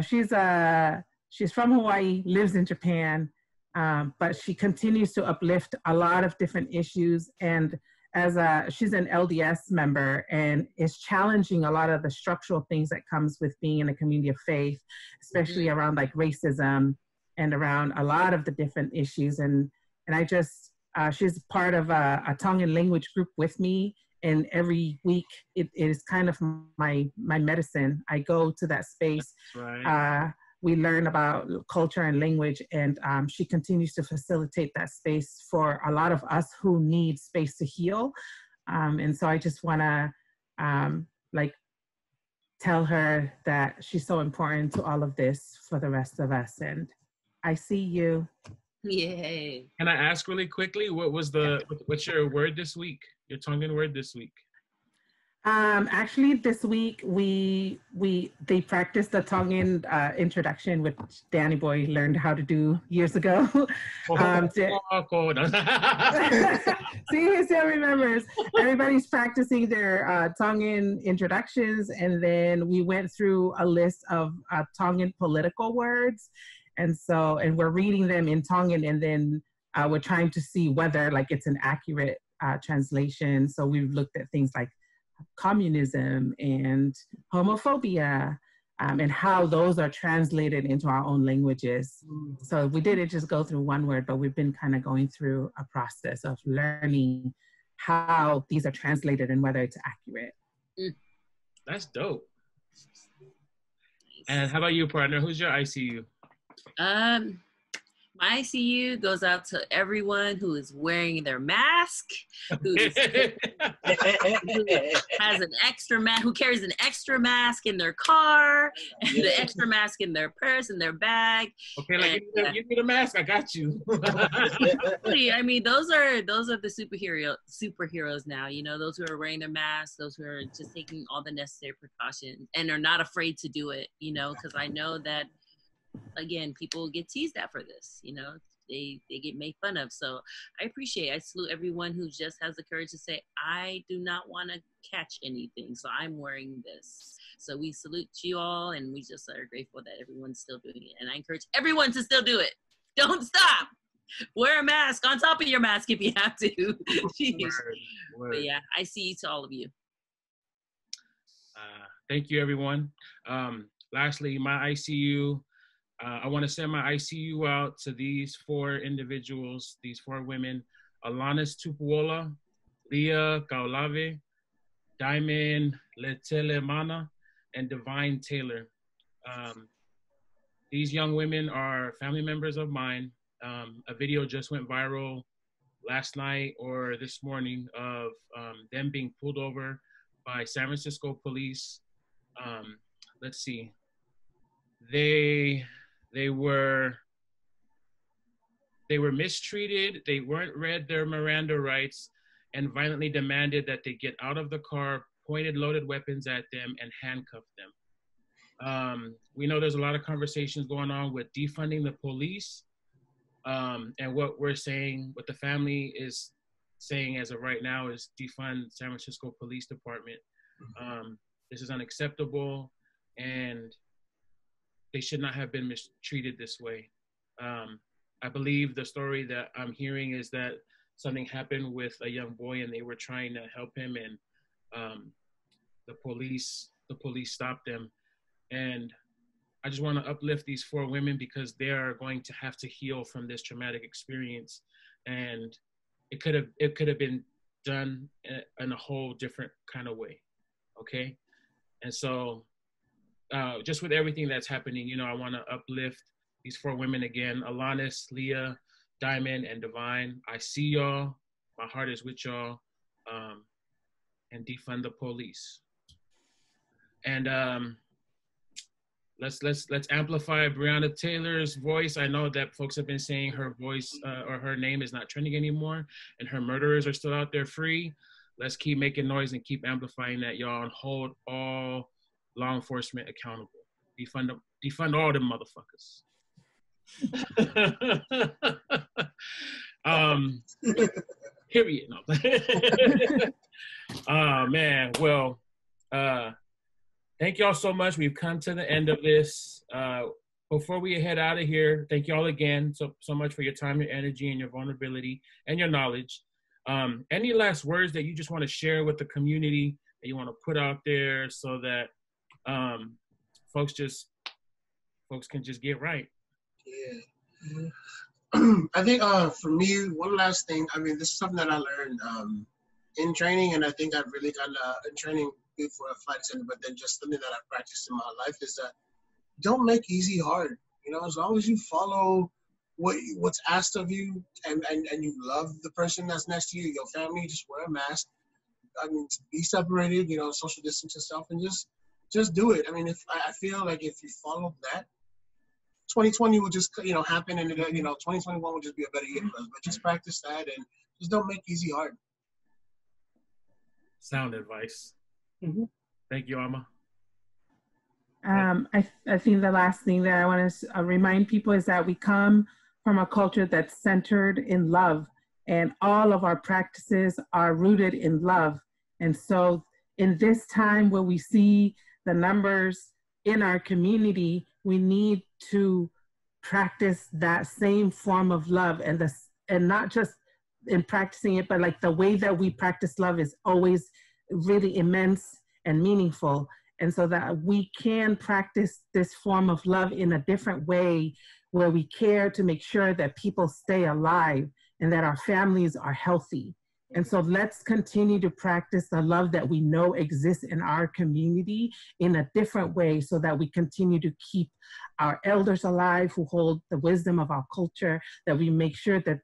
she's from Hawaii, lives in Japan, but she continues to uplift a lot of different issues. And she's an LDS member and is challenging a lot of the structural things that comes with being in a community of faith, especially around like racism and around a lot of the different issues. And I just, she's part of a Tongan language group with me. And every week it is kind of my medicine. I go to that space.
Right.
We learn about culture and language, and she continues to facilitate that space for a lot of us who need space to heal. And so I just want to tell her that she's so important to all of this for the rest of us. And I see you.
Yay.
Can I ask really quickly, what's your word this week? Your Tongan word this week?
Actually, this week they practiced the Tongan introduction, which Danny Boy learned how to do years ago. See, he still remembers. Everybody's practicing their Tongan introductions, and then we went through a list of Tongan political words, and we're reading them in Tongan, and then we're trying to see whether it's an accurate translation. So we've looked at things like communism and homophobia, and how those are translated into our own languages. So we didn't just go through one word, but we've been kind of going through a process of learning how these are translated and whether it's accurate.
That's dope. And how about you, partner? Who's your ICU?
My ICU goes out to everyone who is wearing their mask, who has an extra mask, who carries an extra mask in their car, and the extra mask in their purse and their bag.
Okay, give me the mask. I got you.
I mean, those are the superheroes now. Those who are wearing their masks, those who are just taking all the necessary precautions and are not afraid to do it. Because I know that. Again, people get teased at for this, they get made fun of. So I salute everyone who just has the courage to say, I do not want to catch anything, so I'm wearing this. So we salute you all, and we just are grateful that everyone's still doing it. And I encourage everyone to still do it. Don't stop. Wear a mask on top of your mask if you have to. Word. But yeah, I see you to all of you.
Thank you, everyone. Lastly, my ICU. I want to send my ICU out to these 4 individuals, these 4 women: Alanis Tupuola, Leah Kaulave, Diamond Letelemana, and Divine Taylor. These young women are family members of mine. A video just went viral last night or this morning of them being pulled over by San Francisco police. Let's see. They were mistreated. They weren't read their Miranda rights, and violently demanded that they get out of the car, pointed loaded weapons at them, and handcuffed them. We know there's a lot of conversations going on with defunding the police, and what we're saying, what the family is saying as of right now is defund San Francisco Police Department. This is unacceptable, and they should not have been mistreated this way. I believe the story that I'm hearing is that something happened with a young boy and they were trying to help him, and the police stopped them. And I just want to uplift these 4 women because they are going to have to heal from this traumatic experience, and it could have been done in a whole different kind of way. Okay, and so just with everything that's happening, I want to uplift these 4 women again: Alanis, Leah, Diamond, and Divine. I see y'all. My heart is with y'all. And defund the police. And let's amplify Breonna Taylor's voice. I know that folks have been saying her voice or her name is not trending anymore, and her murderers are still out there free. Let's keep making noise and keep amplifying that, y'all, and hold all law enforcement accountable. Defund all them motherfuckers. Period. No. Oh man. Well, thank y'all so much. We've come to the end of this. Before we head out of here, thank y'all again so much for your time, your energy, and your vulnerability and your knowledge. Any last words that you just want to share with the community that you want to put out there so that folks can just get right?
Yeah. I think for me, one last thing. I mean, this is something that I learned in training, and I think I've really got in training before a flight attendant, but then just something that I've practiced in my life is that don't make easy hard. As long as you follow what's asked of you and you love the person that's next to you, your family, just wear a mask. I mean, be separated, social distance yourself, and just do it. I mean, I feel like if you follow that, 2020 will just, happen, and 2021 will just be a better year for us. But just practice that and just don't make easy hard.
Sound advice. Mm-hmm. Thank you, Amma.
I think the last thing that I want to remind people is that we come from a culture that's centered in love, and all of our practices are rooted in love. And so in this time where we see the numbers in our community, we need to practice that same form of love, and not just in practicing it, but like the way that we practice love is always really immense and meaningful. And so that we can practice this form of love in a different way where we care to make sure that people stay alive and that our families are healthy. And so let's continue to practice the love that we know exists in our community in a different way so that we continue to keep our elders alive who hold the wisdom of our culture, that we make sure that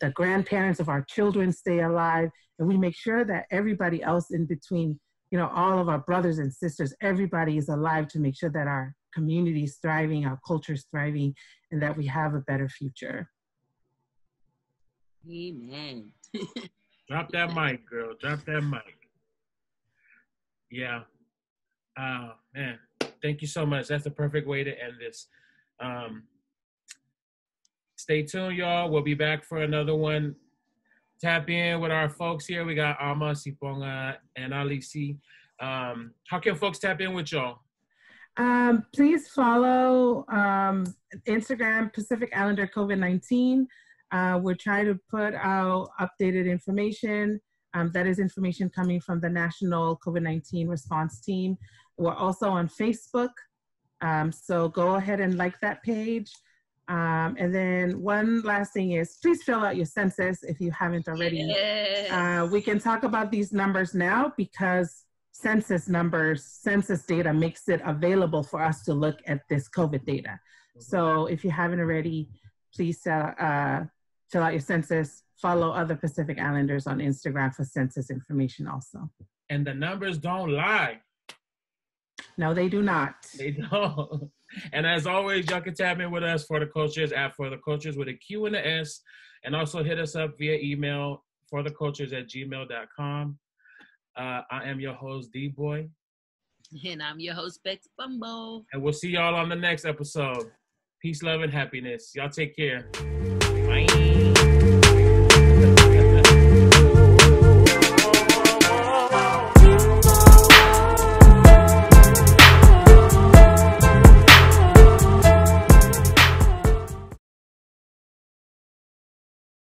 the grandparents of our children stay alive, and we make sure that everybody else in between, all of our brothers and sisters, everybody is alive to make sure that our community is thriving, our culture is thriving, and that we have a better future.
Amen.
Drop that mic, girl. Drop that mic. Yeah. Man, thank you so much. That's the perfect way to end this. Stay tuned, y'all. We'll be back for another one. Tap in with our folks here. We got Amma, Sipoga, and Alisi. How can folks tap in with y'all?
Please follow Instagram, Pacific Islander COVID-19. We're trying to put out updated information. That is information coming from the National COVID-19 Response Team. We're also on Facebook. So go ahead and like that page. And then one last thing is, please fill out your census if you haven't already. Yes. We can talk about these numbers now because census data makes it available for us to look at this COVID data. Mm-hmm. So if you haven't already, please fill out your census. Follow other Pacific Islanders on Instagram for census information also.
And the numbers don't lie.
No, they do not.
They don't. And as always, y'all can tap in with us for the Cultures at For the Cultures with a Q and a S. And also hit us up via email forthecultures@gmail.com. I am your host, D-Boy.
And I'm your host, Bex Bumbo.
And we'll see y'all on the next episode. Peace, love, and happiness. Y'all take care. Bye.